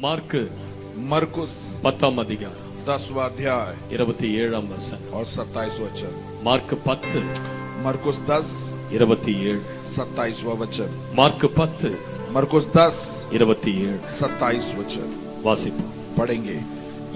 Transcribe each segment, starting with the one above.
Mark मरकुस 10ஆம் அதிகாரம் 10वां अध्याय 27ஆம் வசனம். और 27वां वचन। மார்க்கு 10 मरकुस 10 27. 27वां वचन। மார்க்கு 10 मरकुस 10 27 27 वचन வாசிப்போம். पढ़ेंगे।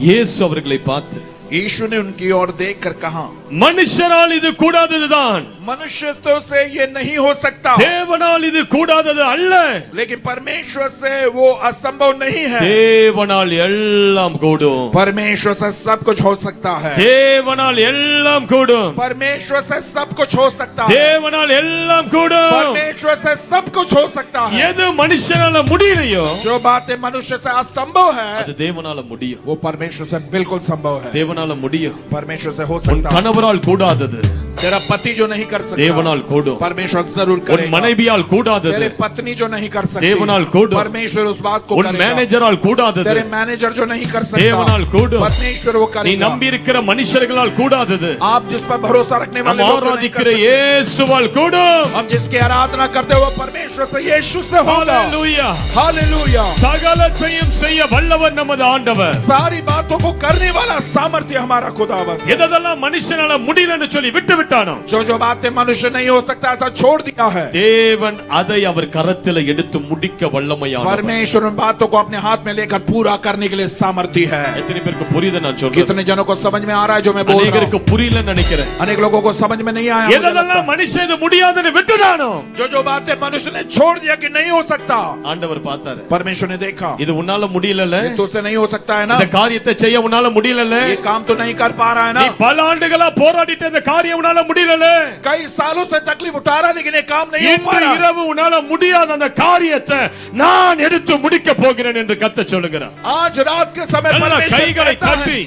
இயேசு அவர்களை பார்த்து, यीशु ने उनकी ओर देखकर कहा, மனுஷரால் இது கூடாததுதான், मनुष्यों से ये नहीं हो सकता, தேவனால் இது கூடாதது அல்ல. लेकिन परमेश्वर से वो असंभव नहीं है। தேவனால் எல்லாம் கூடும். परमेश्वर से सब कुछ हो सकता है। தேவனால் எல்லாம் கூடும். परमेश्वर से सब कुछ हो सकता है। தேவனால் எல்லாம் கூடும். परमेश्वर से सब कुछ हो सकता है। எது மனுஷனால முடியலையோ जो बातें मनुष्य से असंभव है, அது தேவனால முடியும். वो परमेश्वर से बिल्कुल संभव है। தேவனால முடியும். परमेश्वर से हो உன் सकता है। கணவரால் கூடாதது तेरा पति जो नहीं कर सकता, தேவனால் கூடும். परमेश्वर जरूर உன் करेगा। மனைவியால் கூடாதது तेरे पत्नी जो नहीं कर सकती, தேவனால் கூடும். परमेश्वर उस बात को உன் करेगा। மேனேஜரால் கூடாதது तेरे मैनेजर जो नहीं कर सकता, தேவனால் கூடும். परमेश्वर वो நீ करेगा। நம்பி இருக்கிற மனுஷர்களால் கூடாதது आप जिस पर भरोसा रखने நம்ம वाले लोग जो नहीं कर ஆராதிக்கிற सकते, இயேசுவால் கூடும். हम जिसकी आराधना करते हो, वो परमेश्वर से, यीशु से होगा। ஹalleluya. हालेलुया। சகலத்தையும் செய்ய வல்லவர் நமது ஆண்டவர். सारी बातों को करने वाला सामर्थ्य हमारा खुदावन। எதெல்லாம் மனுஷனால முடியலன்னு சொல்லி விட்டு விட்டானோ, जो बातें मनुष्य नहीं हो सकता ऐसा छोड़ दिया है, தேவன் அதை அவர் கரத்தில எடுத்து முடிக்க வல்லமையானவர். परमेश्वर उन बातों को अपने हाथ में लेकर पूरा करने के लिए सामर्थ्य है। எத்தனை பேருக்கு புரியுது நான் சொல்றது? कितने जनों को समझ में आ रहा है जो मैं बोल रहा அநேகருக்கு हूँ? புரியலன்னு நினைக்கிறேன். अनेक लोगों को समझ में नहीं आया। मुझे लगता எதெல்லாம் மனுஷன் இது முடியாதுன்னு விட்டுட்டானோ, है। जो बातें मनुष्य ने छोड़ दिया कि नहीं हो सकता, ஆண்டவர் பார்த்தாரு. परमेश्वर ने देखा, இது உன்னால முடியலல, ये तुझसे नहीं हो सकता है ना, இந்த காரியத்தை செய்ய உன்னால முடியலல, ये काम तो नहीं कर पा रहा है நீ ना, பல ஆண்டுகளா போராடிட்ட இந்த காரியம் உன்னால முடியலல, कई सालों से तकलीफ उठा रहा लेकिन ये काम नहीं हो पा இன்று रहा। இரவு உன்னால முடியாத அந்த காரியத்தை நான் எடுத்து முடிக்க போகிறேன் என்று கர்த்தர் சொல்லுகிறார். आज रात के समय நல்லா परमेश्वर கைகளை कहता है, தட்டி,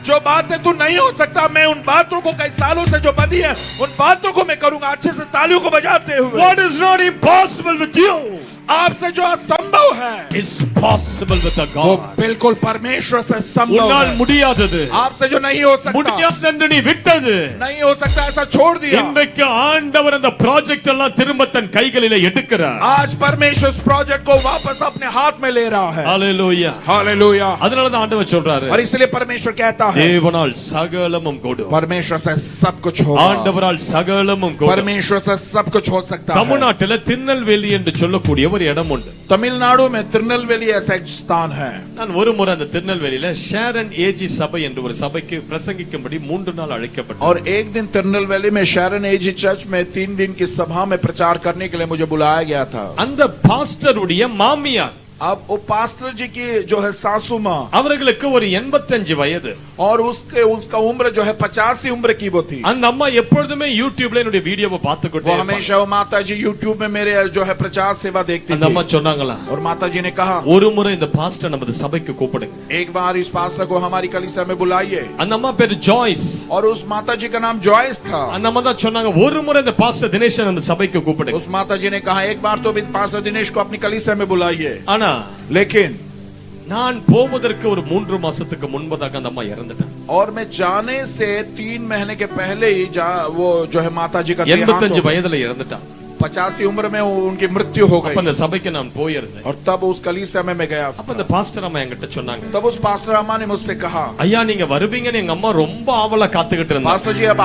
जो बातें तू नहीं हो सकता, मैं उन बातों को कई सालों से जो बंधी है, उन बातों को मैं करूंगा। अच्छे से तालियों को बजाते हुए, what is not impossible with you आपसे जो असंभव है, is possible with a वो God. बिल्कुल परमेश्वर से संभव உன்னால் है। முடியாதது, आपसे जो नहीं हो सकता, முடியாதென்று நீ விட்டது, नहीं हो सकता ऐसा छोड़ दिया, இன்றைக்கு ஆண்டவர் அந்த ப்ராஜெக்ட் எல்லாம் திரும்ப தன் கைகளிலே எடுக்கிறார். आज परमेश्वर इस प्रोजेक्ट को वापस अपने हाथ में ले रहा है। ஹalleluya. हालेलुया। அதனால தான் ஆண்டவர் சொல்றாரு, और इसलिए परमेश्वर कहता है, தேவனால் சகலமும் கூடும். परमेश्वर से सब कुछ होगा। ஆண்டவரால் சகலமும் கூடும். परमेश्वर से सब कुछ हो सकता है। தமிழ்நாட்டில திருநெல்வேலி என்று சொல்லக்கூடிய ஒரு இடம் உண்டு. तमिलनाडु में तिरुनेलवेली ऐसा एक स्थान है। நான் ஒரு முறை அந்த திருநெல்வேலியில ஷேரன் ஏஜி சபை என்று ஒரு சபைக்கு பிரசங்கிக்கும்படி 3 நாள் அழைக்கப்பட்டேன். और एक दिन तिरुनेलवेली में शैरन एजी चर्च में 3 दिन की सभा में प्रचार करने के लिए मुझे बुलाया गया था। அந்த பாஸ்டருடைய மாமியார், अब वो पास्टर जी की जो है सासू माँ, அவர்களுக்கு ஒரு 85 வயது. और उसका उम्र जो है 85 उम्र की वो थी। அந்த அம்மா எப்பொழுதுமே யூடியூப்ல என்னுடைய வீடியோவை பார்த்துக்கிட்டே वो இருப்பாங்க. हमेशा वो माता जी यूट्यूब में मेरे जो है प्रचार सेवा देखती அந்த அம்மா थी। சொன்னாங்களா, और माता जी ने कहा, ஒரு முறை இந்த பாஸ்டர் நமது சபைக்கு கூப்பிடுங்க. एक बार इस पास्टर को हमारी कलीसिया में बुलाइए। அந்த அம்மா பேரு ஜாய்ஸ். और उस माता जी का नाम जॉयस था। அந்த அம்மா தான் சொன்னாங்க, ஒரு முறை இந்த பாஸ்டர் தினேஷன் அந்த சபைக்கு கூப்பிடுங்க. उस माता जी ने कहा, एक बार तो पास्टर दिनेश को अपनी कलीसिया में बुलाइए। ஆனா लेकिन நான் போவதற்கு ஒரு 3 மாசத்துக்கு முன்பதாக அந்த அம்மா இறந்துட்டாங்க. और मैं जाने से 3 महीने के पहले ही वो जो है माता जी का देहांत 85 हो गया। வயதுல இறந்துட்டாங்க. 85 उम्र में उनकी मृत्यु हो அப்ப गई। அந்த சபைக்கு நான் போயிருந்தேன். और तब उस कलीसिया में मैं गया। அப்ப அந்த பாஸ்டர் அம்மா என்கிட்ட சொன்னாங்க, तब उस पास्टर अम्मा ने मुझसे कहा, ஐயா நீங்க வருவீங்கன்னு எங்க அம்மா ரொம்ப ஆவலா காத்துக்கிட்டு இருந்தாங்க. पास्टर जी अब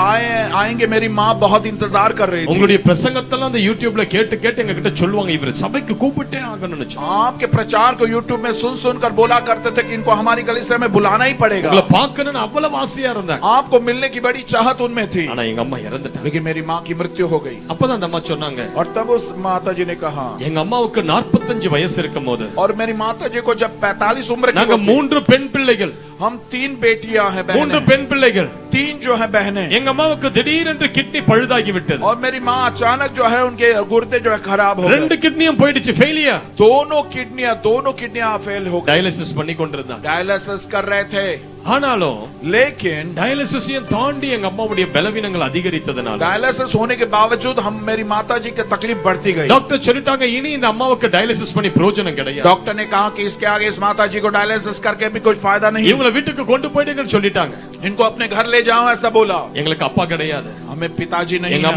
आएंगे, मेरी माँ बहुत इंतजार कर रही थी। உங்களுடைய பிரசங்கத்தெல்லாம் அந்த யூடியூப்ல கேட்டு கேட்டு எங்க கிட்ட சொல்லுவாங்க, இவர் சபைக்கு கூப்பிட்டே ஆகணும்னு சொன்னாங்க. आपके प्रचार को यूट्यूब में सुन कर बोला करते थे कि इनको हमारी कलीसिया में बुलाना ही पड़ेगा। உங்களை பார்க்கணும்னு அவ்வளவு ஆசையா இருந்தாங்க. आपको मिलने की बड़ी चाहत उनमें थी। ஆனா எங்க அம்மா இறந்துட்டாங்க. लेकिन मेरी माँ की मृत्यु हो गई। அப்பதான் அந்த அம்மா சொன்னாங்க, और तब उस माता जी ने कहा, எங்க அம்மாவுக்கு 45 வயசு இருக்கும்போது और मेरी माता जी को जब 45 उम्र की நாங்க वो थी, 3 பெண் பிள்ளைகள், हम 3 बेटियां हैं, 3 बहनें, பெண் பிள்ளைகள். 3 जो है बहनें। எங்க அம்மாவுக்கு திடீரென்று கிட்னி பழுதாகி விட்டது. और मेरी माँ अचानक जो है उनके गुर्दे जो है खराब हो गए। 2 கிட்னியும் போயிடுச்சு, ஃபெயிலியர். दोनों किडनियां फेल हो गई। டயாலிசிஸ் பண்ணி கொண்டிருந்தாங்க. डायलिसिस कर रहे थे। ஆனாலும் लेकिन டயாலிசிஸையும் தாண்டி எங்க அம்மாவுடைய பலவீனங்கள் அதிகரித்ததனால डायलिसिस होने के बावजूद मेरी माता जी की तकलीफ बढ़ती गई। டாக்டர் சொல்லிட்டாங்க, இனி இந்த அம்மாவுக்கு டயாலிசிஸ் பண்ணி பிரயோஜனம் கிடையாது. डॉक्टर ने कहा कि इसके आगे इस माता जी को डायलिसिस करके भी कोई फायदा नहीं। இவங்களை வீட்டுக்கு கொண்டு போயிடுங்கன்னு சொல்லிட்டாங்க. इनको अपने घर ले जाओ ऐसा बोला। எங்களுக்கு அப்பா கிடையாது, हमें पिताजी नहीं எங்க है,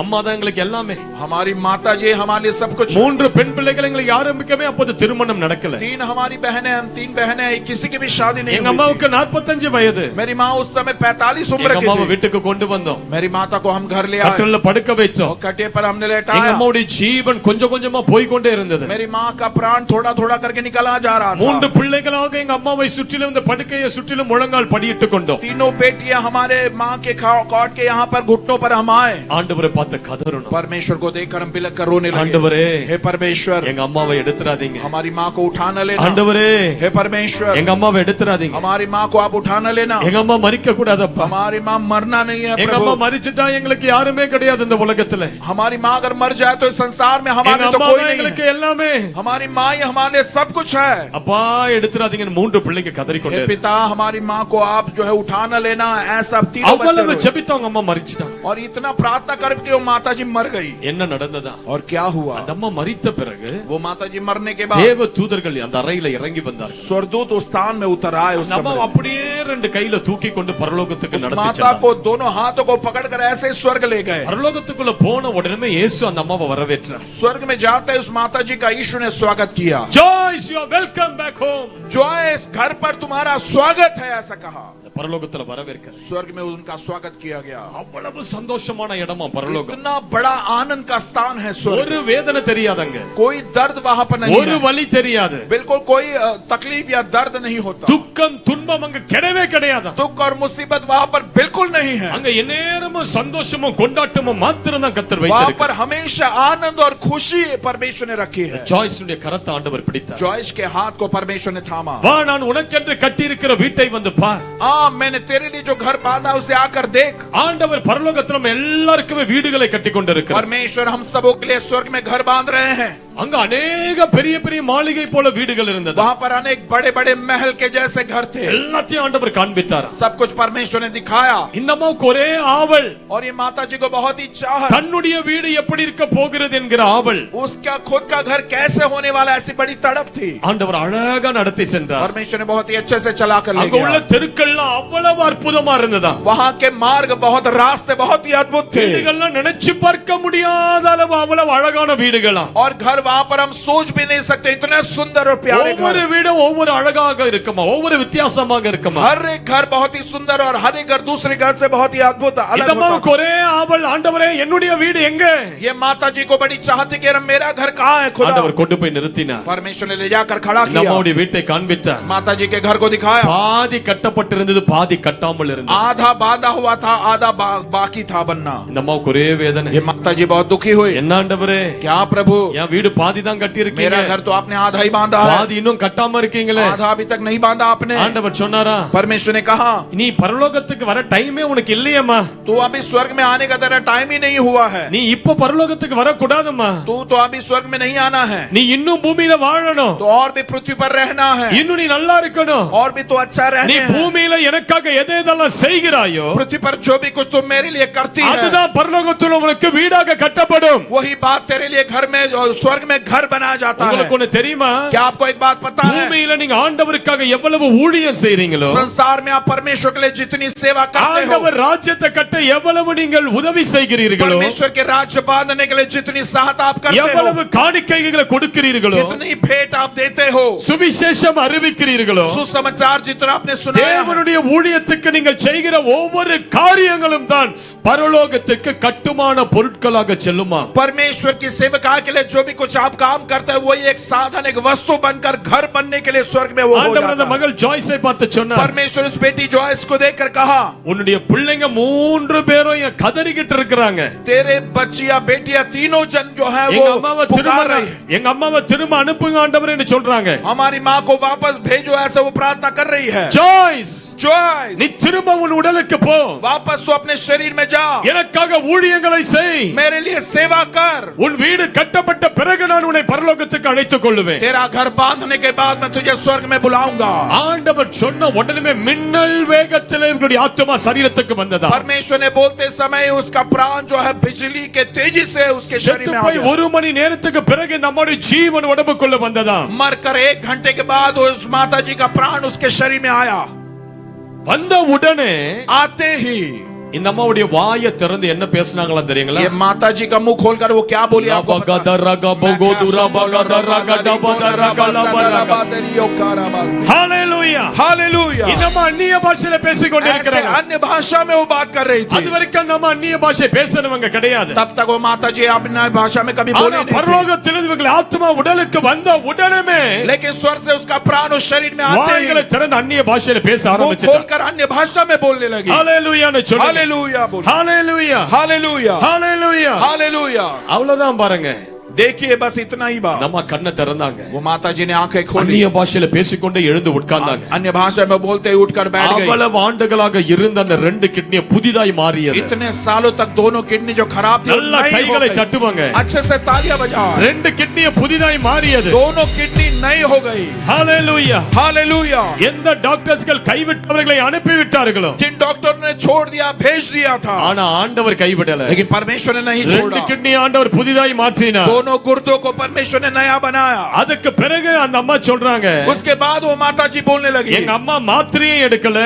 அம்மா தான் எங்களுக்கு எல்லாமே. हमारी माता जी हमारे लिए सब कुछ। 3 பெண் பிள்ளைகள் எங்களுக்கு ஆரம்பிக்கவே அப்போது திருமணம் நடக்கல. 3 हमारी बहनें, हम 3 बहनें, किसी की भी शादी नहीं எங்க हुई அம்மாவுக்கு थी। 45 வயது. मेरी माँ उस समय 45 उम्र எங்க की அம்மாவை थी। வீட்டுக்கு கொண்டு வந்தோம். मेरी माता को हम घर ले आए கட்டில்ல படுக்க வைத்தோம். और कटे पर हमने எங்க लेटाया। அம்மாவுடைய ஜீவன் கொஞ்சம் கொஞ்சமா போய் கொண்டே இருந்தது. मेरी माँ का प्राण थोड़ा थोड़ा करके निकला जा रहा था। 3 பிள்ளைகளாக எங்க அம்மாவை சுற்றிலும் இந்த படுக்கையை சுற்றிலும் முழங்கால் படியிட்டு கொண்டோம். तीनों बेटियां हमारे माँ के कॉट के यहाँ पर घुटनों पर हम आए। ஆண்டவரை பார்த்து கதறணும். परमेश्वर को देखकर हम बिलख कर रोने लगे। ஆண்டவரே, हे परमेश्वर, எங்க அம்மாவை எடுத்துறாதீங்க. हमारी माँ को उठा न लेना। ஆண்டவரே, हे परमेश्वर, எங்க அம்மாவை எடுத்துறாதீங்க. हमारी माँ को आप उठा न लेना। எங்க அம்மா மரிக்க கூடாதப்பா. हमारी माँ मरना नहीं है எங்க அம்மா प्रभु। மரிச்சிட்டா எங்களுக்கு யாருமே கிடையாது இந்த உலகத்துல. हमारी माँ अगर मर जाए तो इस संसार में எங்க हमारे तो அம்மா कोई தான் नहीं எங்களுக்கு है। எல்லாமே. हमारी माँ ही हमारे लिए सब कुछ है। அப்பா எடுத்துறாதீங்கன்னு 3 பிள்ளைங்க கதறிக்கொண்டே. हे पिता, हमारी माँ को आप जो है उठा न लेना, ऐसा तीनों बच्चे அவ்வளவு रोए। ஜெபித்தவங்க அம்மா மரிச்சிட்டாங்க. और इतना प्रार्थना करके वो माता जी मर गई। என்ன நடந்ததா? और क्या हुआ? அந்த அம்மா மரித்த பிறகு वो माता जी मरने के बाद தேவ தூதர்கள் அந்த அறையில இறங்கி வந்தார்கள். स्वर्गदूत उस स्थान में उतर आए। उस அந்த அம்மா कमरे में। அப்படியே 2 கையில தூக்கி கொண்டு பரலோகத்துக்கு उस நடத்தி माता சென்றார். को दोनों हाथों को पकड़कर ऐसे स्वर्ग ले गए। பரலோகத்துக்குள்ள போன உடனே இயேசு அந்த அம்மாவை வரவேற்றார். स्वर्ग में जाते उस माता जी का यीशु ने स्वागत किया। Joyce, you are welcome back home. Joyce, घर पर तुम्हारा स्वागत है, ऐसा कहा। பரலோகத்துல வரவேற்கிறார். स्वर्ग में उनका स्वागत किया गया। அவ்வளவு சந்தோஷமான இடமா பரலோகம். इतना बड़ा आनंद का स्थान है स्वर्ग। ஒரு வேதனை தெரியாதங்க. कोई दर्द वहां पर नहीं ஒரு है। வலி தெரியாது. बिल्कुल कोई तकलीफ या दर्द नहीं होता। துக்கம் துன்பம் அங்க கிடையவே கிடையாது. दुख और मुसीबत वहां पर बिल्कुल नहीं है। அங்க எந்நேரமும் சந்தோஷமும் கொண்டாட்டமும் மாத்திரம் தான் கர்த்தர் वहां வைத்திருக்கிறார். पर हमेशा आनंद और खुशी परमेश्वर ने रखी है। ஜாய்ஸ் உடைய கரத்தை ஆண்டவர் பிடித்தார். जॉयस के हाथ को परमेश्वर ने थामा। வா, நான் உனக்கென்று கட்டி இருக்கிற வீட்டை வந்து பார். मैंने तेरे लिए जो घर बांधा उसे आकर देख। ஆண்டவர் பரலோகத்துல நம்ம எல்லாருக்குமே வீடுகளை கட்டி கொண்டிருக்கிறார். परमेश्वर हम सबों के लिए स्वर्ग में घर बांध रहे हैं। அங்க अनेक பெரிய பெரிய மாளிகை போல வீடுகள் இருந்தது. वहां पर अनेक बड़े बड़े महल के जैसे घर थे। எல்லாத்தையும் ஆண்டவர் காண்பித்தார். सब कुछ परमेश्वर ने दिखाया। இந்த அம்மாவுக்கு ஒரே ஆவல், और ये माता जी को बहुत ही चाहत, தன்னுடைய வீடு எப்படி இருக்க போகிறது என்கிற ஆவல். उसका खुद का घर कैसे होने वाला, ऐसी बड़ी तड़प थी। ஆண்டவர் அழகா நடத்தி சென்றார். परमेश्वर ने बहुत ही अच्छे से चला कर ले அங்க உள்ள गया। தெருக்கள்லாம் அவ்வளவு அற்புதமா இருந்ததா. वहां के मार्ग बहुत, रास्ते बहुत ही अद्भुत थे। வீடுகள்லாம் நினைச்சு பார்க்க முடியாத அளவு அவ்வளவு அழகான வீடுகளாம். और घर वहां पर हम सोच भी नहीं सकते, इतने सुंदर और प्यारे घर। ஒவ்வொரு வீடும் ஒவ்வொரு அழகாக இருக்குமா, ஒவ்வொரு வித்தியாசமாக இருக்குமா. हर एक घर बहुत ही सुंदर और हर एक घर दूसरे घर से बहुत ही अद्भुत இந்த अलग होता அம்மாவுக்கு ஒரே ஆவல், ஆண்டவரே என்னுடைய வீடு எங்க? ये माता जी को बड़ी चाहत थी कि मेरा घर कहाँ है खुदा। ஆண்டவர் கொண்டு போய் நிறுத்தினார். परमेश्वर ने ले जाकर खड़ा இந்த किया। அம்மாவுடைய வீட்டை காண்பித்தார். माता जी के घर को दिखाया। பாதி கட்டப்பட்டிருந்தது, பாதி கட்டாமல் இருந்தது. आधा बांधा हुआ था, आधा बाकी था बनना। இந்த அம்மாவுக்கு ஒரே வேதனை. ये माता जी बहुत दुखी हुई। என்ன ஆண்டவரே, क्या प्रभु, என் வீடு பாதி தான் கட்டி இருக்கீங்க, मेरा घर तो आपने आधा ही बांधा है, பாதி இன்னும் கட்டாம இருக்கீங்களே. आधा अभी तक नहीं बांधा आपने। ஆண்டவர் சொன்னாரா, परमेश्वर ने कहा, நீ பரலோகத்துக்கு வர டைமே உனக்கு இல்லையம்மா. तू अभी स्वर्ग में आने का तेरा टाइम ही नहीं हुआ है। நீ இப்ப பரலோகத்துக்கு வர கூடாதும்மா. तू तो अभी स्वर्ग में नहीं आना है। நீ இன்னும் பூமியில வாழணும். तो और भी पृथ्वी पर रहना है। இன்னும் நீ நல்லா இருக்கணும். और भी तो अच्छा நீ रहना है। பூமியில எனக்காக எதை எதெல்லாம் செய்கிறாயோ पृथ्वी पर जो भी कुछ तुम मेरे लिए करती है, அதுதான் பரலோகத்துல உனக்கு வீடாக கட்டப்படும். वही बात तेरे लिए घर में, स्वर्ग में घर बनाया जाता है। உங்களுக்கு ஒண்ணு தெரியுமா? क्या आपको एक बात पता है? பூமியில நீங்க ஆண்டவருக்காக எவ்வளவு ஊழியம் செய்றீங்களோ, संसार में आप परमेश्वर के लिए जितनी सेवा करते हो, ஆண்டவர் ராஜ்யத்தை கட்ட எவ்வளவு நீங்கள் உதவி செய்கிறீர்களோ, परमेश्वर के राज्य बांधने के लिए जितनी सहायता आप करते हो, எவ்வளவு காணிக்கைகளை கொடுக்கிறீர்களோ, जितनी भेंट आप देते हो, சுவிசேஷம் அறிவிக்கிறீர்களோ, सुसमाचार जितना आपने सुनाया है, தேவனுடைய ஊழியத்துக்கு நீங்கள் செய்கிற ஒவ்வொரு காரியங்களும் தான் பரலோகத்துக்கு கட்டுமான பொருட்களாக செல்லுமா. परमेश्वर की सेवका के लिए जो भी कुछ आप काम करते हैं, वही एक साधन, एक वस्तु बनकर घर बनने के लिए स्वर्ग में वो हो ஆண்டவர் அந்த जाता है। மகள் ஜாய்ஸை பார்த்து சொன்னார், परमेश्वर उस बेटी जॉयस को देखकर कहा, உன்னுடைய பிள்ளைங்க 3 பேரும் என் கதறிக்கிட்டு இருக்காங்க. तेरे बच्चियां बेटियां तीनों जन जो है वो எங்க அம்மாவை पुकार रही है। எங்க அம்மாவை திரும்ப அனுப்புங்க ஆண்டவரேன்னு சொல்றாங்க. हमारी माँ को वापस भेजो, ऐसा वो प्रार्थना कर रही है। ஜாய்ஸ், जॉयस, நீ திரும்ப உன் உடலுக்கு போ. वापस तो अपने शरीर में जा, எனக்காக ஊழியங்களை செய். मेरे लिए सेवा कर। உன் வீடு கட்டப்பட்ட பிறகு நான் உன்னை பரலோகத்துக்கு அழைத்துக் கொள்ளுவேன். तेरा घर बांधने के बाद मैं तुझे स्वर्ग में बुलाऊंगा। ஆண்டவர் சொன்ன உடனே மின்னல் வேகத்திலே இவருடைய ஆத்துமா சரீரத்துக்கு வந்ததா. परमेश्वर ने बोलते समय उसका प्राण जो है बिजली के तेजी से उसके शरीर में आ போய் गया। 1 மணி நேரத்துக்கு பிறகு நம்முடைய ஜீவன் உடம்புக்குள்ள வந்ததா. मरकर 1 घंटे के बाद उस माता जी का प्राण उसके शरीर में आया। வந்த உடனே आते ही இந்த அம்மாவுடைய வாயை திறந்து என்ன பேசுனாங்களா தெரியுங்களா? ये माता जी का मुंह खोलकर वो क्या बोली आपको पता? ஹalleluya हालेलुया। இந்த அம்மா அந்நிய பாஷையில பேசிக் ऐसे கொண்டிருக்கிறாங்க. अन्य भाषा में वो बात कर रही थी। அது வரைக்கும் நம்ம அந்நிய பாஷை பேசனவங்க கிடையாது. तब तक वो माता जी अपनी भाषा में कभी बोली ஆனா नहीं थी। பரலோகத்தில் இவர்கள் ஆத்மா உடலுக்கு வந்த உடனே लेकिन स्वर्ग से उसका प्राण उस शरीर में आते வாய்களை ही திறந்து அந்நிய பாஷையில பேச वो ஆரம்பிச்சிட்டாங்க. खोलकर अन्य भाषा में बोलने लगी। ஹalleluyaன்னு சொல்லுங்க. हालेलुया बोलो। ஹalleluya हालेलुया ஹalleluya. हालेलुया। அவ்வளவுதான் பாருங்க. देखिए बस इतना ही बात। நம்ம கண்ணை திறந்தாங்க. वो माता जी ने आंखें खोली, அந்நிய பாஷையில பேசிக்கொண்டே எழுந்து உட்கார்ந்தாங்க. अन्य भाषा में बोलते ही उठकर बैठ गई। அவ்வளவு ஆண்டுகளாக இருந்த அந்த ரெண்டு கிட்னியை புதிதாய் மாறியது. इतने सालों तक दोनों किडनी जो खराब थी நல்ல கைகளை தட்டுவாங்க. अच्छे से तालियां बजाओ। ரெண்டு கிட்னியை புதிதாய் மாறியது. दोनों किडनी नई हो गई। ஹalleluya हालेलुया। எந்த டாக்டர்ஸ்கள் கைவிட்டவர்களை அனுப்பி விட்டார்களோ जिन डॉक्टर ने छोड़ दिया, भेज दिया था, ஆனா ஆண்டவர் கைவிடல. लेकिन परमेश्वर ने नहीं ரெண்டு छोड़ा। கிட்னி ஆண்டவர் புதிதாய் மாற்றினார். दोनों गुर्दों को परमेश्वर ने नया बनाया। அதுக்கு பிறகு அந்த அம்மா சொல்றாங்க, उसके बाद वो माता जी बोलने लगी, எங்க அம்மா மாத்திரையே எடுக்கல,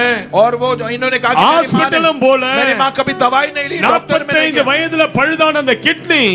और वो जो इन्होंने कहा कि ஹாஸ்பிடலும் போல, मेरी माँ कभी दवाई नहीं ली, डॉक्टर में नहीं 45 गया। வயதுல பழுதான அந்த கிட்னி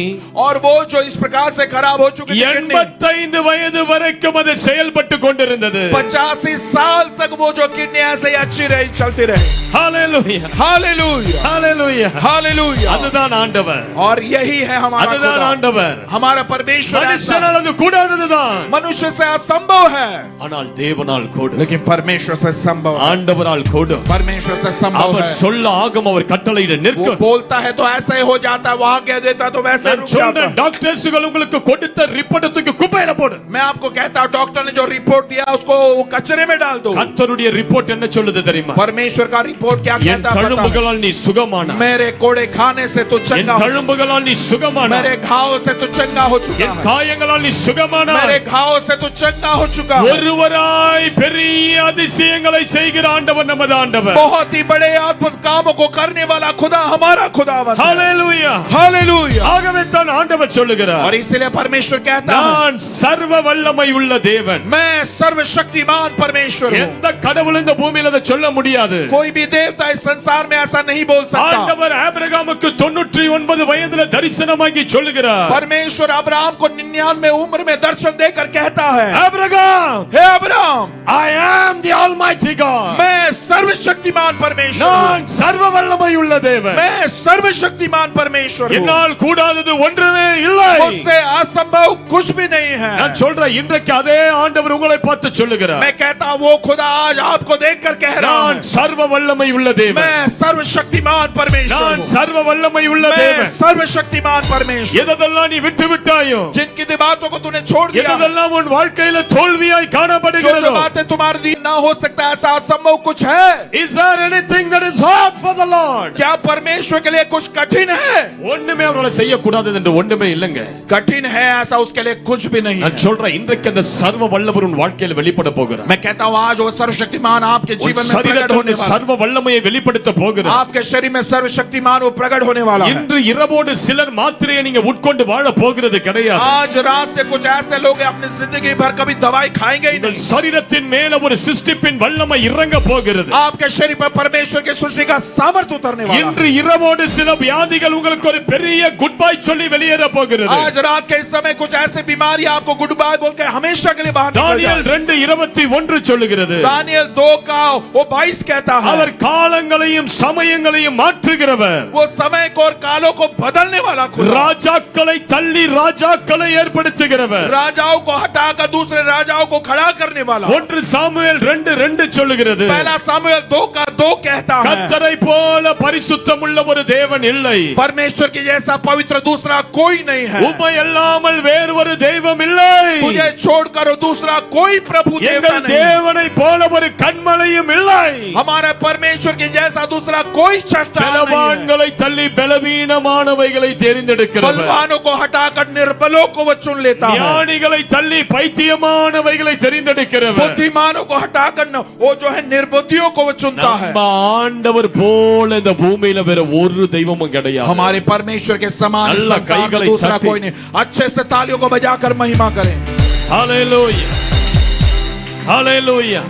और वो जो इस प्रकार से खराब हो चुकी थी किडनी, 85 வயது வரைக்கும் அது செயல்பட்டு கொண்டிருந்தது. 85 साल तक वो जो किडनी ऐसे ही अच्छी रही, चलती रही। ஹalleluya हालेलुया ஹalleluya हालेलुया। அதுதான் ஆண்டவர். और यही है हमारा அதுதான் खुदा, ஆண்டவர். हमारा परमेश्वर। ऐसा மனுஷனால் அது கூடாததுதான், मनुष्य से असंभव है, ஆனால் தேவனால் கூடும். लेकिन परमेश्वर से संभव है। ஆண்டவரால் கூடும். परमेश्वर से संभव அவர் है। சொல்ல ஆகும், அவர் கட்டளையிட वो நிற்கும். बोलता है तो ऐसा ही हो जाता है, वहां कह देता है तो वैसे நான் रुक जाता சொன்ன है। டாக்டர்ஸ்கள் உங்களுக்கு கொடுத்த ரிப்போர்ட் தூக்கி குப்பையில போடு. मैं आपको कहता हूं, डॉक्टर ने जो रिपोर्ट दिया उसको वो कचरे में डाल दो। கர்த்தருடைய ரிப்போர்ட் என்ன சொல்லுது தெரியுமா? परमेश्वर का रिपोर्ट क्या என் कहता है पता है? தழும்புகளால் நீ சுகமானாய். मेरे कोड़े खाने से तू என் चंगा हो, தழும்புகளால் நீ சுகமானாய். मेरे घाव से तू चंगा हो चुका என் है, காயங்களால் நீ சுகமானாய். मेरे घाव से तू चंगा हो चुका है। ஒருவராய் பெரிய அதிசயங்களை செய்கிற ஆண்டவர் நமது ஆண்டவர். बहुत ही बड़े अद्भुत कामों को करने वाला खुदा हमारा खुदावन है। ஹalleluya हालेलुया। ஆகவே தான் ஆண்டவர் சொல்லுகிறார், और इसीलिए परमेश्वर कहता है, நான் சர்வ வல்லமை உள்ள தேவன். मैं सर्वशक्तिमान परमेश्वर हूँ। எந்த கடவுள் இந்த பூமியில அதை சொல்ல முடியாது. कोई भी देवता इस संसार में ऐसा नहीं बोल सकता। ஆண்டவர் ஆபிரகாமுக்கு 99 வயதுல தரிசனமாகி சொல்லுகிறார், परमेश्वर अब्राहम को 99 उम्र में दर्शन देकर कहता है, ஆபிரகாம், हे Abraham, I am the almighty God. मैं सर्वशक्तिमान परमेश्वर हूँ। நான் சர்வ வல்லமை உள்ள தேவன். मैं सर्वशक्तिमान परमेश्वर हूँ। என்னால் கூடாதது ஒன்றுமே இல்லை. मुझसे असंभव कुछ भी नहीं है। நான் சொல்றேன், இன்றைக்கு அதே ஆண்டவர் உங்களை பார்த்து சொல்லுகிறார், मैं कहता हूँ, वो खुदा आज आपको देखकर कह रहा நான் है, சர்வ வல்லமை உள்ள தேவன். मैं सर्वशक्तिमान परमेश्वर நான் हूँ। சர்வ வல்லமை உள்ள मैं தேவன். सर्वशक्तिमान परमेश्वर। எதெல்லாம் நீ விட்டு விட்டாயோ, जिनकी बातों को तूने छोड़ दिया, எதெல்லாம் உன் வாழ்க்கையில தோல்வியாய் जो காணப்படுகிறதோ, बातें तुम्हारे दिन ना हो सकता, ऐसा असंभव कुछ है? is there anything that is hard for the Lord? क्या परमेश्वर के लिए कुछ कठिन है? ஒண்ணுமே அவரால செய்ய கூடாது என்று ஒண்ணுமே இல்லங்க. कठिन है ऐसा उसके लिए कुछ भी नहीं है। நான் சொல்றேன், இன்றைக்கு அந்த சர்வ வல்லவர் உன் வாழ்க்கையில வெளிப்பட போகிறார். मैं कहता हूँ, आज वो सर्वशक्तिमान आपके जीवन में प्रकट சரீரத்தில் होने वाला, சர்வ வல்லமையை வெளிப்படுத்த போகிறார். आपके शरीर में सर्वशक्तिमान वो प्रकट होने वाला है। இன்று இரவோடு சிலர் மாத்திரையை நீங்க உட்கொண்டு வாழ போகிறது கிடையாது. आज रात से कुछ ऐसे लोग हैं, अपनी जिंदगी भर कभी दवाई खाएंगे ही உங்கள் नहीं। சரீரத்தின் மேல ஒரு சிருஷ்டிப்பின் வல்லமை இறங்க போகிறது. आपके शरीर पर परमेश्वर के सृष्टि का सामर्थ्य उतरने वाला है। இன்று இரவோடு சில வியாதிகள் உங்களுக்கு ஒரு பெரிய குட் பை சொல்லி வெளியேற போகிறது. आज रात के इस समय कुछ ऐसे बीमारी आपको गुड बाय बोल के हमेशा के लिए बाहर निकल தானியேல் जाए। 2:21 சொல்லுகிறது, दानियल 2 का वो 22 कहता है, அவர் காலங்களையும் சமயங்களையும் மாற்றுகிறவர், वो समय को और कालों को बदलने वाला खुदा, ராஜாக்களை தள்ளி ராஜாக்களை ஏற்படுத்துகிறவர், राजाओं को हटाकर दूसरे राजाओं को खड़ा करने वाला। 1 சாமுவேல் 2:2 சொல்லுகிறது, पहला सामुएल 2 का 2 कहता है, கர்த்தரை போல பரிசுத்தமுள்ள ஒரு தேவன் இல்லை, परमेश्वर के जैसा पवित्र दूसरा कोई नहीं है, உம்மை அல்லாமல் வேறு ஒரு தெய்வம் இல்லை, तुझे छोड़कर दूसरा कोई प्रभु देवता எங்கள் नहीं, தேவனை போல ஒரு கன்மலையும் இல்லை, हमारे परमेश्वर के जैसा दूसरा कोई चट्टान नहीं है। பலவான்களை தள்ளி பலவீனமானவைகளை தேர்ந்தெடுக்கிறவர், बलवानों को हटाकर निर्बलों को वो चुन लेता है, ஞானிகளை தள்ளி பைத்தியமானவைகளை தெரிந்தெடுக்கிறவர், बुद्धिमानों को हटाकर वो जो है निर्बुद्धियों को वो चुनता है। நம்ம ஆண்டவர் போல இந்த பூமியில வேற ஒரு தெய்வமும் கிடையாது. हमारे परमेश्वर के समान इस अल्लाह संसार में कई दूसरा गली कोई नहीं। अच्छे से तालियों को बजाकर महिमा करें। ஹalleluya ஹalleluya.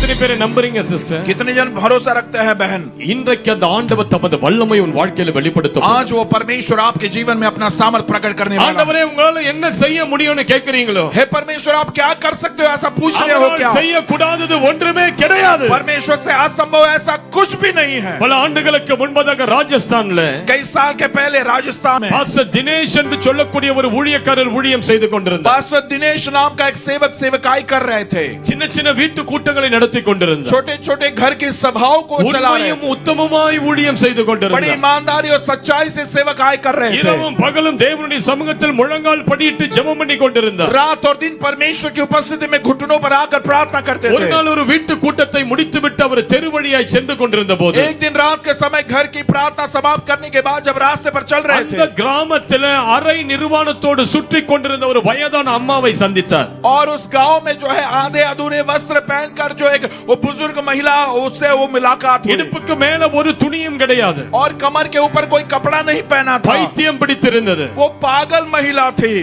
எத்தனை பேரை நம்புறீங்க சிஸ்டர்? कितने जन भरोसा रखते हैं बहन? இன்றைக்கு அந்த ஆண்டவர் தமது வல்லமை உன் வாழ்க்கையில வெளிப்படுத்தும். आज वो परमेश्वर आपके जीवन में अपना सामर्थ प्रकट करने वाला है। ஆண்டவரே உங்களால என்ன செய்ய முடியும்னு கேக்குறீங்களோ? हे परमेश्वर आप क्या कर सकते हो ऐसा पूछ रहे हो क्या? செய்ய கூடாதது ஒன்றுமே கிடையாது. परमेश्वर से असंभव ऐसा कुछ भी नहीं है। பல ஆண்டுகளுக்கு முன்பதாக ராஜஸ்தான்ல कई साल के पहले राजस्थान में பாஸ்டர் தினேஷ் என்று சொல்லக்கூடிய ஒரு ஊழியக்காரர் ஊழியம் செய்து கொண்டிருந்தார். पास्टर दिनेश नाम का एक सेवक सेवकाई कर रहे थे। சின்ன சின்ன வீட்டு கூட்டங்களை நடத்தி கொண்டிருந்தார். छोटे छोटे घर की सभाओं को चला रहे थे। உத்தமமாய் ஊழியம் செய்து கொண்டிருந்தார். बड़ी ईमानदारी और सच्चाई से सेवकाई कर रहे थे। இரவும் பகலும் தேவனுடைய சமூகத்தில் முழங்கால் படியிட்டு ஜெபம் பண்ணி கொண்டிருந்தார். रात और दिन परमेश्वर की उपस्थिति में घुटनों पर आकर प्रार्थना करते थे। ஒரு நாள் ஒரு வீட்டு கூட்டத்தை முடித்துவிட்டு அவர் தெரு வழியாய் சென்று கொண்டிருந்த போது एक दिन रात के समय घर की प्रार्थना समाप्त करने के बाद जब रास्ते पर चल रहे थे அந்த கிராமத்தில அரை நிர்வாணத்தோடு சுற்றி கொண்டிருந்த ஒரு வயதான அம்மாவை சந்தித்தார். और उस गांव में जो है आधे अधूरे वस्त्र पहनकर जो एक वो बुजुर्ग महिला उससे वो मुलाकात हुई। இடுப்புக்கு மேல ஒரு துணியும் கிடையாது. और कमर के ऊपर कोई कपड़ा नहीं पहना था। பைத்தியம் பிடித்திருந்தது. वो पागल महिला थी।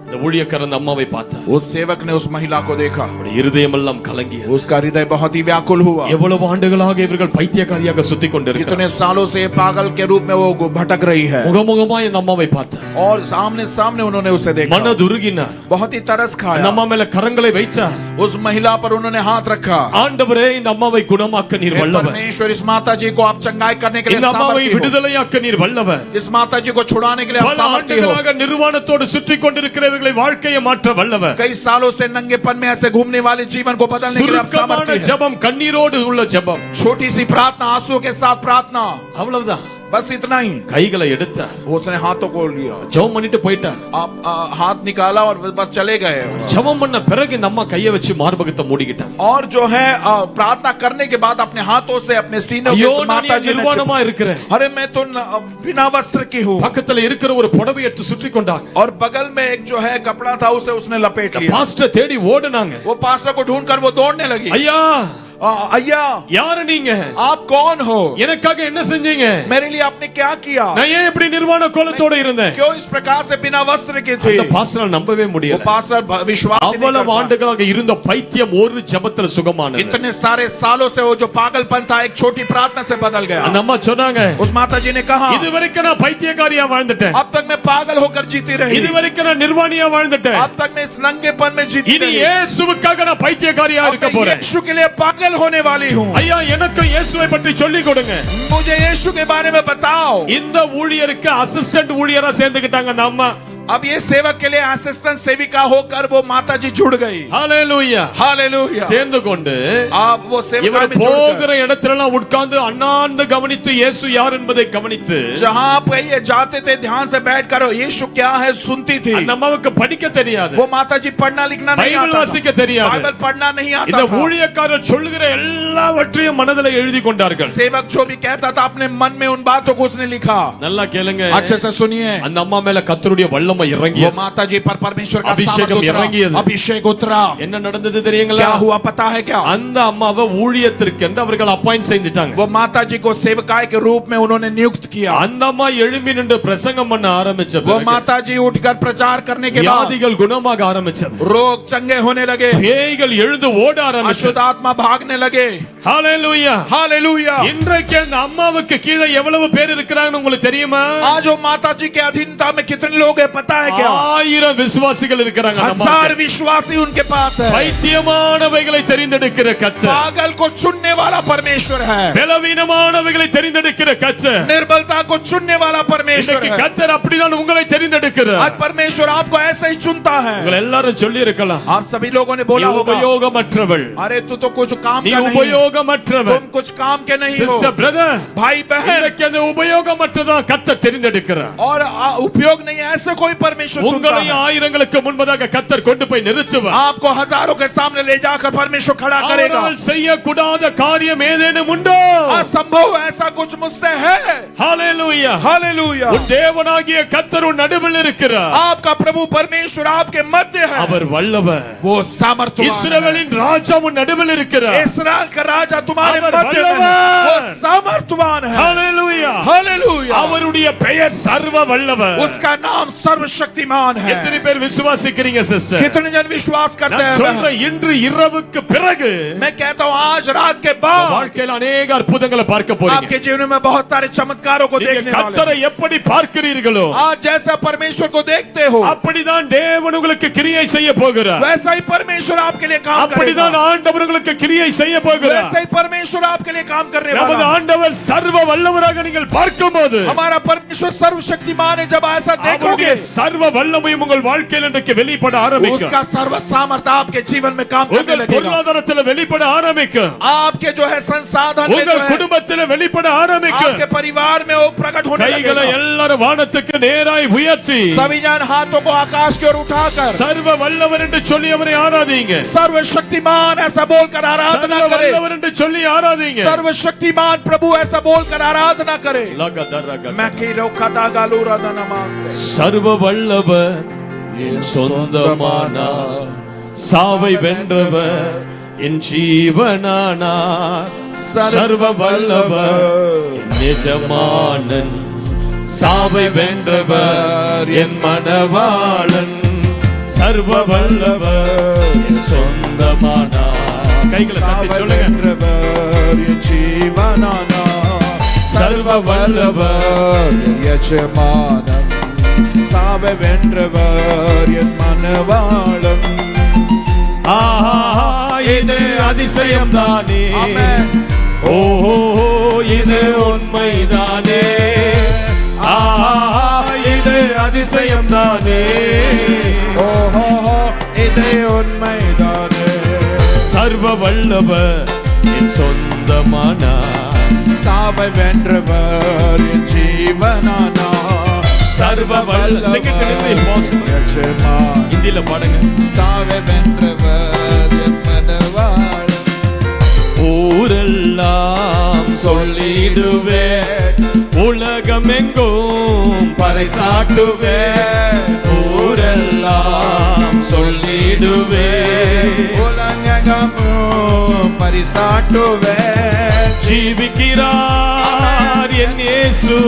இந்த ஊழியக்காரன் அம்மாவை பார்த்தார். उस सेवक ने उस महिला को देखा। இருதயமெல்லாம் கலங்கியது. उसका हृदय बहुत ही व्याकुल हुआ। எவ்வளவு ஆண்டுகளாக இவர்கள் பைத்தியக்காரியாக சுத்தி கொண்டிருக்கிறார்கள். कितने सालों से पागल के रूप में वो भटक रही है। முகமுகமாய் இந்த அம்மாவை பார்த்தார். और सामने सामने उन्होंने उसे देखा। மனதுருகினார். बहुत ही तरस खाया। அந்த அம்மா மேல கரங்களை வைத்தார். उस महिला पर उन्होंने हाथ रखा। ஆண்டவரே இந்த அம்மாவை குணமாக்க நீர் வல்லவர். परमेश्वर इस माता जी को आप चंगाई करने के लिए இந்த அம்மாவை सामर्थ्य हो। விடுதலையாக்க நீர் வல்லவர். इस माता जी को छुड़ाने के लिए आप सामर्थ्य हो। ஆண்டுகளாக நிர்வாணத்தோடு சுற்றி கொண்டிருக்கிறவர்களை வாழ்க்கையை மாற்ற வல்லவர். कई सालों से नंगेपन में ऐसे घूमने वाले जीवन को बदलने के लिए आप सामर्थ्य है। ஜெபம் கண்ணீரோடு உள்ள ஜெபம். छोटी सी प्रार्थना आंसुओं के साथ प्रार्थना அவ்வளவுதான். बस इतना ही। கைகளை எடுத்தார். उसने हाथों को लिया। ஜெபம் பண்ணிட்டு போயிட்டார். आप हाथ निकाला और बस चले गए। ஜெபம் பண்ண பிறகு இந்த அம்மா கையை வச்சு மார்பகத்தை மூடிக்கிட்டாங்க. और जो है प्रार्थना करने के बाद अपने हाथों से अपने सीने को माता जी ने निर्वाणமா இருக்கிறேன். अरे मैं तो बिना वस्त्र की हूँ। பக்கத்துல இருக்கிற ஒரு புடவை எடுத்து சுற்றி கொண்டாங்க. और बगल में एक जो है कपड़ा था उसे उसने लपेट लिया। பாஸ்டர் தேடி ஓடுனாங்க. वो पास्टर को ढूंढकर वो दौड़ने लगी। ஐயா ஐயா யாரு நீங்க? आप कौन हो? எனக்காக என்ன செஞ்சீங்க? मेरे लिए आपने क्या किया? நான் ஏன் இப்படி நிர்வாண கோலத்தோட இருந்தேன்? क्यों इस प्रकार से बिना वस्त्र के थे? அந்த பாஸ்டர் நம்பவே முடியல. वो पास्टर विश्वास नहीं அவ்வளவு करता। ஆண்டுகளாக இருந்த பைத்தியம் ஒரு ஜெபத்துல சுகமானது. इतने सारे सालों से वो जो पागलपन था एक छोटी प्रार्थना से बदल गया। அந்த அம்மா சொன்னாங்க, उस माता जी ने कहा இதுவரைக்கும் நான் பைத்தியக்காரியா வாழ்ந்துட்டேன். अब तक मैं पागल होकर जीती रही। இதுவரைக்கும் நான் நிர்வாணியா வாழ்ந்துட்டேன். अब तक मैं इस नंगेपन में जीती இனி रही। இயேசுவுக்காக நான் பைத்தியக்காரியா இருக்க போறேன். यीशु के लिए पागल होने वाली हूँ। ஐயா எனக்கு இயேசுவை பற்றி சொல்லி கொடுங்க. मुझे यीशु के बारे में बताओ। இந்த ஊழியருக்கு அசிஸ்டன்ட் ஊழியரா சேர்ந்துக்கிட்டாங்க அந்த அம்மா. अब ये सेवक के लिए असिस्टेंट सेविका होकर वो माता जी जुड़ गई। Hallelujah hallelujah. சேர்ந்து கொண்டு आप वो सेवका இவர் में जुड़ போகிற गए। இடத்திலெல்லாம் உட்கார்ந்து அண்ணாந்து கவனித்து இயேசு யார் என்பதை கவனித்து जहाँ आप ये जाते थे ध्यान से बैठकर यीशु क्या है सुनती थी। அந்த அம்மாவுக்கு படிக்க தெரியாது. वो माता जी पढ़ना लिखना नहीं பைபிள் आता வாசிக்க தெரியாது. बाइबल पढ़ना नहीं आता இந்த था। ஊழியக்காரர் சொல்லுகிற எல்லாவற்றையும் மனதில் எழுதி கொண்டார்கள். सेवक जो भी कहता था अपने मन में उन बातों को उसने लिखा। நல்லா கேளுங்க. अच्छे से सुनिए। அந்த अम्मा மேல கர்த்தருடைய வல்லமை இறங்கியது. वो माता जी पर परमेश्वर का अभिषेकम इறங்கியது. अभिषेक उतरा। என்ன நடந்தது தெரியுங்களா? क्या हुआ पता है क्या? அந்த அம்மாவை ஊழியத்திற்கு அவர்கள் அப்பாயிண்ட் செஞ்சிட்டாங்க. वो माता जी को सेवकाई के रूप में उन्होंने नियुक्त किया। அந்த அம்மா எழும்பி நின்று பிரசங்கம் பண்ண ஆரம்பிச்ச वो பிறகு माता जी उठकर प्रचार करने के बाद வியாதிகள் குணமாக ஆரம்பிச்சது. रोग चंगे होने लगे। பேய்கள் எழுந்து ஓட ஆரம்பிச்சது. अशुद्ध आत्मा भागने लगे। ஹalleluya हालेलुया। இன்றைக்கு அந்த அம்மாவுக்கு கீழே எவ்வளவு பேர் இருக்கிறாங்கன்னு உங்களுக்கு தெரியுமா? आज वो माता जी के अधीनता में कितने लोग हैं पता है क्या? 1000 விசுவாசிகள் இருக்கிறாங்க. 1000 विश्वासी उनके पास है। பைத்தியமானவைகளை தெரிந்தெடுக்கிற கர்த்தர், पागल को चुनने वाला परमेश्वर है। பலவீனமானவைகளை தெரிந்தெடுக்கிற கர்த்தர், निर्बलता को चुनने वाला परमेश्वर இன்னைக்கு है। கர்த்தர் அப்படிதான் உங்களை தெரிந்தெடுக்கிறார். आज परमेश्वर आपको ऐसे ही चुनता है। உங்களை எல்லாரும் சொல்லி இருக்கலாம், आप सभी लोगों ने बोला होगा, உபயோகமற்றவள், अरे तू तो कुछ काम நீ का नहीं, உபயோகமற்றவள். तुम कुछ काम के नहीं हो। சிஸ்டர் பிரதர், भाई बहन, இன்னைக்கு அந்த உபயோகமற்றதா கர்த்தர் தெரிந்தெடுக்கிறார். और उपयोग नहीं ऐसे कोई परमेश्वर चुनता உங்களை है। ஆயிரங்களுக்கு முன்பதாக கர்த்தர் கொண்டு போய் நிறுத்துவார். आपको हजारों के सामने ले जाकर परमेश्वर खड़ा करेगा। அவரால் செய்யக்கூடாத காரியம் ஏதேனும் உண்டோ? असंभव ऐसा कुछ मुझसे है। ஹalleluya हालेलुया। உன் தேவனாகிய கர்த்தர் உன் நடுவில் இருக்கிறார். आपका प्रभु परमेश्वर आपके मध्य है। அவர் வல்லவர். वो सामर्थ्यवान है। இஸ்ரவேலின் ராஜா உன் நடுவில் இருக்கிறார். इस्राएल का राजा तुम्हारे அவர் मध्य में है। वल्लभर। वो सामर्थ्यवान है। ஹalleluya हालेलुया। அவருடைய பெயர் சர்வ வல்லவர். उसका नाम सर्व सर्वशक्तिमान है। எத்தனை பேர் விசுவாசிக்கிறீங்க சிஸ்டர்? कितने जन विश्वास करते நான் हैं? சொல்றேன் இன்று இரவுக்கு பிறகு मैं कहता हूँ आज रात के बाद வாழ்க்கையில் अनेक அற்புதங்களை பார்க்க போறீங்க. आपके जीवन में बहुत सारे चमत्कारों को நீங்க देखने वाले கர்த்தரை எப்படி பார்க்கிறீர்களோ आज जैसा परमेश्वर को देखते हो அப்படிதான் தேவன் உங்களுக்கு கிரியை செய்ய போகிறார். वैसा ही परमेश्वर आपके लिए काम करेगा। அப்படிதான் ஆண்டவர் உங்களுக்கு கிரியை செய்ய போகிறார். वैसा ही परमेश्वर आपके लिए काम करने நமது वाला है। ஆண்டவர் சர்வ வல்லவராக நீங்கள் பார்க்கும்போது हमारा परमेश्वर सर्वशक्तिमान है। जब ऐसा देखोगे அவருடைய சர்வ வல்லமையும் உங்கள் வாழ்க்கையில் இன்றைக்கு வெளிப்பட ஆரம்பிக்கும். उसका सर्व सामर्थ्य आपके जीवन में काम करने உங்கள் लगेगा। பொருளாதாரத்தில் வெளிப்பட ஆரம்பிக்கும். आपके जो है संसाधन में जो உங்கள் है குடும்பத்தில் வெளிப்பட ஆரம்பிக்கும். आपके परिवार में वो प्रकट होने கைகளை लगेगा। எல்லாரும் வானத்துக்கு நேராய் உயர்த்தி सभी जन हाथों को आकाश की ओर उठाकर சர்வ வல்லவர் என்று சொல்லி அவரை ஆராதிங்க. सर्वशक्तिमान ऐसा बोलकर आराधना சர்வ करे। வல்லவர் என்று சொல்லி ஆராதிங்க. सर्वशक्तिमान प्रभु ऐसा बोलकर आराधना करे। லகதரக. मैं कीरो खता गालू रदनमास से சர்வ வல்லவர் என் சொந்தமானார், சாவை வென்றவர் என் ஜீவனானார். சர்வ வல்லவர் என் எஜமானன், சாவை வென்றவர் என் மணவாளன். சர்வ வல்லவர் என் சொந்தமானார். கைகளை தட்டி சொல்லுங்க. जीवनाना சர்வ வல்லவர் यजमानन சாவை வென்றவர் என் மனவாளன். ஆஹா, இது அதிசயம் தானே. ஆமென். ஓஹோ, இது உண்மைதானே. ஆஹா, இது அதிசயம் தானே. ஓஹோ இது உண்மைதானே. சர்வ வல்லவர் என் சொந்தமானார், சாவை வென்றவர் என் ஜீவனானா. சர்வ வல்ல यजमान இந்தியில பாடுங்க. சாவை வென்றவர் என் மனவாளன். ஊரெல்லாம் சொல்லிடுவேன், உலகமெங்கும் பறைசாட்டுவேன். ஊரெல்லாம் சொல்லிடுவேன், உலகமும் பரிசாட்டுவேன். ஜீவிக்கிறார் என் இயேசு,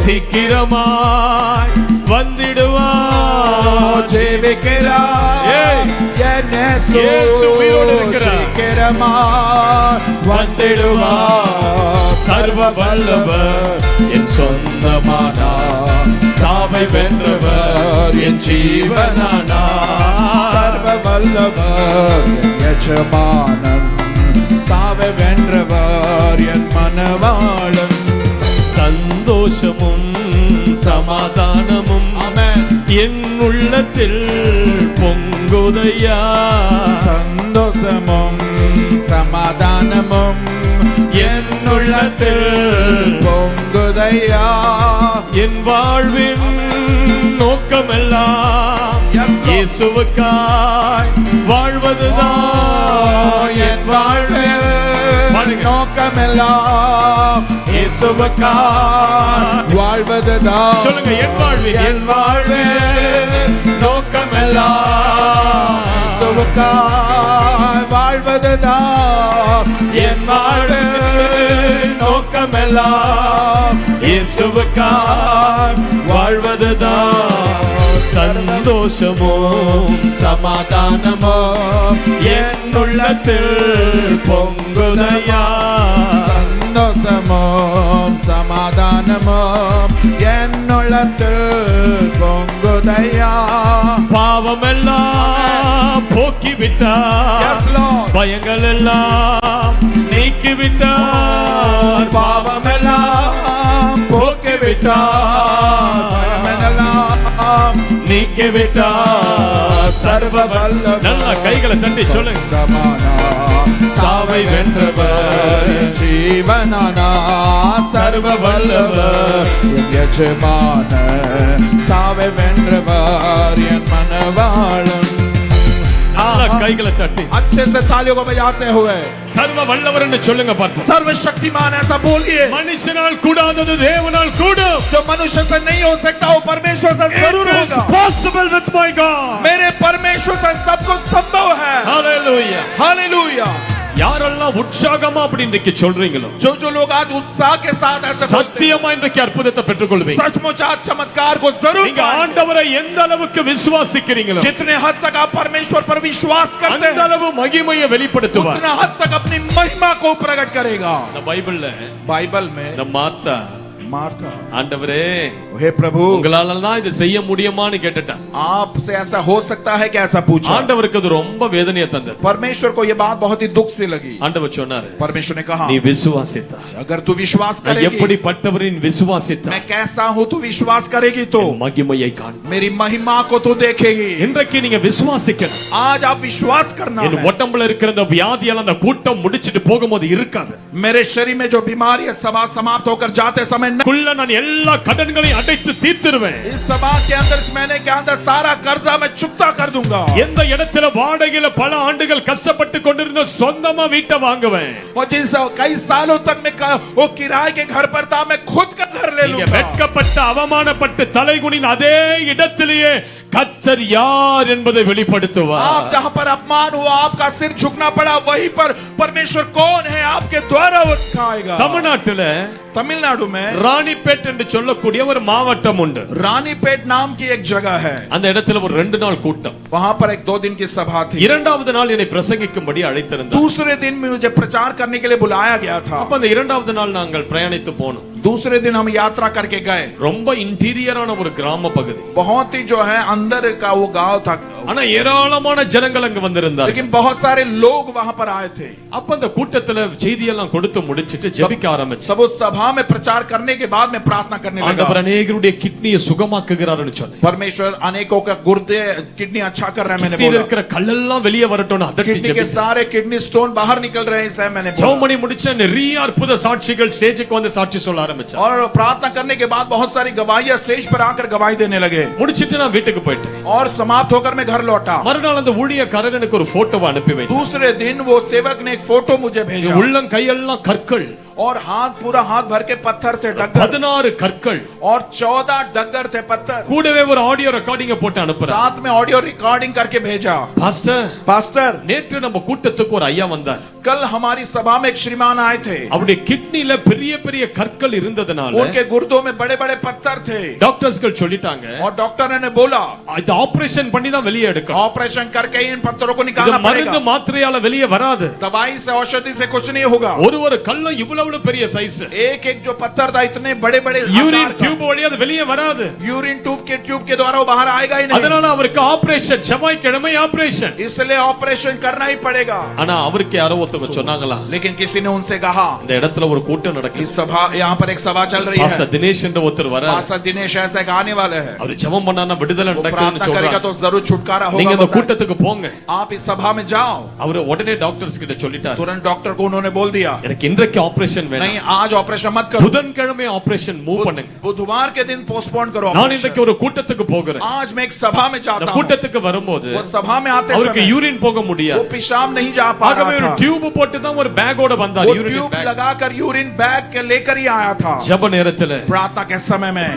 சீக்கிரமாய் வந்திடுவார். ஜீவிக்கிறார் ஏய். என் இயேசு உயிரோடு இருக்கிறார். சீக்கிரமாய் வந்திடுவார். சர்வ வல்லவர் என் சொந்தமானார், சாவை வென்றவர் என் ஜீவனானார். சர்வ வல்லவர் என் எஜமானன், சாவை வென்றவர் என் மனவாளன். சந்தோஷமும் சமாதானமும் ஆமென். என் உள்ளத்தில் பொங்குதையா. சந்தோஷமும் சமாதானமும் என் உள்ளத்தில் பொங்குதையா. என் வாழ்வின் நோக்கமெல்லாம் Yes, Lord. இயேசுவுக்காய் வாழ்வதுதான். என் வாழ்வில் பாடுங்க. நோக்கமெல்லாம் இயேசுவுக்காய் வாழ்வதுதான். சொல்லுங்க. என் வாழ்வில் என் வாழ்வில் நோக்கமெல்லாம் இயேசுவுக்காய் வாழ்வதுதான். என் வாழ்வில் நோக்கமெல்லாம் இயேசுவுக்காய் வாழ்வதுதான். சந்தோஷமும் சமாதானமும் என் உள்ளத்தில் பொங்குதையா. சந்தோஷமும் சமாதானமும் என் உள்ளத்தில் பொங்குதையா. பாவமெல்லாம் போக்கிவிட்டார், Yes, Lord. பயங்கள் எல்லாம் நீக்கிவிட்டார். பாவமெல்லாம் போக்கிவிட்டார், பயமெல்லாம் நீக்கிவிட்டார். சர்வ வல்லவர். நல்லா கைகளை தட்டி சொல்லுங்க. சாவை வென்றவர் என் ஜீவனானா. சர்வ வல்லவர் என் எஜமான, சாவை வென்றவர் என் மனவாளன். நல்லா கைகளை தட்டி अच्छे से तालियों को बजाते हुए சர்வ வல்லவர் என்று சொல்லுங்க பார்ப்போம். सर्वशक्तिमान ऐसा बोलिए। மனுஷனால் கூடாதது தேவனால் கூடும். जो मनुष्य से नहीं हो सकता वो परमेश्वर से जरूर It is होगा। possible with my God. मेरे परमेश्वर से सब कुछ संभव है। Hallelujah. हालेलुया। யாரெல்லாம் உற்சாகமா அப்படி இன்றைக்கு சொல்றீங்களோ जो जो लोग आज उत्साह के साथ ऐसे बोलते हैं, சத்தியமா இன்றைக்கு அற்புதத்தை பெற்றுக்கொள்வீங்க सचमुच आज चमत्कार को जरूर நீங்க पाएंगे। ஆண்டவரை எந்த அளவுக்கு விசுவாசிக்கிறீங்களோ जितने हद तक आप परमेश्वर पर विश्वास करते அந்த हैं, அளவு மகிமையை வெளிப்படுத்துவார் उतना हद तक अपनी महिमा को प्रकट करेगा। இந்த பைபிள்ல बाइबल में இந்த மாத்தா मार्था, ஆண்டவரே हे प्रभु உங்களால தான் இது செய்ய முடியுமான்னு கேட்டுட்டான் आपसे ऐसा हो सकता है कि ऐसा पूछा। ஆண்டவருக்கு அது ரொம்ப வேதனையை தந்தது परमेश्वर को ये बात बहुत ही दुख से लगी। ஆண்டவர் சொன்னாரு परमेश्वर ने कहा, நீ விசுவாசித்தா अगर तू विश्वास நான் करेगी, எப்படிப்பட்டவரின் விசுவாசித்தா मैं कैसा हूँ तू विश्वास करेगी तो மகிமையை காண் मेरी महिमा को तू देखेगी। இன்றைக்கு நீங்க விசுவாசிக்கணும் आज आप विश्वास करना என் है। உடம்புல இருக்கிற இந்த வியாதியால அந்த கூட்டம் முடிச்சிட்டு போகும்போது இருக்காது मेरे शरीर में जो बीमारी है सभा समाप्त होकर जाते समय न, குள்ள நான் எல்லா கடன்களையும் அடைத்து தீர்த்திருவேன் इस सभा के अंदर इस महीने के अंदर सारा कर्जा मैं चुकता कर दूंगा। எந்த இடத்துல வாடகையில பல ஆண்டுகள் கஷ்டப்பட்டு கொண்டிருந்த சொந்தமா வீட்டை வாங்குவேன் और जिन कई सालों तक मैं वो किराए के घर पर था, मैं खुद का घर ले நீங்க लूंगा। வெட்கப்பட்டு அவமானப்பட்டு தலைகுனிந்த அதே இடத்திலேயே கர்த்தர் யார் என்பதை வெளிப்படுத்துவார் आप जहां पर अपमान हुआ, आपका सिर झुकना पड़ा, वहीं पर परमेश्वर कौन है आपके द्वारा वो दिखाएगा। தமிழ்நாட்டுல तमिलनाडु में ராணிப்பேட் என்று சொல்லக்கூடிய ஒரு மாவட்டம் உண்டு रानीपेट नाम की एक जगह है। அந்த இடத்துல ஒரு 2 நாள் கூட்டம் वहां पर एक 2 दिन की सभा थी। இரண்டாவது நாள் என்னை பிரசங்கிக்கும்படி அழைத்திருந்தார் दूसरे दिन में मुझे प्रचार करने के लिए बुलाया गया था। அப்ப அந்த இரண்டாவது நாள் நாங்கள் பிரயாணித்து போனோம் दूसरे दिन हम यात्रा करके गए। ரொம்ப இன்டீரியரான ஒரு கிராம பகுதி बहुत ही जो है अंदर का वो गांव था, ஆனா ஏராளமான ஜனங்கள் அங்க வந்திருந்தார்கள் लेकिन बहुत सारे लोग वहां पर आए थे। அப்ப அந்த கூட்டத்துல செய்தியெல்லாம் கொடுத்து முடிச்சிட்டு ஜெபிக்க ஆரம்பிச்சேன் सब उस सभा में प्रचार करने के बाद मैं प्रार्थना करने ஆண்டவர் लगा। अनेகருடைய கிட்னியை சுகமாக்குகிறார்னு சொன்னேன் परमेश्वर अनेकों का गुर्दे किडनी अच्छा कर रहा है, मैंने கிட்னில बोला। இருக்கிற கல்லெல்லாம் வெளியே வரட்டும்னு அதட்டி किडनी के ஜெபிச்சேன் सारे किडनी स्टोन बाहर निकल रहे हैं, ऐसा मैंने बोला। ஜெபமணி முடிச்ச நிறைய அற்புத சாட்சிகள் ஸ்டேஜுக்கு வந்து சாட்சி சொல்ல ஆரம்பிச்சாங்க और प्रार्थना करने के बाद बहुत सारी गवाहियां स्टेज पर आकर गवाही देने लगे। முடிச்சிட்டு நான் வீட்டுக்கு போயிட்டேன் और समाप्त होकर मैं घर लौटा। மறுநாள் அந்த ஊழியக்காரர் எனக்கு ஒரு போட்டோவை அனுப்பி வைத்தார் दूसरे दिन वो सेवक ने एक फोटो मुझे भेजा உள்ளம் கையெல்லாம் கற்கள் और हाथ पूरा हाथ भर के पत्थर थे, डगर 16 கற்கள் और 14 डगर थे पत्थर। கூடவே ஒரு ஆடியோ ரெக்கார்டிங்க போட்டு அனுப்புறேன் साथ में ऑडियो रिकॉर्डिंग करके भेजा। பாஸ்டர் पास्टर, நேற்று நம்ம கூட்டத்துக்கு ஒரு ஐயா வந்தார் कल हमारी सभा में एक श्रीमान आए थे। அவருடைய கிட்னில பெரிய பெரிய கற்கள் இருந்ததனால उनके गुर्दों में बड़े बड़े पत्थर थे டாக்டர்ஸ்கள் சொல்லிட்டாங்க और डॉक्टर ने बोला இது ஆபரேஷन பண்ணி தான் வெளியே எடுக்கணும் ऑपरेशन करके ही इन पत्थरों को இது निकालना மருந்து पड़ेगा। மாத்திரையால வெளியே வராது दवाई से औषधि से कुछ नहीं होगा। ஒரு கல்லும் இவ்வளவு பெரிய சைஸ் एक एक जो पत्थर था इतने बड़े बड़े யூரின் டியூப் வழியா அது வெளியே வராது यूरिन ट्यूब के द्वारा वो बाहर आएगा ही नहीं, அதனால அவருக்கு ஆபரேஷன் செவ்வாய்க்கிழமை ஆபரேஷன் इसलिए ऑपरेशन करना ही पड़ेगा। ஆனா அவருக்கு யாரோ ஒருத்தங்க சொன்னாங்களா लेकिन किसी ने उनसे कहा, இந்த இடத்துல ஒரு கூட்டம் நடக்குது इस सभा यहाँ पर एक सभा चल रही है, பாஸ்டர் தினேஷ் என்ற ஒருத்தர் வராரு पास्टर दिनेश ऐसा एक आने वाले हैं, அவர் ஜெபம் பண்ணானா விடுதலை वो நடக்குதுன்னு प्रार्थना करेगा சொல்றாங்க तो जरूर छुटकारा நீங்க होगा। அந்த बताएं। கூட்டத்துக்கு போங்க आप इस सभा में जाओ। அவர் உடனே டாக்டர்ஸ் கிட்ட சொல்லிட்டாரு तुरंत डॉक्टर को उन्होंने बोल दिया, எனக்கு இன்றைக்கு ஆபரேஷன் வேணும் नहीं आज ऑपरेशन मत करो, புதன்கிழமை ஆபரேஷன் மூவ் பண்ணுங்க बुधवार के दिन पोस्टपोन करो நான் ऑपरेशन। இன்றைக்கு ஒரு கூட்டத்துக்கு போகிறேன் आज मैं एक सभा में அந்த जाता हूँ। கூட்டத்துக்கு வரும்போது वो सभा में आते அவருக்கு समय யூரின் போக वो முடியாது पेशाब नहीं जा पा ஆகவே रहा ஒரு था, டியூப் போட்டு தான் ஒரு பேக்கோட வந்தார் वो யூரின் ट्यूब பேக் लगाकर यूरिन बैग के लेकर ही आया था। ஜெப நேரத்துல प्रार्थना के समय में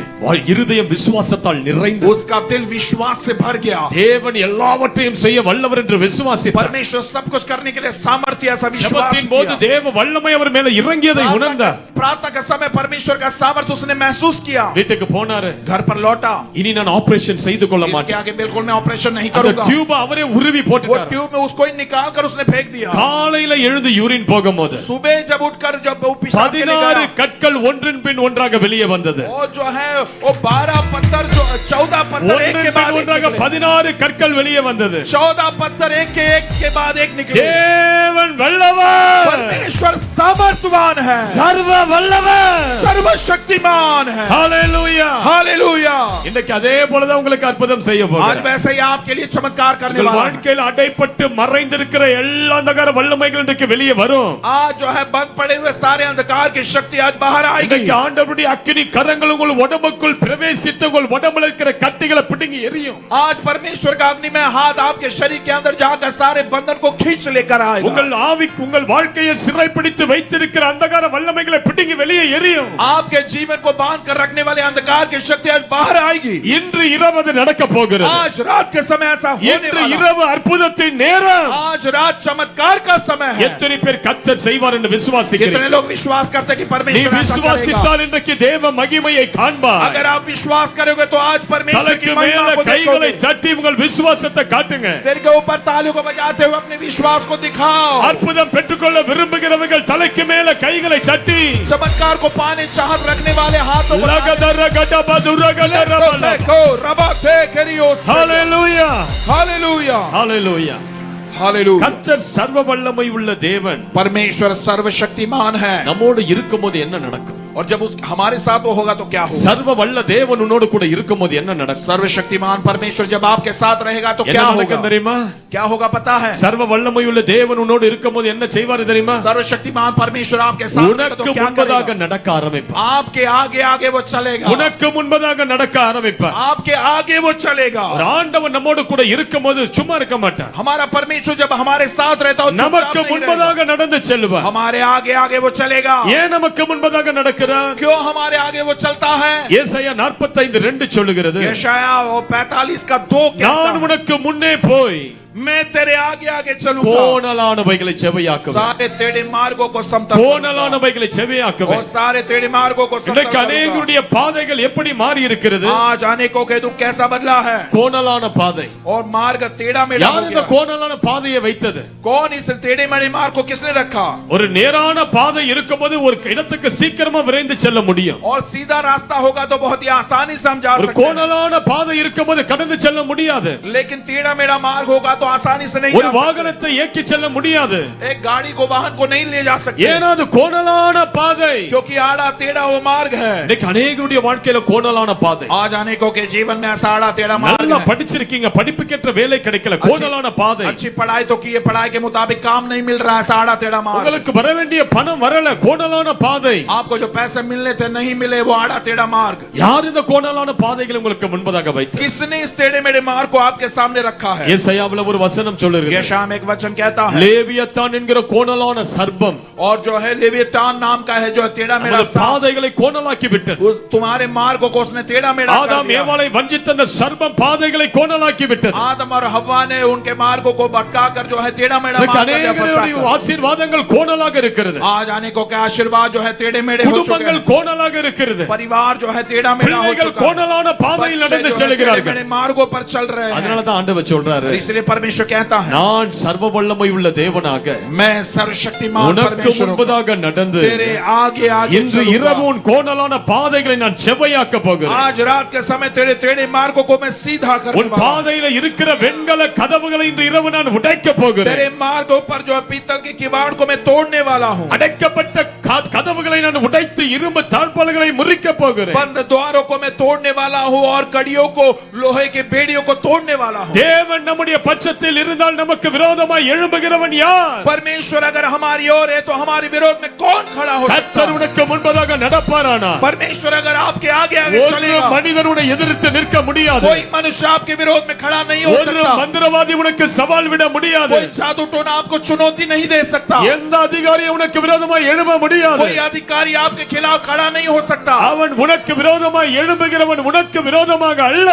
இருதயம் விசுவாசத்தால் நிறைந்து उसका दिल विश्वास से भर गया। தேவன் எல்லாவற்றையும் செய்ய வல்லவர் என்று விசுவாசித்தார் परमेश्वर सब कुछ करने के लिए सामर्थ्य ऐसा विश्वास ஜெபத்தின் போது किया। தேவ வல்லமை அவர் மேல இறங்கியதை உணர்ந்தார் प्रार्थना के समय परमेश्वर का सामर्थ्य उसने महसूस किया। வீட்டுக்கு போனாரு घर पर लौटा, இனி நான் ஆபரேஷன் செய்து கொள்ள इसके மாட்டேன் आगे बिल्कुल मैं ऑपरेशन नहीं அந்த करूंगा। டியூப் அவரே உருவி वो போட்டுட்டார் ट्यूब में उसको ही निकाल कर उसने फेंक दिया। காலையில எழுந்து யூரின் போகும்போது सुबह जब उठकर जब वो पेशाब के लिए 16 गया, கற்கள் ஒன்றின் பின் ஒன்றாக வெளியே வந்தது वो जो है वो 12 पत्थर जो 14 पत्थर एक के ஒன்றின் बाद பின் एक ஒன்றாக निकले। 16 கற்கள் வெளியே வந்தது 14 पत्थर एक के बाद एक निकले। தேவன் வல்லவர் परमेश्वर सामर्थ्यवान है, சர்வ வல்லவர் सर्वशक्तिमान है। ஹalleluya हालेलुया। இன்னைக்கு அதே போல தான் உங்களுக்கு அற்புதம் செய்ய आज போகிறார் वैसे ही आपके लिए चमत्कार करने உங்கள் वाला है। வாழ்க்கையில் அடைப்பட்டு மறைந்திருக்கிற எல்லா அந்தகார வல்லமைகள் இன்றைக்கு வெளியே வரும் आज जो है बंद पड़े हुए सारे अंधकार की शक्ति आज बाहर आएगी। இன்னைக்கு ஆண்டவருடைய அக்கினி கரங்கள் உங்கள் உடம்புக்குள் பிரவேசித்து உங்கள் உடம்புல இருக்கிற கட்டிகளை பிடுங்கி எரியும் आज परमेश्वर का अग्नि में हाथ आपके शरीर के अंदर जाकर सारे बंधन को खींच लेकर आएगा। உங்கள் ஆவிக்கு உங்கள் வாழ்க்கையை சிறைப்பிடித்து வைத்திருக்கிற அந்தகார வல்லமைகளை பிடுங்கி வெளியே எரியும். आपके जीवन को बांध कर रखने वाले अंधकार की शक्ति आज बाहर आएगी. இன்று இரவு அது நடக்க போகிறது. आज रात के समय ऐसा होने இன்று वाला. இரவு அற்புதத்தின் நேரம். आज रात चमत्कार का समय है. எத்தனை பேர் கர்த்தர் செய்வார் என்று कितने விசுவாசிக்கிறீர்கள்? लोग विश्वास करते हैं कि நீ परमेश्वर ऐसा करेगा? விசுவாசித்தால் இன்றைக்கு தேவ மகிமையை காண்பாய். अगर आप विश्वास करोगे तो आज परमेश्वर தலைக்கு की महिमा மேல को கைகளை देखोगे. தட்டி உங்கள் விசுவாசத்தை காட்டுங்க. सिर के ऊपर तालियों को बजाते हुए अपने विश्वास को दिखाओ. அற்புதம் பெற்றுக்கொள்ள விரும்புகிறவர்கள் தலைக்கு மேல கைகளை தட்டி चमत्कार को पाने चाहत रखने वाले हाथों को லகதர கடபதுர கடரபல. ஹalleluya हालेलुया ஹalleluya. हालेलुया. கர்த்தர் சர்வ வல்லமை உள்ள தேவன். परमेश्वर सर्वशक्तिमान है. நம்மோடு இருக்கும்போது என்ன நடக்கும்? और जब उस हमारे साथ वो होगा तो क्या होगा? சர்வ வல்ல தேவன் உன்னோடு கூட இருக்கும்போது என்ன நடக்கும்? सर्वशक्तिमान परमेश्वर जब आपके साथ रहेगा तो என்ன क्या நடக்கும் होगा? தெரியுமா? क्या होगा पता है? சர்வ வல்லமை உள்ள தேவன் உன்னோடு இருக்கும்போது என்ன செய்வார் தெரியுமா? सर्वशक्तिमान परमेश्वर आपके साथ रहेगा உனக்கு तो क्या முன்பதாக करेगा? நடக்க ஆரம்பிப்பார். आपके आगे आगे वो चलेगा. உனக்கு முன்பதாக நடக்க ஆரம்பிப்பார். आपके आगे वो चलेगा. ஒரு ஆண்டவன் நம்மோடு கூட இருக்கும்போது சும்மா இருக்க மாட்டார். हमारा परमेश्वर जब हमारे साथ रहता है நமக்கு முன்பதாக நடந்து செல்வார். हमारे आगे आगे वो चलेगा. ஏன் நமக்கு முன்பதாக நடக்கிறார்? क्यों हमारे आगे वो चलता है? ஏசாயா 45:2 சொல்லுகிறது, यशाया 45:2 நான் कहता है, உனக்கு முன்னே போய் मैं तेरे आगे आगे चलूंगा. கோணலானவைகளை செவையாக்குவேன். सारे तेरे मार्गों को समतल करूंगा. கோணலானவைகளை और செவையாக்குவேன். सारे तेरे मार्गों को समतल இன்றைக்கு करूंगा. அநேகருடைய பாதைகள் எப்படி மாறி இருக்கிறது? आज अनेकों के दुख कैसा बदला है? கோணலான பாதை. और मार्ग टेढ़ा मेढ़ा யார் हो இந்த गया. கோணலான பாதையை வைத்தது? कौन इस टेढ़े मेढ़े मार्ग को किसने रखा? ஒரு நேரான பாதை இருக்கும்போது ஒரு இடத்துக்கு சீக்கிரமா விரைந்து செல்ல முடியும். और सीधा रास्ता होगा तो बहुत ही आसानी से हम जा ஒரு सकते हैं. கோணலான பாதை இருக்கும்போது கடந்து செல்ல முடியாது. लेकिन टेढ़ा मेढ़ा मार्ग होगा तो आसानी से नहीं ஒரு जा सकते. வாகனத்தை இயக்கி செல்ல முடியாது. एक गाड़ी को वाहन को नहीं ले जा सकते. ஏன்னா அது கோணலான பாதை. क्योंकि आड़ा टेढ़ा वो मार्ग है. இன்னைக்கு அநேகருடைய வாழ்க்கையில கோணலான பாதை. आज अनेकों के जीवन में ऐसा आड़ा टेढ़ा मार्ग நல்லா है. படிச்சிருக்கீங்க, படிப்புக்கேற்ற வேலை கிடைக்கல, கோணலான பாதை. अच्छी पढ़ाई तो की है, पढ़ाई के मुताबिक काम नहीं मिल रहा है, ऐसा आड़ा टेढ़ा मार्ग. உங்களுக்கு வர வேண்டிய பணம் வரல, கோணலான பாதை. आपको जो पैसे मिलने थे नहीं मिले, वो आड़ा टेढ़ा मार्ग. யார் இந்த கோணலான பாதைகளை உங்களுக்கு முன்பதாக வைத்தார்? किसने इस टेढ़े मेढ़े मार्ग को आपके सामने रखा है? ஏசாயாவுல ஒரு வசனம் சொல்லுகிறது, यशायाह में एक वचन कहता है, லேவியத்தான் என்கிற கோணலான சர்ப்பம் और जो है लेवियतान नाम का है जो टेढ़ा मेढ़ा நமது सांप, பாதைகளை கோணலாக்கி விட்டது. उस तुम्हारे मार्ग को उसने टेढ़ा मेढ़ा कर ஆதாம் दिया. ஏவாளை வஞ்சித்த அந்த சர்ப்பம் பாதைகளை கோணலாக்கி விட்டது. आदम और हव्वा ने उनके मार्गों को भटका कर जो है टेढ़ा मेढ़ा இன்னைக்கு मार्ग कर दिया, फंसा அநேகருடைய कर. ஆசீர்வாதங்கள் கோணலாக இருக்கிறது. आज अनेकों के आशीर्वाद जो है टेढ़े मेढ़े हो चुके குடும்பங்கள் हैं. கோணலாக இருக்கிறது. परिवार जो है टेढ़ा मेढ़ा हो பிள்ளைகள் चुका है. கோணலான பாதையில் बच्चे நடந்து जो है टेढ़े செல்கிறார்கள். मेढ़े मार्गों पर चल रहे हैं. அதனால தான் ஆண்டவர் சொல்றாரு, इसलिए परमेश्वर कहता है, நான் சர்வ வல்லமை உள்ள தேவனாக मैं सर्वशक्तिमान உனக்கு परमेश्वर हूं. முன்பதாக நடந்து तेरे आगे आगे இன்று चलूंगा. இரவு உன் கோணலான பாதைகளை நான் செவ்வையாக்க போகிறேன். आज रात के समय तेरे टेढ़े मार्गों को मैं सीधा करने உன் वाला हूं. பாதையில இருக்கிற வெண்கல கதவுகளை இன்று இரவு நான் உடைக்க போகிறேன். तेरे मार्गों पर जो है पीतल के किवाड़ को मैं तोड़ने वाला हूं. அடைக்கப்பட்ட கதவுகளை நான் உடைத்து இரும்பு தாழ்பால்களை முறிக்க போகிறேன். बंद द्वारों को मैं तोड़ने वाला हूं और कड़ियों को, लोहे के बेड़ियों को तोड़ने वाला हूं. தேவன் நம்முடைய பட்சத்தில் இருந்தால் நமக்கு விரோதமாய் எழும்புகிறவன் யார்? परमेश्वर अगर हमारी ओर है तो हमारे विरोध में कौन खड़ा हो सकता கர்த்தர் है? உனக்கு முன்பதாக நடப்பாரானா परमेश्वर अगर आपके आगे आगे ஒரு चलेगा, மனிதன் உன்னை எதிர்த்து நிற்க முடியாது. कोई मनुष्य आपके विरोध में खड़ा नहीं हो ஒரு सकता. மந்திரவாதி உனக்கு சவால் விட முடியாது. कोई जादू टोना आपको चुनौती नहीं दे सकता. எந்த அதிகாரியும் உனக்கு விரோதமாய் எழும்ப முடியாது. कोई अधिकारी आपके खिलाफ खड़ा नहीं हो सकता. அவன் உனக்கு விரோதமாய் எழும்புகிறவன் உனக்கு விரோதமாக அல்ல,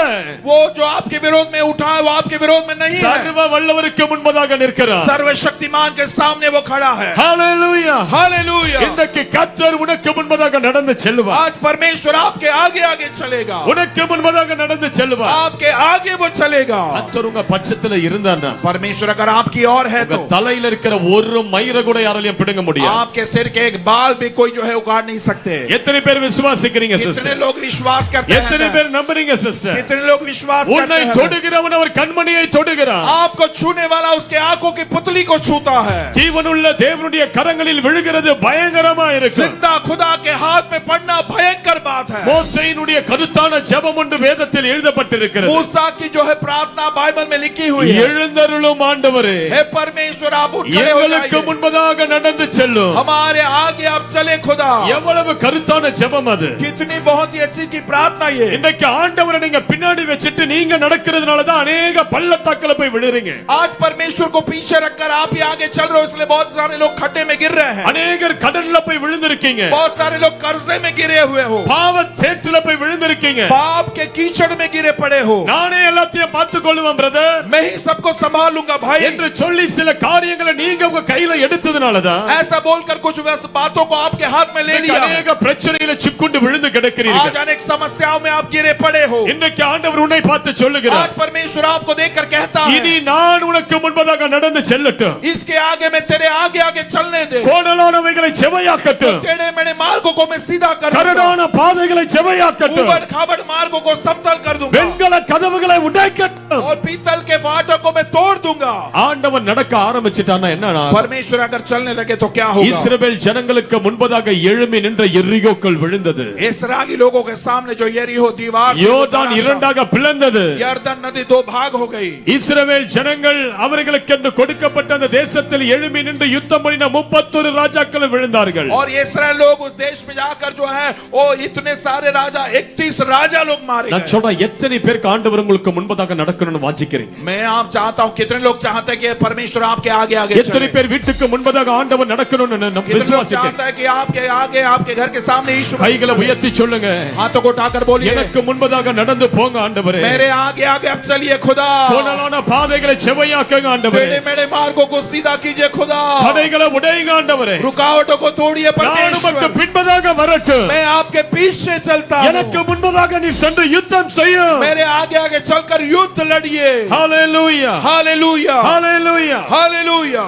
वो जो आपके विरोध में उठा है वो आपके विरोध में नहीं है. சர்வ வல்லவருக்கு முன்பதாக நிற்கிறார். सर्वशक्तिमान के सामने वो खड़ा है. ஹalleluya हालेलुया. இன்றைக்கு கர்த்தர் உனக்கு முன்பதாக நடந்து செல்வார். आज परमेश्वर आपके आगे आगे चलेगा. உனக்கு முன்பதாக நடந்து செல்வார். आपके आगे वो चलेगा. கர்த்தர் உங்க பட்சத்துல இருந்தான்னா परमेश्वर अगर आपकी ओर है உங்க तो தலையில இருக்கிற ஒரு மயிரை கூட யாராலையும் பிடுங்க முடியாது. आपके सिर के एक बाल भी कोई जो है उखाड़ नहीं सकते. எத்தனை பேர் விசுவாசிக்கிறீங்க कितने சிஸ்டர்? लोग विश्वास करते எத்தனை हैं? பேர் நம்புறீங்க சிஸ்டர்? कितने लोग विश्वास करते உன்னை हैं? தொடுகிறவன் அவர் கண்மணியை தொடுகிறார். आपको छूने वाला उसके आंखों की पुतली को छूता है. ஜீவனுள்ள தேவனுடைய கரங்களில் விழுகிறது பயங்கரமா இருக்கு. जिंदा खुदा के हाथ में पड़ना भयंकर बात है. மோசேயினுடைய கருத்தான ஜெபம் ஒன்று வேதத்தில் எழுதப்பட்டிருக்கிறது. मूसा की जो है प्रार्थना बाइबल में लिखी हुई है, எழுந்தருளும் ஆண்டவரே, हे परमेश्वर आप उठ खड़े हो எங்களுக்கு जाइए. முன்பதாக நடந்து செல்லும். हमारे आगे आप चले खुदा. எவ்வளவு கருத்தான ஜெபம் அது. कितनी बहुत ही अच्छी की प्रार्थना ये. இன்னைக்கு ஆண்டவரை நீங்க பின்னாடி வச்சிட்டு நீங்க நடக்கிறதுனால தான் अनेक பள்ளத்தாக்குல போய் விழுறீங்க. आज परमेश्वर को पीछे रखकर आप ही आगे चल रहे हो, इसलिए बहुत सारे लोग खड्डे में गिर रहे हैं. अनेகர் கடல்ல போய் விழுந்திருக்கீங்க. बहुत सारे लोग कर्जे में गिरे हुए हो. பாவ சேற்றுல போய் விழுந்திருக்கீங்க. पाप के कीचड़ में गिरे पड़े हो. நானே எல்லாத்தையும் பார்த்து கொள்ளுவேன் பிரதர். मैं ही सबको संभाल लूंगा भाई. என்று சொல்லி சில காரியங்களை நீங்க உங்க கையில எடுத்ததனால தான் ऐसा बोलकर कुछ बातों को आपके हाथ में ले लिया. अनेक பிரச்சனையில சிக்குண்டு விழுந்து கிடக்கிறீர்கள். आज अनेक समस्याओं में आप गिरे पड़े हो. இன்னைக்கு ஆண்டவர் உன்னை பார்த்து சொல்லுகிறார். आज परमेश्वर आपको देखकर कहता है, இனி நான் உனக்கு முன்பதாக நடந்து செல்லட்டும். इसके आगे मैं तेरे आगे आगे चलने दे. கோணலானவைகளை செவையாக்கட்டும். टेढ़े मेढ़े मार्गों को मैं सीधा कर दूंगा. கரடான பாதைகளை செவையாக்கட்டும். उबड़ खाबड़ मार्गों को समतल कर दूंगा. வெண்கல கதவுகளை உடைக்கட்டும். और पीतल के फाटक को मैं तोड़ दूंगा. ஆண்டவர் நடக்க ஆரம்பிச்சிட்டானா என்னன்னா परमेश्वर अगर चलने लगे तो क्या होगा? இஸ்ரவேல் ஜனங்களுக்கு முன்பதாக எழும்பி நின்ற எரிகோக்கள் விழுந்தது. इस्राएली लोगों के सामने जो यरीहो दीवार யோர்தான் இரண்டாக பிளந்தது. यरदन नदी दो भाग हो गई. இஸ்ரவேல் ஜனங்கள் அவர்களுக்கு கொடுக்கப்பட்ட அந்த தேசத்தில் எழும்பி நின்று யுத்தம் பண்ணின 31 ராஜாக்கள் விழுந்தார்கள். और इस्राएल लोग उस देश में जाकर जो है वो इतने सारे राजा 31 राजा लोग मारे நான் गए. சொல்ற எத்தனை பேருக்கு ஆண்டவர் உங்களுக்கு முன்பதாக நடக்கணும்னு வாஞ்சிக்கிறீங்க? मैं आप चाहता हूं कितने लोग चाहते हैं कि परमेश्वर आपके आगे आगे எத்தனை चले? பேர் வீட்டுக்கு முன்பதாக ஆண்டவர் நடக்கணும்னு நம்ம कितने लोग விசுவாசிக்கிறோம்? चाहते हैं कि आपके आगे आपके घर के सामने यीशु கைகளை உயர்த்தி சொல்லுங்க, हाथों को उठाकर बोलिए, எனக்கு முன்பதாக நடந்து போங்க ஆண்டவரே. मेरे आगे आगे अब चलिए खुदा. கோணலான பாதைகளை செவையாக்குங்க ஆண்டவரே. टेढ़े मेढ़े मार्गों को सीधा कीजिए खुदा. தடைகளை உடையுங்க ஆண்டவரே. रुकावटों को तोड़िए நான் உமக்கு परमेश्वर. பின்பதாக வரட்டும். मैं आपके पीछे चलता எனக்கு हूं. முன்பதாக நீ சென்று யுத்தம் செய்யும். मेरे आगे आगे चलकर युद्ध लड़िए. ஹalleluya हालेलुया ஹalleluya. हालेलुया.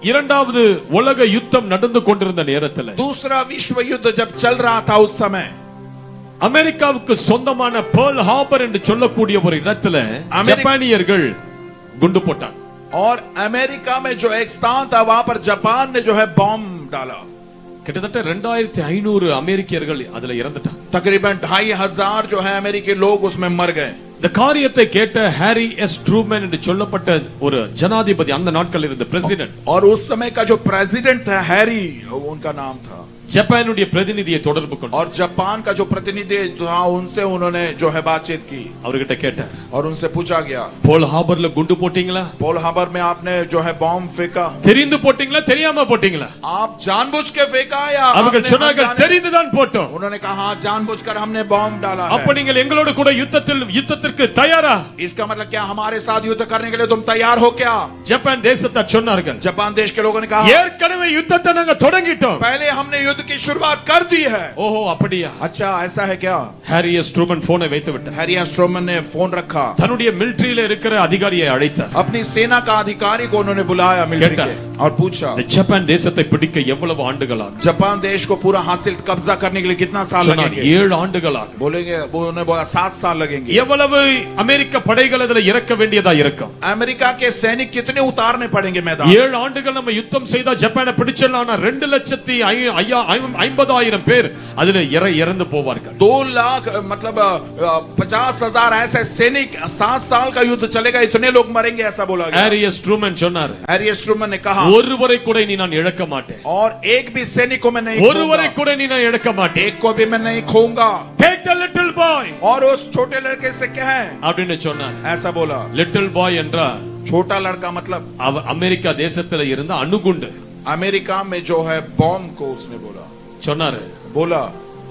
இரண்டாவது உலக யுத்தம் நடந்து கொண்டிருந்த நேரத்தில் दूसरा विश्व युद्ध जब चल रहा था उस समय அமெரிக்காவுக்கு சொந்தமான पर्ल हार्बर என்று சொல்லக்கூடிய ஒரு இடத்துல அமெரிக்க- ஜப்பானியர்கள் குண்டு போட்டாங்க. और अमेरिका में जो एक स्थान था वहां पर जापान ने जो है बॉम्ब डाला. கிட்டத்தட்ட 2500 அமெரிக்கர்கள் அதுல இறந்துட்டாங்க. तकरीबन 2500 जो है अमेरिकी लोग उसमें मर गए. இந்த காரியத்தை கேட்ட ஹாரி எஸ் ட்ரூமன் என்று சொல்லப்பட்ட ஒரு ஜனாதிபதி அந்த நாட்களில் இருந்த பிரசிடென்ட் और उस समय का जो प्रेसिडेंट था हैरी उनका नाम था. ஜப்பானுடைய பிரதிநிதியை தொடர்பு கொண்டார். और जापान का जो प्रतिनिधि था उनसे उन्होंने जो है बातचीत की அவர்கிட்ட கேட்டார், और उनसे पूछा गया, पर्ल हार्बர்ல குண்டு போட்டீங்களா? पोल हार्बर में आपने जो है बॉम्ब फेंका? தெரிந்து போட்டீங்களா தெரியாம போட்டீங்களா? आप जानबूझ के फेंका या அவர்கள் आपने சொன்னார்கள் अनजाने- தெரிந்துதான் போட்டோம். उन्होंने कहा हाँ जानबूझकर हमने बॉम्ब डाला அப்ப है. நீங்கள் எங்களோடு கூட யுத்தத்திற்கு தயாரா? इसका मतलब क्या हमारे साथ युद्ध करने के लिए तुम तैयार हो क्या? ஜப்பான் தேசத்தார் சொன்னார்கள், जापान देश के लोगों ने कहा ஏற்கனவே யுத்தத்தை நாங்க தொடங்கிட்டோம். पहले हमने युद्ध की शुरुआत कर दी है. ஓஹோ அப்படியா? अच्छा ऐसा है क्या? ஹாரி எஸ் ட்ரூமன் போனை வைத்து விட்டார். हैरी स्ट्रोमन ने फोन रखा. தன்னுடைய மிலிட்டரியில இருக்கிற அதிகாரியை அழைத்தார். अपनी सेना का अधिकारी को उन्होंने बुलाया मिलिट्री कहता के और पूछा இந்த ஜப்பான் தேசத்தை பிடிக்க எவ்வளவு ஆண்டுகளாக? जापान देश को पूरा हासिल कब्जा करने के लिए कितना साल சொன்னார், लगेंगे? 7 ஆண்டுகளாக. बोलेंगे वो उन्होंने बोला 7 साल लगेंगे. எவ்வளவு அமெரிக்க படைகள் அதுல இறக்க வேண்டியதா இருக்கும்? अमेरिका के सैनिक कितने उतारने पड़ेंगे मैदान? 7 ஆண்டுகள் நம்ம யுத்தம் செய்தா ஜப்பானை பிடிச்சிடலாம். 2,50,000 பேர் அதுல இறந்து போவார்கள். 2 लाख मतलब 50,000 ऐसे सैनिक 7 साल का युद्ध चलेगा, इतने लोग मरेंगे ऐसा बोला गया. ஹாரி எஸ் ட்ரூமன் சொன்னார், हैरी स्ट्रूमन ने कहा ஒருவரை கூட நீ நான் இழக்க மாட்டேன். और एक भी सैनिक को मैं नहीं ஒருவரை खोऊंगा. கூட நீ நான் இழக்க மாட்டேன். एक को भी मैं नहीं खोऊंगा. Take the little boy और उस छोटे लड़के से कहें அப்படின்னு சொன்னார். ऐसा बोला. லிட்டில் பாய் என்றா छोटा लड़का मतलब அமெரிக்கா தேசத்துல இருந்த அணுகுண்டு. अमेरिका में जो है बॉम्ब को उसने சொன்னாரு, बोला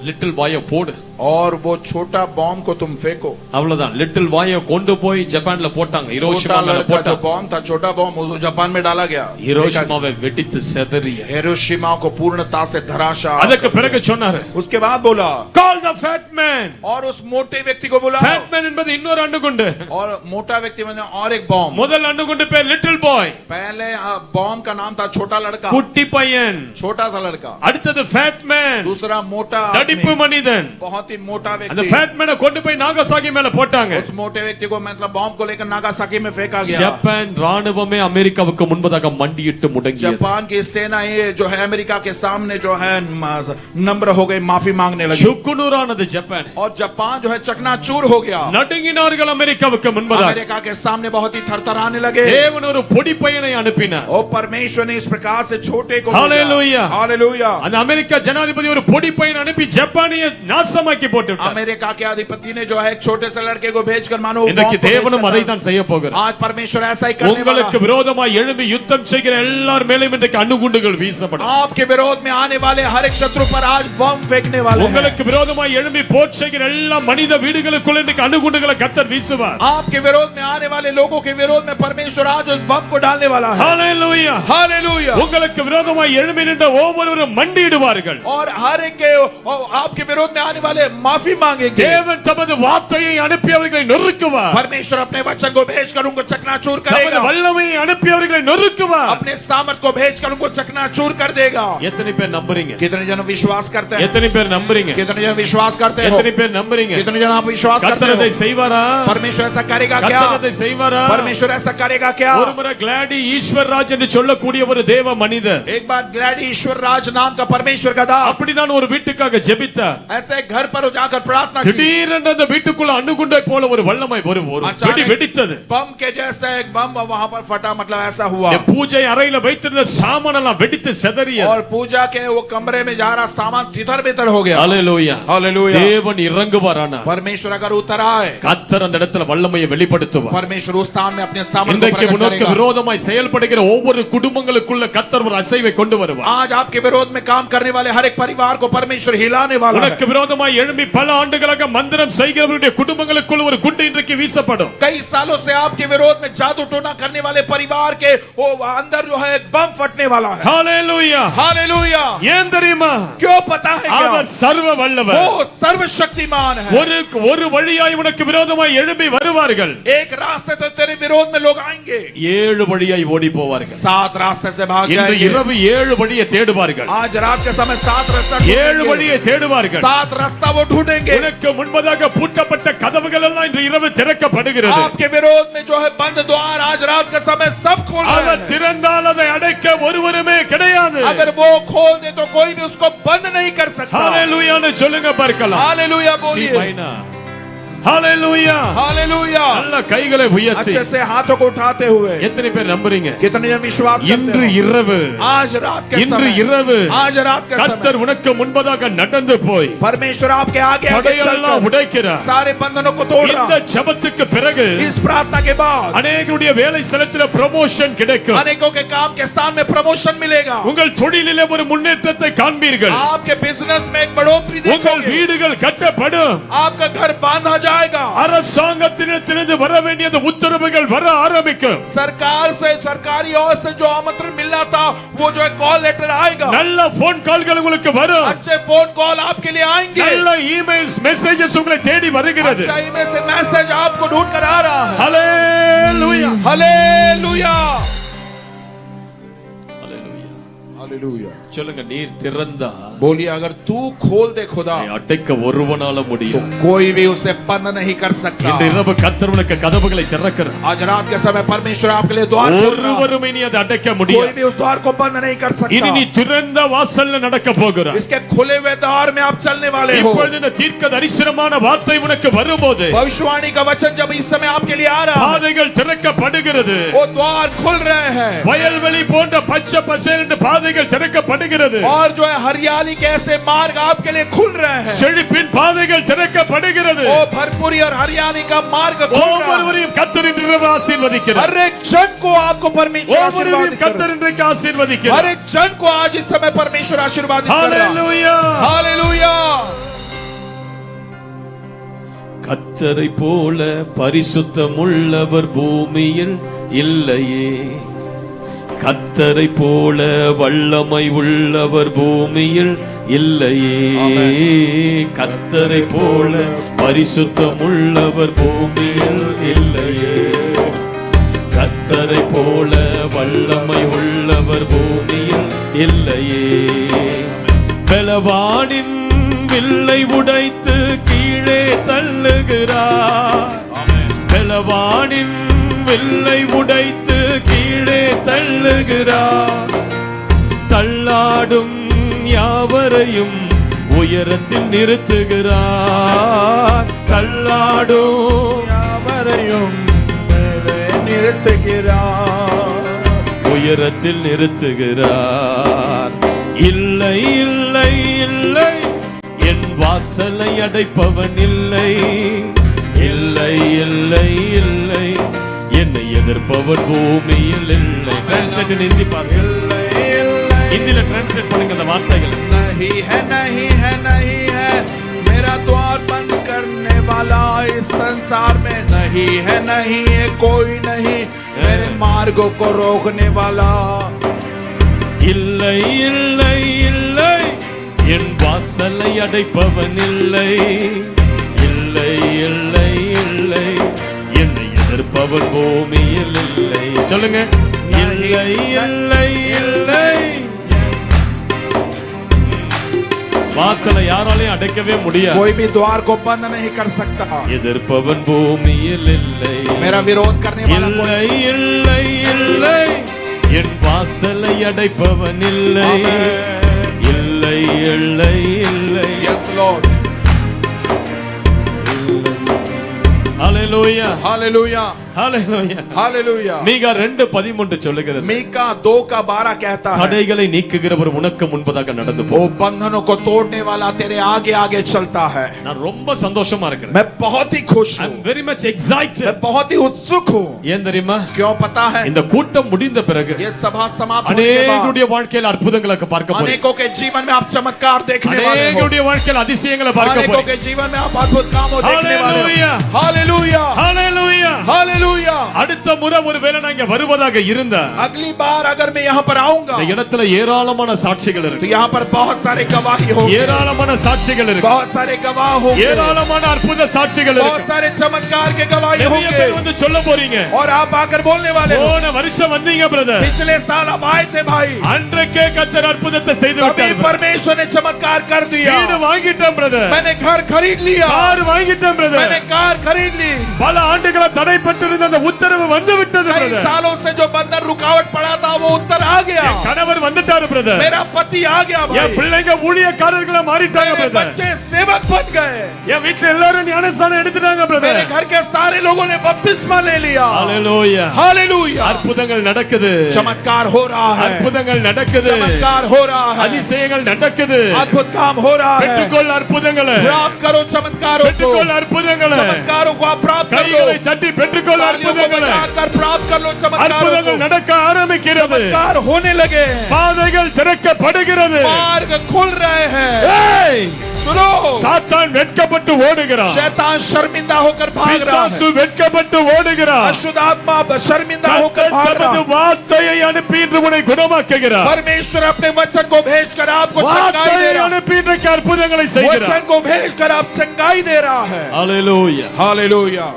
லிட்டில் பாய போடு. और वो छोटा बॉम्ब को तुम फेंको. அவ்வளவுதான். லிட்டில் பாய கொண்டு போய் ஜப்பான்ல போட்டாங்க. छोटा ஹிரோஷிமா மேல लड़का जो போட்டாங்க. बॉम्ब था, छोटा बॉम्ब उस जापान में डाला गया. ஹிரோஷிமாவை வெடித்து செதறிய. हिरोशिमा को पूर्णता से धराशायी. அதுக்கு பிறகு சொன்னாரு, उसके बाद बोला call the fat man. और उस मोटे व्यक्ति को बोला. fat man என்பது இன்னொரு அணுகுண்டு. और मोटा व्यक्ति मैंने और एक बॉम्ब. முதல் அணுகுண்டு பேர் லிட்டில் பாய். पहले बॉम्ब का नाम था छोटा लड़का, குட்டி பையன். छोटा सा लड़का. அடுத்தது fat man, दूसरा मोटा தடிப்பு आदमी, மனிதன். बहुत बहुत ही मोटा அந்த व्यक्ति, ஃபேட் மேனை கொண்டு போய் நாகசாகி மேல போட்டாங்க. उस मोटे व्यक्ति को मतलब बॉम्ब को लेकर नागासाकी में फेंका गया। ஜப்பான் ராணுவமே அமெரிக்காவுக்கு முன்பதாக மண்டியிட்டு முடங்கியது. जापान की सेना ये जो है अमेरिका के सामने जो है नम्र हो गई, माफी मांगने लगी, சுக்குநூறானது ஜப்பான். और जापान जो है चकनाचूर हो गया। நடுங்கினார்கள் அமெரிக்காவுக்கு முன்பதாக. अमेरिका के सामने बहुत ही थरथराने लगे। தேவன் ஒரு பொடி பையனை அனுப்பினார். और परमेश्वर ने इस प्रकार से छोटे को हालेलुया, हालेलुया। அந்த அமெரிக்கா ஜனாதிபதி ஒரு பொடி பையனை அனுப்பி ஜப்பானிய நாசமாக்கி போட்டு விட்டார். अमेरिका के अधिपति ने जो है एक छोटे से लड़के को भेजकर मानो இன்னைக்கு தேவனும் அதை தான் செய்ய போகிறார். आज परमेश्वर ऐसा ही करने वाला है। உங்களுக்கு விரோதமாய் எழும்பி யுத்தம் செய்கிற எல்லார் மேலும் இன்றைக்கு அணுகுண்டுகள் வீசப்படும். आपके विरोध में आने वाले हर एक शत्रु पर आज बम फेंकने वाले हैं। உங்களுக்கு விரோதமாய் எழும்பி போர் செய்கிற எல்லா மனித வீடுகளுக்குள்ள இன்றைக்கு அணுகுண்டுகளை கர்த்தர் வீசுவார். आपके विरोध में आने वाले लोगों के विरोध में परमेश्वर आज उस बम को डालने वाला है। Hallelujah, hallelujah. உங்களுக்கு விரோதமாய் எழும்பி நின்ற ஒவ்வொருவரும் மண்டியிடுவார்கள். और हर एक के आपके विरोध में आने वाले माफी मांगेंगे। தேவன் தமது வார்த்தையை அனுப்பி அவர்களை நொறுக்குவார். परमेश्वर अपने वचन को भेजकर उनको चकनाचूर தமது करेगा। வல்லமையை அனுப்பி அவர்களை நொறுக்குவார். अपने सामर्थ को भेजकर उनको चकनाचूर कर देगा। எத்தனை பேர் நம்புறீங்க? कितने जन विश्वास करते हैं? எத்தனை பேர் நம்புறீங்க? कितने जन विश्वास करते हो? எத்தனை பேர் நம்புறீங்க? कितने जन आप विश्वास करते கர்த்தர் அதை हो? செய்வாரா? परमेश्वर ऐसा करेगा क्या? கர்த்தர் அதை செய்வாரா? परमेश्वर ऐसा करेगा क्या? ஒரு முறை கிளாடி ஈஸ்வர் ராஜ் என்று சொல்லக்கூடிய ஒரு தேவ மனிதர் एक बार ग्लैडी ईश्वर राज नाम का परमेश्वर का दास அப்படிதான் ஒரு வீட்டுக்காக ஜெபித்தார். ऐसे घर पर जाकर प्रार्थना की। திடீரென்று அந்த வீட்டுக்குள்ள அணுகுண்டை போல ஒரு வல்லமை ஒரு வெடி வெடித்தது. बम के जैसा एक बम वहां पर फटा, मतलब ऐसा हुआ। பூஜை அறையில வைத்திருந்த சாமான் எல்லாம் வெடித்து சிதறியது. और पूजा के वो कमरे में जा रहा सामान तितर बितर हो गया। ஹalleluya, हालेलुया। தேவன் இறங்குவாரானா परमेश्वर अगर उतर आए, கர்த்தர் அந்த இடத்துல வல்லமையை வெளிப்படுத்துவார். परमेश्वर उस स्थान में अपने सामर्थ को இன்றைக்கு प्रकट உனக்கு करेगा। விரோதமாய் செயல்படுகிற ஒவ்வொரு குடும்பங்களுக்குள்ள கர்த்தர் ஒரு அசைவை கொண்டு வருவார். आज आपके विरोध में काम करने वाले हर एक परिवार को परमेश्वर हिलाने वाला है। உனக்கு விரோதமாய் எழும்பி பல ஆண்டுகளாக மந்திரம் செய்கிறவருடைய குடும்பங்களுக்குள்ள ஒரு குண்டு இன்றைக்கு வீசப்படும். कई सालों से आपके विरोध में जादू टोना करने वाले परिवार के वो अंदर जो है एक बम फटने वाला है। ஹalleluya, हालेलुया। ஏன் தெரியுமா? क्यों पता है क्या? அவர் சர்வ வல்லவர். वो सर्वशक्तिमान है। ஒரு வழியாய் உனக்கு விரோதமாய் எழும்பி வருவார்கள். एक रास्ते तो तेरे विरोध में लोग आएंगे, 7 வழியாய் ஓடி போவார்கள். 7 रास्ते से भाग இந்த जाएंगे। இரவு 7 வழியை தேடுவார்கள். आज रात के समय 7 रास्ता 7 வழியை தேடுவார்கள். 7 रास्ता वो ढूंढेंगे। உனக்கு முன்பதாக பூட்டப்பட்ட கதவுகள் எல்லாம் இன்று இரவு திறக்கப்படுகிறது. आपके विरोध में जो है बंद द्वार आज रात के समय सब खोल रहे அவர் हैं। திறந்தால் அதை அடைக்க ஒருவருமே கிடையாது. अगर वो खोल दे तो कोई भी उसको बंद नहीं कर सकता। ஹalleluyaன்னு சொல்லுங்க பார்க்கலாம். हालेलुया बोलिए। ஹalleluya, हालेलुया। நல்ல கைகளை உயர்த்தி अच्छे से हाथों को उठाते हुए எத்தனை பேர் நம்புறீங்க? कितने जन विश्वास करते இன்று हो? இரவு, आज रात के இன்று समय, இரவு आज रात के கர்த்தர் समय உனக்கு முன்பதாக நடந்து போய் परमेश्वर आपके आगे आगे தடையெல்லாம் चलकर உடைக்கிறார். सारे बंधनों को तोड़ இந்த रहा। ஜெபத்துக்கு பிறகு इस प्रार्थना के बाद அநேகருடைய வேலை ஸ்தலத்தில் ப்ரமோஷன் கிடைக்கும். अनेकों के काम के स्थान में प्रमोशन मिलेगा। உங்கள் தொழிலிலே ஒரு முன்னேற்றத்தை காண்பீர்கள். आपके बिजनेस में एक बढ़ोतरी உங்கள் देखोगे। வீடுகள் கட்டப்படும். आपका घर बांधा जाएगा। அரசாங்கத்திலிருந்து வர வேண்டியது உத்தரவுகள் வர ஆரம்பிக்கும். सरकार से, सरकारी ओर से जो आमंत्रण मिलना था वो जो है कॉल लेटर आएगा। நல்ல போன் கால்கள் உங்களுக்கு வரும். अच्छे फोन कॉल आपके लिए आएंगे। நல்ல இமெயில்ஸ் மெசேजेस உங்களை தேடி வருகிறது. अच्छा ईमेल से मैसेज आपको ढूंढ कर आ रहा है। ஹalleluya, हालेलुया, ஹalleluya. हालेलुया। சொல்லுங்க, நீர் திறந்தா बोलिए, अगर तू खोल दे खुदा அடைக்க ஒருவனால तो முடியும். कोई भी उसे बंद नहीं कर सकता। இன்று இரவு கர்த்தர் உனக்கு கதவுகளை திறக்கிறார். आज रात के समय परमेश्वर आपके लिए द्वार खोल रहा है। ஒருவரும் இனி அதை அடைக்க कोई முடியாது. भी उस द्वार को बंद नहीं कर இனி நீ सकता। திறந்த வாசல்ல நடக்க போகிறாய். इसके खुले हुए द्वार में आप चलने वाले हो। இப்பொழுது இந்த தீர்க்க தரிசனமான வார்த்தை உனக்கு வரும்போது भविष्यवाणी का वचन जब इस समय आपके लिए आ रहा है, பாதைகள் திறக்கப்படுகிறது. वो द्वार खुल रहे हैं வயல்வெளி போன்ற பச்சை பசேல் பாதைகள் திறக்கப்படுகிறது. और जो है हरियाली के ऐसे मार्ग आपके लिए खुल रहे हैं। செழிப்பின் பாதைகள் திறக்கப்படுகிறது. वो भरपूरी और हरियाली का मार्ग खुल रहा है। ஒவ்வொருவரையும் கர்த்தர் இன்று இரவு ஆசீர்வதிக்கிறார். हर एक जन को आपको परमेश्वर ஒவ்வொருவரையும் आशीर्वाद कर கர்த்தர் இன்றைக்கு हर ஆசீர்வதிக்கிறார். एक जन को आज इस समय परमेश्वर आशीर्वाद कर रहा है। ஹalleluya, हालेलुया। கர்த்தரை போல பரிசுத்தமுள்ளவர் பூமியில் இல்லையே. கர்த்தரை போல வல்லமை உள்ளவர் பூமியில் இல்லையே. கர்த்தரை போல பரிசுத்தமுள்ளவர் பூமியில் இல்லையே. கர்த்தரை போல வல்லமை உள்ளவர் பூமியில் இல்லையே. பலவானின் வில்லை உடைத்து நிறுத்துகிறார். பலவானின் வில்லை உடைத்து கீழே தள்ளுகிறார். தள்ளாடும் யாவரையும் உயரத்தில் நிறுத்துகிறார். தள்ளாடும் யாவரையும் மேலே நிறுத்துகிறார். உயரத்தில் நிறுத்துகிறார். இல்லை இல்லை இல்லை, என் வாசலை அடைப்பவன் இல்லை. இல்லை இல்லை இல்லை, என்னை எதிர்ப்பவன் பூமியில் இல்லை. டிரான்ஸ்லேட் இன் ஹிந்தி பாஸ்டர். हिंदी ट्रांसलेट பண்ணுங்க அந்த வார்த்தைகள். नहीं है नहीं है नहीं है मेरा द्वार बंद करने वाला इस संसार में नहीं है कोई नहीं मेरे मार्गों को रोकने वाला. இல்லை இல்லை இல்லை, என் வாசலை அடைப்பவன் இல்லை. இல்லை இல்லை இல்லை, என்னை எதிர்ப்பவன் பூமியில் இல்லை. சொல்லுங்க. இல்லை இல்லை இல்லை, வாசலை யாராலையும் அடைக்கவே முடியாது. कोई भी द्वार को बंद नहीं कर सकता. எதிர்ப்பவன் பூமியில் இல்லை. मेरा विरोध करने वाला कोई இல்லை இல்லை இல்லை, என் வாசலை அடைப்பவன் இல்லை. இல்லை இல்லை இல்லை. Yes Lord. ஹalleluya Hallelujah. ஹalleluya Hallelujah. மீகா 2:13 சொல்லுகிறது. मीका 2:12 कहता है, தடைகளை நீக்குகிறவர் உனக்கு முன்பதாக நடந்து போ. वो बंधनों को तोड़ने वाला तेरे आगे आगे चलता है. நான் ரொம்ப சந்தோஷமா இருக்கிறேன். मैं बहुत ही खुश I हूँ. am very much excited. मैं बहुत ही उत्सुक हूँ. ஏன் தெரியுமா? क्यों पता है? இந்த கூட்டம் முடிந்த பிறகு ये सभा समाप्त होने के बाद அநேகருடைய வாழ்க்கையில் அற்புதங்களை பார்க்க போறீங்க. अनेकों के जीवन में आप चमत्कार देखने वाले हो. அநேகருடைய வாழ்க்கையில் அதிசயங்களை பார்க்க अनेकों போறீங்க. के जीवन में आप अद्भुत कामों देखने वाले हो. हालेलुया. ஹalleluya हालेलुया. அடுத்த முறை ஒருவேளை நான் இங்க வருவதாக இருந்தா, अगली बार अगर मैं यहाँ पर आऊंगा இந்த இடத்துல ஏராளமான சாட்சிகள் तो இருக்கு. यहाँ पर बहुत सारे गवाही होंगे. ஏராளமான சாட்சிகள் இருக்கு. बहुत सारे गवाह होंगे. ஏராளமான அற்புத சாட்சிகள் बहुत இருக்கு. सारे चमत्कार के गवाही நிறைய होंगे. பேர் வந்து சொல்ல போறீங்க. और आप आकर बोलने वाले हो, போன வருஷம் வந்தீங்க பிரதர், पिछले साल आप आए थे भाई, அன்றைக்கே கர்த்தர் அற்புதத்தை செய்து तभी விட்டார். परमेश्वर ने चमत्कार कर दिया. வீடு வாங்கிட்டேன் பிரதர், मैंने घर खरीद लिया. கார் வாங்கிட்டேன் मैंने பிரதர். कार खरीद ली. பல ஆண்டுகளா தடைப்பட்டிருந்த அந்த உத்தரவு வந்து விட்டது कई பிரதர். सालों से जो बंधन रुकावट पड़ा था वो उत्तर आ गया. என் கணவர் வந்துட்டாரு பிரதர். मेरा पति आ गया என் भाई. பிள்ளைங்க ஊழியக்காரர்களா மாறிட்டாங்க मेरे பிரதர். बच्चे सेवक बन गए. என் வீட்ல எல்லாரும் ஞானஸ்நானம் எடுத்துட்டாங்க பிரதர். मेरे घर के सारे लोगों ने बपतिस्मा ले लिया. ஹalleluya हालेलुया. அற்புதங்கள் நடக்குது. चमत्कार हो रहा है. அற்புதங்கள் நடக்குது. चमत्कार हो रहा है. அதிசயங்கள் நடக்குது. अद्भुत काम हो रहा है. பெற்றுக்கொள் அற்புதங்களை. प्राप्त करो चमत्कारों को. பெற்றுக்கொள் அற்புதங்களை. चमत्कारों को आप प्राप्त कर लो. கைகளை தட்டி பெற்றுக்கொள் तालियों को அற்புதங்களை. बजाकर प्राप्त कर लो चमत्कारों அற்புதங்கள் को. நடக்க ஆரம்பிக்கிறது. चमत्कार होने लगे. பாதைகள் திறக்கப்படுகிறது. मार्ग खुल रहे हैं. ஏய், सुनो, சாத்தான் வெட்கப்பட்டு ஓடுகிறான். शैतान शर्मिंदा होकर भाग रहा பிசாசு है. வெட்கப்பட்டு ஓடுகிறான். अशुद्ध आत्मा शर्मिंदा होकर கர்த்தர் भाग रहा தமது है. வார்த்தையை அனுப்பி இன்று உன்னை குணமாக்குகிறார். परमेश्वर अपने वचन को भेजकर आपको चंगाई दे வார்த்தையை रहा है. அனுப்பி இன்றைக்கு அற்புதங்களை செய்கிறார். वचन को भेजकर आप चंगाई दे रहा है. ஹalleluya हालेलुया.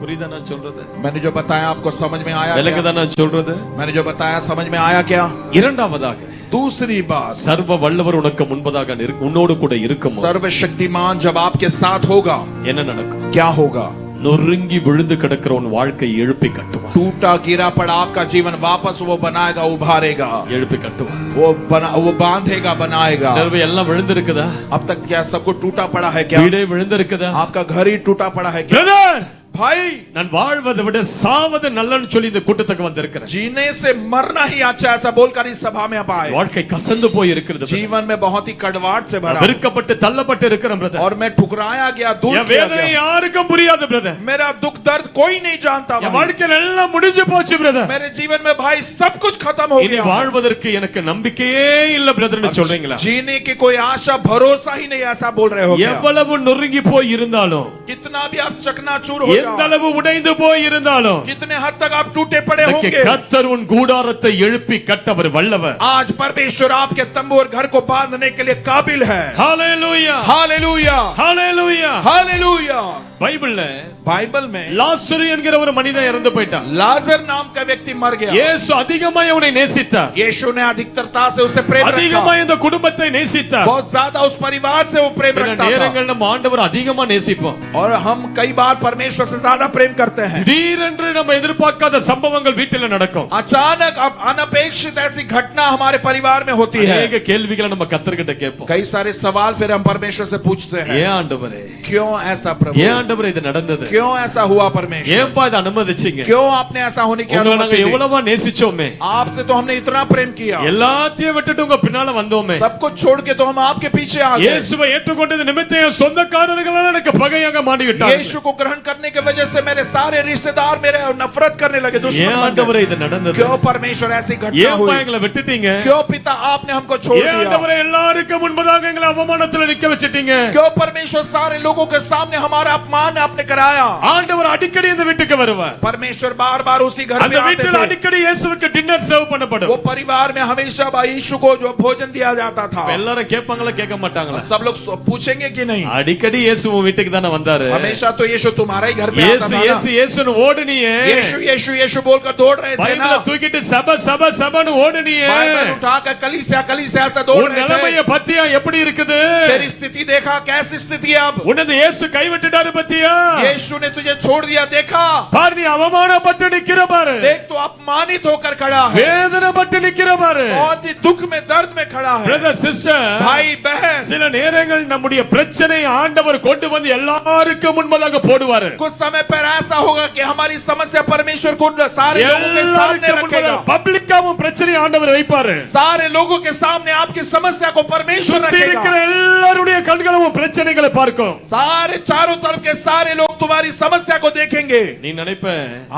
புரியுதா நான் சொல்றது? मैंने जो बताया आपको समझ में आया क्या? விளங்குதா நான் சொல்றது? मैंने जो बताया समझ में आया क्या? இரண்டாவதாக दूसरी बात, சர்வ வல்லவர் உனக்கு முன்பதாக உன்னோடு கூட இருக்கும். सर्वशक्तिमान जब आपके साथ होगा என்ன நடக்கும்? क्या होगा? நொறுங்கி விழுந்து கிடக்கிற உன் வாழ்க்கையை எழுப்பி கட்டுவார். टूटा गिरा पड़ा आपका जीवन वापस वो बनाएगा, उभारेगा, எழுப்பி கட்டுவார். वो बांधेगा, बनाएगा. நிலவு எல்லாம் விழுந்திருக்குதா? अब तक क्या सबको टूटा पड़ा है क्या? வீடே விழுந்திருக்குதா? आपका घर ही टूटा पड़ा है क्या? பிரதர், भाई, நான் வாழ்வதை விட சாவது நல்லன்னு சொல்லி இந்த கூட்டத்துக்கு வந்திருக்கிறேன். जीने से मरना ही अच्छा, ऐसा बोलकर इस सभा में आप आए. வாழ்க்கை கசந்து போய் இருக்கிறது. जीवन में बहुत ही कड़वाहट से भरा, வெறுக்கப்பட்டு தள்ளப்பட்டு இருக்கிறேன் பிரதர். और मैं ठुकराया गया, दूर என் किया வேதனை गया. யாருக்கும் புரியாது பிரதர். मेरा दुख दर्द कोई नहीं जानता என் भाई. வாழ்க்கையில எல்லாம் முடிஞ்சு போச்சு பிரதர். मेरे जीवन में भाई सब कुछ खत्म हो இனி गया. வாழ்வதற்கு எனக்கு நம்பிக்கையே இல்ல பிரதர்னு சொல்றீங்களா? जीने की कोई आशा भरोसा ही नहीं, ऐसा बोल रहे हो क्या? எவ்வளவு நொறுங்கி போய் இருந்தாலும், कितना भी आप चकनाचूर हो எந்த जाओ, அளவு உடைந்து போய் இருந்தாலும், कितने हद तक आप टूटे पड़े இன்னைக்கு होंगे, கர்த்தர் உன் கூடாரத்தை எழுப்பி கட்டவர் வல்லவர். आज परमेश्वर आपके तंबू और घर को बांधने के लिए काबिल है. ஹalleluya हालेलुया. ஹalleluya. हालेलुया. பைபிள்ல बाइबल में லாசரு என்கிற ஒரு மனிதன் இறந்து போயிட்டான். लाजर नाम का व्यक्ति मर गया। இயேசு அதிகமாய் அவனை நேசித்தார். यीशु ने अधिकता से उसे प्रेम रखा। அதிகமாய் இந்த குடும்பத்தை நேசித்தார். बहुत ज्यादा उस परिवार से वो प्रेम சில रखता था। நேரங்கள் நம்ம ஆண்டவர் அதிகமா நேசிப்போம். और हम कई बार परमेश्वर से ज्यादा प्रेम करते हैं। திடீரென்று நம்ம எதிர்பார்க்காத சம்பவங்கள் வீட்டில நடக்கும். अचानक अब अनपेक्षित ऐसी घटना हमारे परिवार में होती है। अनेक கேள்விகளை நம்ம கர்த்தர்கிட்ட கேட்போம். कई सारे सवाल फिर हम परमेश्वर से पूछते हैं। ஏன் ஆண்டவரே? क्यों ऐसा प्रभु? ஏன் ஆண்டவரே இது நடந்தது? क्यों ऐसा हुआ परमेश्वर? ஏன்பா இத அனுமதிச்சீங்க? क्यों आपने ऐसा होने की உங்களை நாங்க अनुमति दी? எவ்வளவா நேசிச்சோமே. आपसे तो हमने इतना प्रेम किया। எல்லாத்தையும் விட்டுட்டு உங்க பின்னால வந்தோமே. सब कुछ छोड़ के तो हम आपके पीछे आ गए। இயேசுவை ஏற்றுக்கொண்டது நிமித்தம் என் சொந்தக்காரர்களால எனக்கு பகையாக மாறி விட்டார்கள். यीशु को ग्रहण करने की वजह से मेरे सारे रिश्तेदार मेरे नफरत करने लगे, दुश्मन ஏன் बन ஆண்டவரே गए। இது நடந்தது? क्यों परमेश्वर ऐसी घटना ஏன் हुई? எங்களை விட்டுட்டீங்க? क्यों पिता आपने हमको छोड़ ஏன் दिया? ஆண்டவரே எல்லாருக்கும் முன்பதாக எங்களை அவமானத்துல நிக்க வச்சிட்டீங்க? क्यों परमेश्वर सारे लोगों के सामने हमारा अपमान आपने कराया? ஆண்டவர் அடிக்கடி இந்த வீட்டுக்கு வருவார். परमेश्वर बार बार उसी घर அந்த में आते வீட்டில் थे। அடிக்கடி இயேசுவுக்கு டின்னர் சர்வ் பண்ணப்படும். वो परिवार में हमेशा यीशु को जो भोजन दिया जाता था। எல்லாரும் கேட்பாங்களா கேட்க மாட்டாங்களா? सब लोग पूछेंगे कि नहीं? அடிக்கடி இயேசு உன் வீட்டுக்கு தானே வந்தாரு. हमेशा तो यीशु तुम्हारे ही घर पे आता இயேசு था இயேசு ना। இயேசுன்னு ஓடுனியே. यीशु यीशु यीशु बोलकर दौड़ रहे थे ना। பைபிளை தூக்கிட்டு சப சப சபன்னு ஓடுனியே. बाइबल उठाकर कलीसिया कलीसिया से दौड़ உன் रहे थे। நிலைமைய பத்தியா எப்படி இருக்குது? तेरी स्थिति देखा, कैसी स्थिति है अब? உன்னது இயேசு கைவிட்டுட்டாரு பத்தியா? यीशु ने तुझे छोड़ दिया, देखा? பாரு நீ அவமானப்பட்டு நிக்கிற பாரு. देख तो अपमानित होकर खड़ा है, வேதனைப்பட்டு நிக்கிற பாரு. बहुत ही दुख में दर्द में खड़ा है। பிரதர் சிஸ்டர், भाई बहन, சில நேரங்கள் நம்முடைய பிரச்சனை ஆண்டவர் கொண்டு வந்து எல்லாருக்கும் முன்பதாக போடுவாரு. कुछ समय पर ऐसा होगा कि हमारी समस्या परमेश्वर को सारे लोगों के सामने रखेगा। பப்ளிக்காவும் பிரச்சனை ஆண்டவர் வைப்பாரு. सारे लोगों के सामने आपकी समस्या को परमेश्वर சுத்தி रखेगा। இருக்கிற எல்லாருடைய கண்களும் பிரச்சனைகளை பார்க்கும். सारे चारों तरफ के सारे लोग तुम्हारी समस्या को देखेंगे। நீ நினைப்ப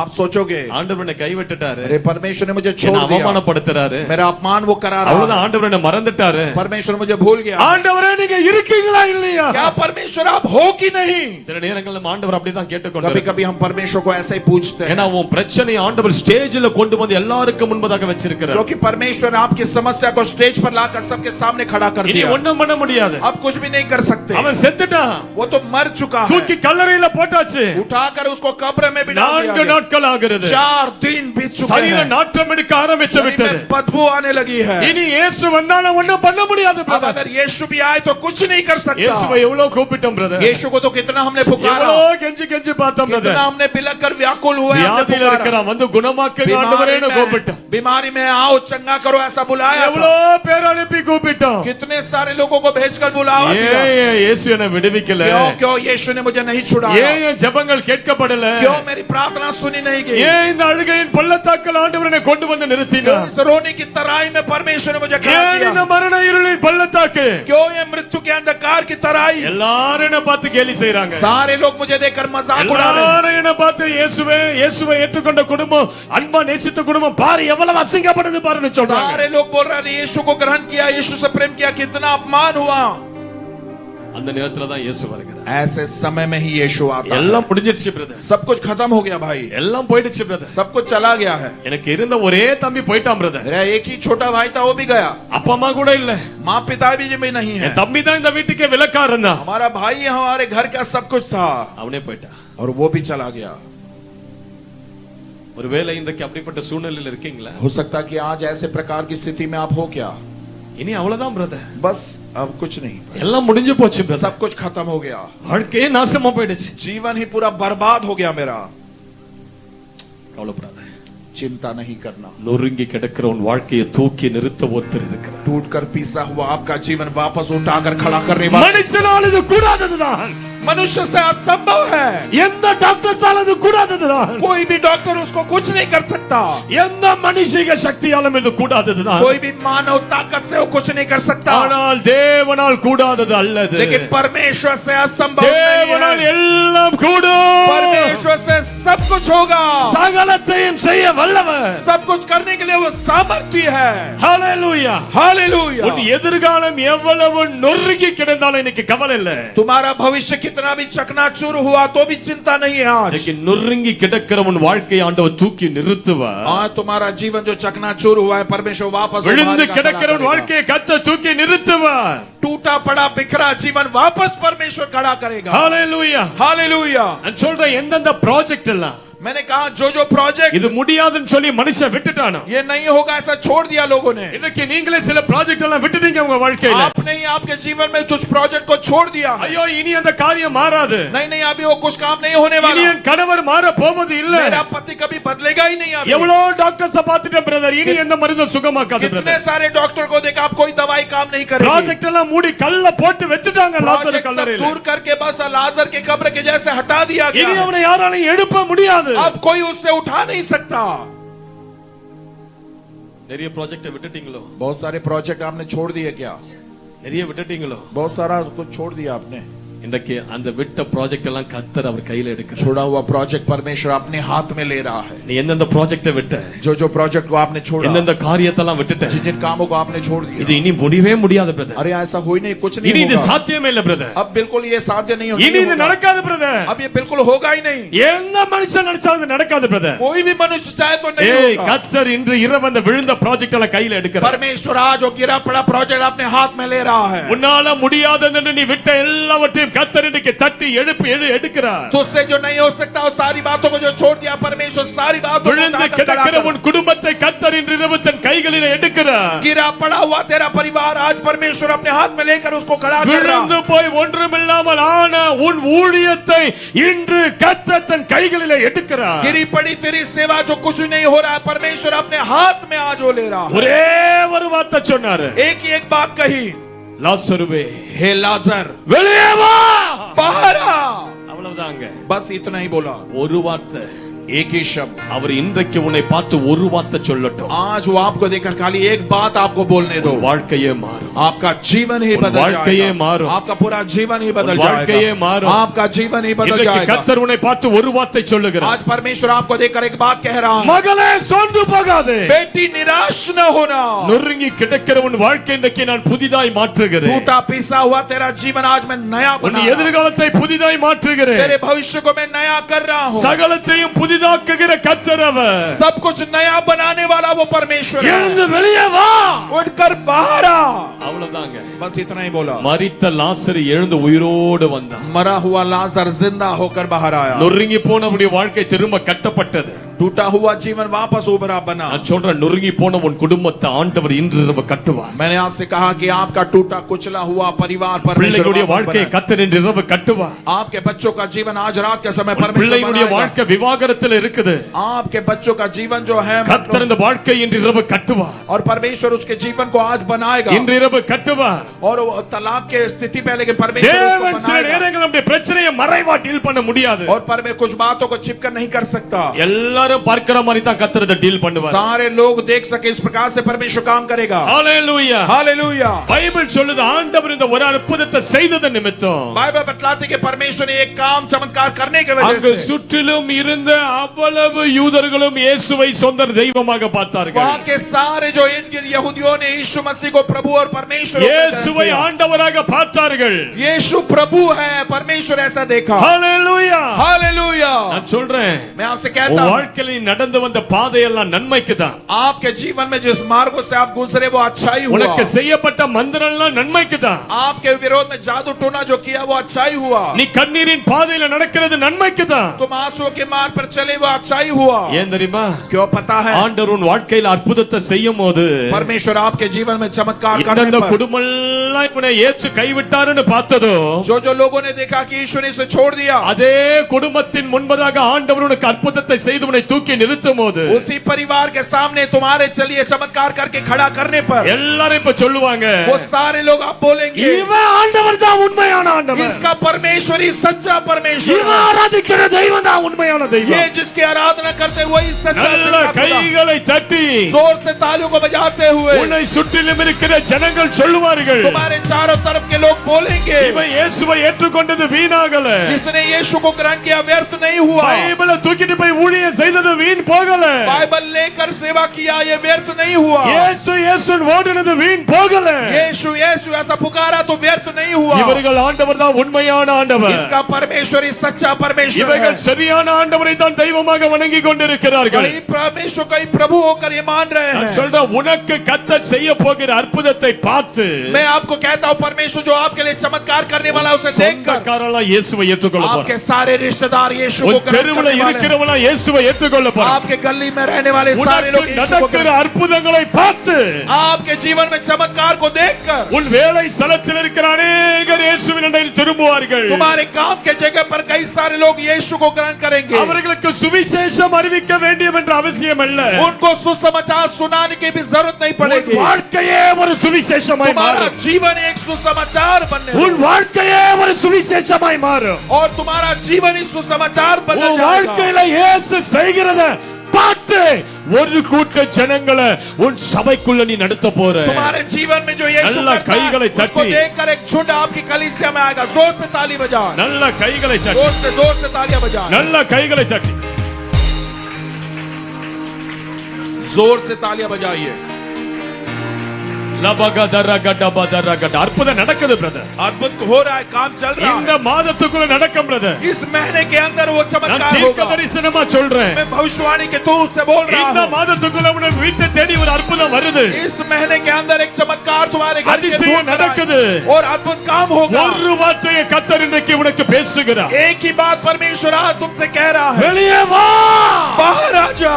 आप सोचोगे ஆண்டவர் என்னை கைவிட்டுட்டாரு, अरे परमेश्वर ने मुझे என்ன छोड़ दिया, அவமானப்படுத்துறாரு, मेरा अपमान वो करा रहा அவ்வளவுதான் है, ஆண்டவர் என்னை மறந்துட்டாரு. परमेश्वर मुझे भूल गया। ஆண்டவரே நீங்க இருக்கீங்களா இல்லையா? क्या परमेश्वर आप हो कि नहीं? சில நேரங்கள்ல நம்ம ஆண்டவர் அப்படிதான் कभी கேட்டுக்கொண்டிருக்கிறார். कभी हम परमेश्वर को ऐसा ही पूछते हैं, ஏன்னா உன் பிரச்சனை ஆண்டவர் ஸ்டேஜ்ல கொண்டு வந்து எல்லாருக்கும் முன்பதாக வச்சிருக்கிறார். क्योंकि परमेश्वर ने आपकी समस्या को स्टेज पर लाकर सबके सामने खड़ा कर இனி दिया। ஒண்ணும் பண்ண முடியாது. अब कुछ भी नहीं कर सकते, அவன் செத்துட்டான், वो तो मर चुका है। தூக்கி கல்லறையில போட்டாச்சு. उठाकर उसको कब्र में भी डाल दिया 4 गया। நாட்கள் ஆகிறது. 4 दिन बीत चुके சரீர हैं, நாற்றம் எடுக்க ஆரம்பித்து शरीर விட்டது. में बदबू आने लगी है। இனி இயேசு வந்தாலும் ஒண்ணும் பண்ண முடியாது अब பிரதர். अगर यीशु भी आए तो कुछ नहीं कर सकता। இயேசுவை எவ்வளவு கூப்பிட்டோம் பிரதர், यीशु को तो कितना हमने पुकारा, எவ்வளவு கெஞ்சி கெஞ்சி பார்த்தோம் பிரதர். कितना हमने बिलक कर व्याकुल हुए, हमने வியாதியில पुकारा। இருக்கிறான் வந்து குணமாக்குங்க ஆண்டவரேன்னு கூப்பிட்டோம். बीमारी में आओ चंगा करो ऐसा बुलाया था। எவ்வளவு பேர் அனுப்பி கூப்பிட்டோம். कितने सारे लोगों को भेजकर बुलावा दिया। ஏன் இயேசு என்னை விடுவிக்கல? क्यों क्यों यीशु ने मुझे नहीं छुड़ाया? ஏன் என் ஜெபங்கள் கேட்கப்படல? क्यों मेरी प्रार्थना सुनी नहीं गई? ஏன் இந்த அழுகையின் பள்ளத்தாக்கில் ஆண்டவர் என்னை கொண்டு வந்து क्यों நிறுத்தினார்? इस रोने की तराई में परमेश्वर ने मुझे खड़ा ஏன் இந்த किया? மரண இருளின் பள்ளத்தாக்கு? क्यों ये मृत्यु के अंधकार की तराई? எல்லாரும் என்ன பார்த்து கேலி செய்றாங்க. सारे लोग मुझे देखकर मजाक उड़ा रहे हैं। எல்லாரும் என்ன பார்த்து இயேசுவை ஏற்றுக்கொண்ட குடும்பம், அன்பா நேசித்த குடும்பம் பாரு எவ்வளவு அசிங்கப்படுது பாருன்னு சொல்றாங்க. सारे लोग बोल रहे हैं यीशु को ग्रहण किया, यीशु से प्रेम किया, कितना अपमान हुआ। அந்த நேரத்துல தான் இயேசு வருகிறார். ऐसे समय में ही यीशु आता है। எல்லாம் முடிஞ்சிடுச்சு பிரதர், सब कुछ खत्म हो गया भाई, எல்லாம் போயிடுச்சு பிரதர். सब कुछ चला गया है। எனக்கு இருந்த ஒரே தம்பி போயிட்டான் பிரதர். मेरा एक ही छोटा भाई था, वो भी गया। அப்பா அம்மா கூட இல்ல, माँ पिता भी नहीं है। என் தம்பி தான் இந்த வீட்டுக்கே விளக்கா இருந்தான். हमारा भाई हमारे घर का सब कुछ था, அவனே போயிட்டான். और वो भी चला गया। ஒருவேளை இன்றைக்கு அப்படிப்பட்ட சூழ்நிலையில் இருக்கீங்களா? हो सकता है कि आज ऐसे प्रकार की स्थिति में आप हो क्या? இனி அவ்வளவுதான் பிரதர், बस अब कुछ नहीं, எல்லாம் முடிஞ்சு போச்சு பிரதர். सब कुछ खत्म हो गया, வாழ்க்கையே நாசமா போயிடுச்சு. जीवन ही पूरा बर्बाद हो गया मेरा। கவலைப்படாத, चिंता नहीं करना, நொறுங்கி கிடக்கிற உன் வாழ்க்கையை தூக்கி நிறுத்த ஒருத்தர் இருக்கிறார். टूट कर पीसा हुआ आपका जीवन वापस उठाकर खड़ा करने वाला। மனுஷனால் இது கூடாததுதான், मनुष्य से असंभव है, எந்த டாக்டர்ஸால இது கூடாததுதான், कोई भी डॉक्टर उसको कुछ नहीं कर सकता, எந்த மனுஷிக சக்தியாலும் இது கூடாததுதான், कोई भी मानव ताकत से वो कुछ नहीं कर सकता। ஆனால் தேவனால் கூடாதது அல்லது, लेकिन परमेश्वर से असंभव नहीं தேவனால் है। எல்லாம் கூடும். परमेश्वर से सब कुछ होगा, சகலத்தையும் செய்ய வல்லவர், सब कुछ करने के लिए वो सामर्थ्य है। ஹalleluya, हालेलुया। உன் எதிர்காலம் எவ்வளவு நொறுங்கி கிடந்தாலும் எனக்கு கவலை இல்லை. तुम्हारा भविष्य कितना भी चकनाचूर हुआ तो भी चिंता नहीं है आज। இன்னைக்கு நொறுங்கி கிடக்கிற உன் வாழ்க்கையை ஆண்டவர் தூக்கி நிறுத்துவார். आज तुम्हारा जीवन जो चकनाचूर हुआ है परमेश्वर वापस விழுந்து கிடக்கிற உன் வாழ்க்கையை கர்த்தர் தூக்கி நிறுத்துவார். टूटा पड़ा बिखरा जीवन वापस परमेश्वर खड़ा करेगा। ஹalleluya हालेलुया। நான் சொல்றேன் எந்தெந்த ப்ராஜெக்ட் எல்லாம் मैंने कहा जो प्रोजेक्ट இது முடியாதுன்னு சொல்லி மனுஷன் விட்டுட்டானோ ये नहीं होगा ऐसा छोड़ दिया लोगों ने। இன்னைக்கு நீங்களே சில ப்ராஜெக்ட் எல்லாம் விட்டுட்டீங்க உங்க வாழ்க்கையில. आपने ही आपके जीवन में कुछ प्रोजेक्ट को छोड़ दिया है। ஐயோ இனி அந்த காரியம் மாறாது. नहीं अभी वो कुछ काम नहीं होने वाला। இனி என் கணவர் மாற போவது இல்ல. मेरा पति कभी बदलेगा ही नहीं। अभी எவ்வளவு டாக்டர்ஸ் பார்த்துட்டேன் பிரதர், இனி எந்த மருந்தும் சுகமாக்காது कितने பிரதர். सारे डॉक्टर को देखा आप कोई दवाई काम नहीं करेगी। ப்ராஜெக்ட் எல்லாம் மூடி கல்ல போட்டு வெச்சிட்டாங்க லாசர் सब கல்லறையில. दूर करके बस लाजर के कब्र के जैसे हटा दिया இனி गया। அவனை யாராலும் எழுப்ப முடியாது. अब कोई उससे उठा नहीं सकता। நிறைய ப்ராஜெக்ட் விட்டுட்டீங்களோ? बहुत सारे प्रोजेक्ट आपने छोड़ दिए क्या? நிறைய விட்டுட்டீங்களோ? बहुत सारा कुछ छोड़ दिया आपने। இன்னைக்கு அந்த விட்ட ப்ராஜெக்ட் எல்லாம் கர்த்தர் அவர் கையில எடுக்கிறார். छोड़ा हुआ प्रोजेक्ट परमेश्वर अपने हाथ में ले रहा है। நீ எந்தெந்த ப்ராஜெக்ட்டை விட்ட, जो प्रोजेक्ट को आपने छोड़ा, எந்தெந்த காரியத்தெல்லாம் விட்டுட்ட, जिन कामों को आपने छोड़ दिया, இது இனி முடியவே முடியாது பிரதர். अरे ऐसा हो ही नहीं, कुछ இனி नहीं இது होगा। சாத்தியமே இல்ல பிரதர். अब बिल्कुल ये साध्य नहीं இனி இது होगा। நடக்காது பிரதர். अब ये बिल्कुल होगा ही नहीं। எந்த மனுஷன் நினைச்சாலும் இது நடக்காது பிரதர். कोई भी मनुष्य चाहे तो नहीं ஏய் होगा। கர்த்தர் இன்று இரவு அந்த விழுந்த ப்ராஜெக்ட் எல்லாம் கையில எடுக்கிறார். परमेश्वर आज जो गिरा पड़ा प्रोजेक्ट अपने हाथ में ले रहा है। உன்னால முடியாதென்று நீ விட்ட எல்லாவற்றையும் கர்த்தர் இன்னைக்கு தட்டி எழுப்பி எடுக்கிறார். तुझसे जो नहीं हो सकता वो सारी बातों को जो छोड़ दिया परमेश्वर सारी बातों को விழுந்து उठाकर கிடக்கிற खड़ा உன் குடும்பத்தை கர்த்தர் இன்று இரவு தன் கைகளில் எடுக்கிறார். गिरा पड़ा हुआ तेरा परिवार आज परमेश्वर अपने हाथ में लेकर उसको खड़ा कर रहा விழுந்து போய் ஒன்றுமில்லாமல் ஆன உன் ஊழியத்தை இன்று கர்த்தர் தன் கைகளில் எடுக்கிறார். गिरी पड़ी तेरी सेवा जो कुछ नहीं हो रहा है परमेश्वर अपने हाथ में आज वो ले रहा है। ஒரே ஒரு வார்த்தை சொன்னாரு, एक ही एक बात कही, லாசருவே हे लाजर வெளியே வா. बाहर आ। அவ்வளவுதாங்க. बस इतना ही बोला, ஒரு வார்த்தை. एक ही शब्द। அவர் இன்றைக்கு உன்னை பார்த்து ஒரு வார்த்தை சொல்லட்டும். आज वो आपको देखकर खाली एक बात आपको बोलने दो, வாழ்க்கையே மாறும். आपका जीवन ही बदल வாழ்க்கையே மாறும். जाएगा। आपका पूरा जीवन ही बदल வாழ்க்கையே जाएगा। மாறும். आपका जीवन ही बदल இன்றைக்கு जाएगा। கர்த்தர் உன்னை பார்த்து ஒரு வார்த்தை சொல்லுகிறார். आज परमेश्वर आपको देखकर एक बात कह रहा है, மகளே சோர்ந்து போகாதே. बेटी निराश न होना। நொறுங்கி கிடக்கிற உன் வாழ்க்கை இன்றைக்கு நான் புதிதாய் மாற்றுகிறேன். टूटा पिसा हुआ तेरा जीवन आज मैं नया உன் बना, எதிர்காலத்தை புதிதாய் மாற்றுகிறேன். तेरे भविष्य को मैं नया कर रहा हूँ। சகலத்தையும் புதிதாக்குகிற கர்த்தர் அவர். सब कुछ नया बनाने वाला वो परमेश्वर है। எழுந்து வெளியே வா. उठकर बाहर आ। அவ்வளவுதாங்க. बस इतना ही बोला। மரித்த லாசரு எழுந்து உயிரோடு வந்தான். मरा हुआ लाजर जिंदा होकर बाहर आया। நொறுங்கி போனவனுடைய வாழ்க்கை திரும்ப கட்டப்பட்டது. टूटा हुआ जीवन वापस उभरा बना। நான் சொல்றேன், நொறுங்கி போன உன் குடும்பத்தை ஆண்டவர் இன்று இரவு கட்டுவார். मैंने आपसे कहा कि आपका टूटा कुचला हुआ परिवार परमेश्वर பிள்ளைகளுடைய वापस வாழ்க்கையை बनाए। கர்த்தர் இன்று இரவு கட்டுவார். आपके बच्चों का जीवन आज रात के समय உன் परमेश्वर பிள்ளைகளுடைய बनाएगा। வாழ்க்கை விவாகரத்தில் இருக்குது. आपके बच्चों का जीवन जो है கர்த்தர் இந்த வாழ்க்கை இன்று இரவு கட்டுவார். और परमेश्वर उसके जीवन को आज बनाएगा। இன்று இரவு கட்டுவார். और वो तलाक के स्थिति पे लेकिन परमेश्वर தேவன் उसको சில बनाएगा। நேரங்கள் நம்முடைய பிரச்சனையை மறைவா டீல் பண்ண முடியாது. और पर में कुछ बातों को छिपकर नहीं कर सकता। எல்லாரும் பார்க்கிற மாதிரி தான் கர்த்தர் இதை டீல் பண்ணுவார். सारे लोग देख सके इस प्रकार से परमेश्वर काम करेगा। ஹalleluya. हालेलुया। பைபிள் சொல்லுது ஆண்டவர் இந்த ஒரு அற்புதத்தை செய்தது நிமித்தம் बाइबल बतलाती कि परमेश्वर ने एक काम चमत्कार करने के அங்கு वजह से சுற்றிலும் இருந்த அவ்வளவு யூதர்களும் இயேசுவை சொந்த தெய்வமாக பார்த்தார்கள். वहां के सारे जो इर्द-गिर्द यहूदियों ने यीशु मसीह को प्रभु और परमेश्वर இயேசுவை ஆண்டவராக பார்த்தார்கள். यीशु प्रभु है परमेश्वर ऐसा देखा। ஹalleluya. हालेलुया। நான் சொல்றேன், मैं आपसे உன் कहता हूं வாழ்க்கையில நீ நடந்து வந்த பாதையெல்லாம் நன்மைக்கு தான். आपके जीवन में जिस मार्गों से आप गुजरे वो अच्छाई हुआ। உனக்கு செய்யப்பட்ட மந்திரம்லாம் நன்மைக்கு தான். आपके विरोध में जादू टोना जो किया वो अच्छाई हुआ। நீ கண்ணீரின் பாதையில நடக்கிறது நன்மைக்கு தான். तुम आंसुओं के मार्ग पर चले वो अच्छाई हुआ। ஏன் தெரியுமா? क्यों पता है? ஆண்டவர் உன் வாழ்க்கையில அற்புதத்தை செய்யும் போது परमेश्वर आपके जीवन में चमत्कार करने இந்த पर குடும்பம்லாம் இவனை ஏற்று கைவிட்டாருன்னு பார்த்ததோ, जो लोगों ने देखा कि यीशु ने इसे छोड़ दिया, அதே குடும்பத்தின் முன்பதாக ஆண்டவர் உனக்கு அற்புதத்தை செய்து உன்னை தூக்கி நிறுத்தும் போது उसी परिवार के सामने तुम्हारे चलिए चमत्कार करके खड़ा करने पर எல்லாரும் இப்ப சொல்லுவாங்க, वो सारे लोग आप बोलेंगे இவன் ஆண்டவர் தான் உண்மையான ஆண்டவர். इसका परमेश्वर ही सच्चा परमेश्वर இவன் है। ஆராதிக்கிற தெய்வம் தான் உண்மையான ये தெய்வம். जिसकी आराधना करते वही सच्चा நல்ல सच्चा खुदा। கைகளை தட்டி जोर से तालियों को बजाते हुए உன்னை சுற்றிலும் இருக்கிற ஜனங்கள் சொல்லுவார்கள், तुम्हारे चारों तरफ के लोग बोलेंगे இவன் இயேசுவை ஏற்றுக்கொண்டது வீணாகல. जिसने यीशु को ग्रहण किया व्यर्थ नहीं हुआ। பைபிளை தூக்கிட்டு போய் ஊழியம் செய்து செய்தது வீண் போகல. बाइबल लेकर सेवा किया, ये व्यर्थ नहीं हुआ। இயேசு இயேசுன்னு ஓடினது வீண் போகல. यीशु यीशु ऐसा पुकारा तो व्यर्थ नहीं हुआ। இவர்கள் ஆண்டவர் தான் உண்மையான ஆண்டவர். इसका परमेश्वर ही सच्चा परमेश्वर है। இவர்கள் சரியான ஆண்டவரை தான் தெய்வமாக வணங்கி கொண்டிருக்கிறார்கள். कई परमेश्वर कई प्रभु होकर ये मान रहे हैं। நான் சொல்றேன், உனக்கு கர்த்தர் செய்ய போகிற அற்புதத்தை பார்த்து मैं आपको कहता हूँ, परमेश्वर जो आपके लिए चमत्कार करने वाला है, उसे देखकर சொந்தக்காரங்களா இயேசுவை ஏற்றுக்கொள்ள போறாங்க. आपके सारे रिश्तेदार यीशु को உன் தெருவுல இருக்கிறவங்களா இயேசுவை ஏற்றுக்கொள்ள போறாங்க. आपके गली में रहने वाले सारे लोग यीशु को நடக்கிற அற்புதங்களை பார்த்து आपके जीवन में चमत्कार को देखकर உன் வேலை ஸ்தலத்தில் இருக்கிற அநேகர் இயேசுவின் அண்டையில் திரும்புவார்கள். तुम्हारे काम के जगह पर कई सारे लोग यीशु को ग्रहण करेंगे। அவர்களுக்கு சுவிசேஷம் அறிவிக்க வேண்டும் என்ற அவசியம் அல்ல. उनको सुसमाचार सुनाने की भी जरूरत नहीं पड़ेगी। வாழ்க்கையே ஒரு சுவிசேஷமாய் तुम्हारा மாறும். जीवन एक सुसमाचार बनने உன் வாழ்க்கையே ஒரு சுவிசேஷமாய் மாறும். और तुम्हारा जीवन ही सुसमाचार बन உன் जाएगा। வாழ்க்கையில இயேசு செய்கிறத பார்த்து ஒரு கூட்ட ஜனங்களை உன் சபைக்குள்ள நீ நடத்த போற. तुम्हारे जीवन में जो यीशु நல்ல करता கைகளை है, उसको தட்டி देखकर एक झुंड आपकी कलीसिया में आएगा। जोर से ताली बजा, நல்ல கைகளை தட்டி, जोर से तालियां बजा, நல்ல கைகளை தட்டி, जोर से तालियां बजाइए। லபகதரகடபதரகட அற்புதம் நடக்குது பிரதர். अद्भुत हो रहा है, काम चल रहा இந்த है। மாதத்துக்குள்ள நடக்கும் பிரதர். इस महीने के अंदर वो நான் चमत्कार தீர்க்க होगा। தரிசனமா சொல்றேன். मैं भविष्यवाणी के दूत से बोल रहा இந்த हूँ। மாதத்துக்குள்ள உன் வீட்டை தேடி ஒரு அற்புதம் வருது. इस महीने के अंदर एक चमत्कार तुम्हारे घर के அதிசயம் दूर நடக்குது. और अद्भुत काम होगा। ஒரு வார்த்தையை கர்த்தர் இன்றைக்கு உனக்கு பேசுகிறார். एक ही बात परमेश्वर आज तुमसे कह रहा है, வெளியே வா. बाहर आ जा।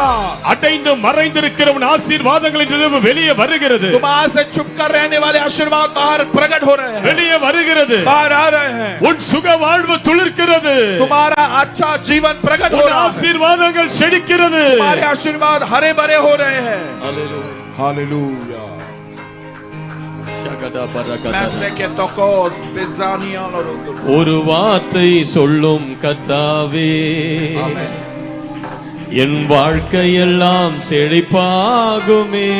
அடைந்து மறைந்திருக்கிறவன் ஆசீர்வாதங்களின் நிலவு வெளியே வருகிறது. तुम्हारे से छुप कर रहने वाले आशीर्वाद बाहर प्रकट हो रहे हैं, வெளியே வருகிறது. बाहर आ रहे हैं। உன் சுக வாழ்வு துளிர்க்கிறது. तुम्हारा अच्छा जीवन प्रकट हो உன் रहा है। ஆசீர்வாதங்கள் செழிக்கிறது. तुम्हारे आशीर्वाद हरे भरे हो रहे हैं। हालेलुया। मैसे के तोकोस बेजानिया ஒரு வார்த்தை சொல்லும் கர்த்தாவே, என் வாழ்க்கையெல்லாம் செழிப்பாகுமே.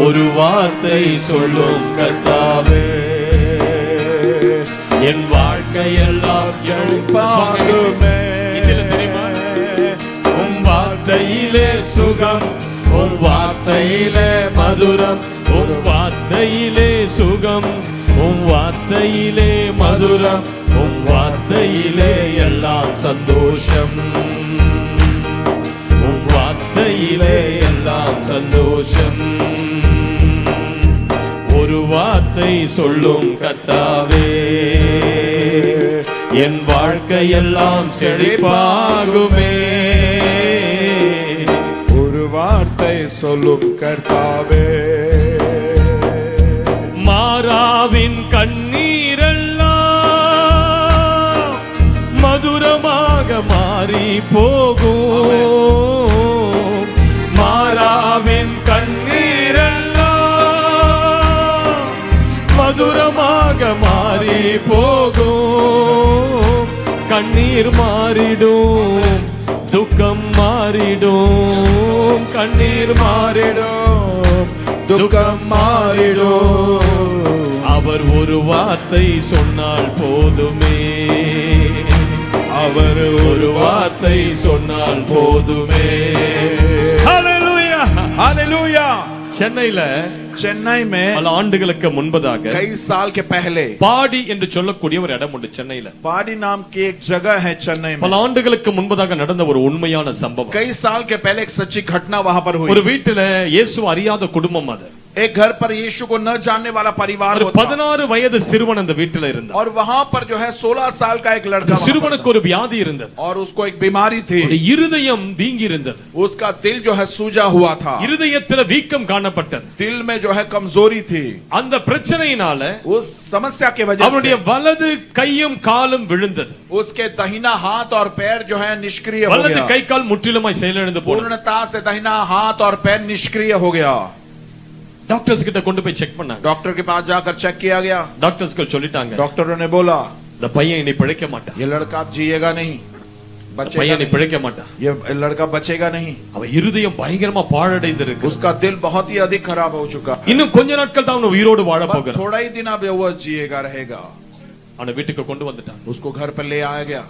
ஒரு வார்த்தை சொல்லும் கர்த்தாவே, என் வாழ்க்கையெல்லாம் செழிப்பாகுமே. இதுல தெரியுமா? உன் வார்த்தையிலே சுகம், உன் வார்த்தையிலே மதுரம், உன் வார்த்தையிலே சுகம், உன் வார்த்தையிலே மதுரம், உன் வார்த்தையிலே எல்லாம் சந்தோஷம், உன் வார்த்தையிலே எல்லாம் சந்தோஷம். ஒரு வார்த்தை சொல்லும் கர்த்தாவே, என் வாழ்க்கையெல்லாம் செழிப்பாகுமே. ஒரு வார்த்தை சொல்லும் கர்த்தாவே, மாறாவின் கண்ணீரெல்லாம் மதுரமாக மாறி போகும். மாறாவின் கண்ணீரெல்லாம் மதுரமாக மாறி போகும். கண்ணீர் மாறிடும், துக்கம் மாறிடும். கண்ணீர் மாறிடும், துக்கம் மாறிடும். அவர் ஒரு வார்த்தை சொன்னால் போதுமே. அவர் ஒரு வார்த்தை சொன்னால் போதுமே. ஹalleluya, हालेलुया। சென்னையில चेन्नई में பல ஆண்டுகளுக்கு முன்பதாக कई साल के पहले பாடி என்று சொல்லக்கூடிய ஒரு இடம் உண்டு சென்னையில. पाड़ी नाम की एक जगह है चेन्नई में। பல ஆண்டுகளுக்கு முன்பதாக நடந்த ஒரு உண்மையான சம்பவம். कई साल के पहले एक सच्ची घटना वहां पर हुई। ஒரு வீட்டில இயேசு அறியாத குடும்பம் அது. एक घर पर यीशु को न जानने वाला परिवार ஒரு होता 16 வயது சிறுவன் அந்த வீட்டில இருந்தார். और वहां पर जो है 16 साल का एक लड़का वहां சிறுவனுக்கு ஒரு வியாதி இருந்தது. और उसको एक बीमारी थी। இருதயம் வீங்கி இருந்தது. उसका दिल जो है सूजा हुआ था। இருதயத்துல வீக்கம் காணப்பட்டது. दिल में जो है कमजोरी थी। அந்த பிரச்சனையினால उस समस्या के वजह அவனுடைய से வலது கையும் காலும் விழுந்தது. उसके दाहिना हाथ और पैर जो है निष्क्रिय हो வலது गया। கை கால் முற்றிலுமாய் செயலிழந்து போனது. पूर्णता से दाहिना हाथ और पैर निष्क्रिय हो गया। டாக்டர்ஸ் கிட்ட கொண்டு போய் செக் பண்ணாங்க. डॉक्टर के पास जाकर चेक किया गया। டாக்டர்ஸ்கள் சொல்லிட்டாங்க, डॉक्टरों ने बोला இந்த பையன் இனி பிழைக்க மாட்டான். ये लड़का अब जिएगा नहीं, बचेगा பையன் இனி नहीं। பிழைக்க மாட்டான். ये लड़का बचेगा नहीं। அவன் இருதயம் பயங்கரமா பாழடைந்து இருக்கு. उसका दिल बहुत ही अधिक खराब हो चुका। இன்னும் கொஞ்ச நாட்கள் தான் அவன் உயிரோடு வாழ போகிறான். थोड़ा ही दिन अब वो जिएगा रहेगा। அவனை வீட்டுக்கு கொண்டு வந்துட்டான். उसको घर पर ले आया गया।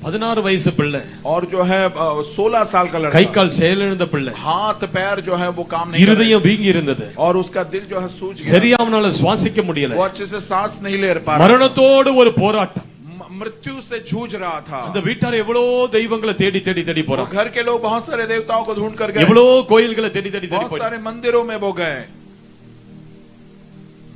16 வயசு பிள்ளை, और जो है 16 साल का கை लड़का, கால் செயலிழந்த பிள்ளை, हाथ पैर जो है वो काम नहीं कर रहे, இருதயம் வீங்கி இருந்தது, और उसका दिल जो है सूज गया, சரியா அவனால சுவாசிக்க முடியல, वो अच्छे से सांस नहीं ले पा रहा, மரணத்தோடு ஒரு போராட்டம். मृत्यु से जूझ रहा था। அந்த வீட்டார் எவ்வளவு தெய்வங்களை தேடி தேடி தேடி वो போறாங்க, घर के लोग बहुत सारे देवताओं को ढूंढ कर गए, எவ்வளவு கோயில்களை தேடி தேடி தேடி बहुत போறாங்க, सारे मंदिरों में वो गए,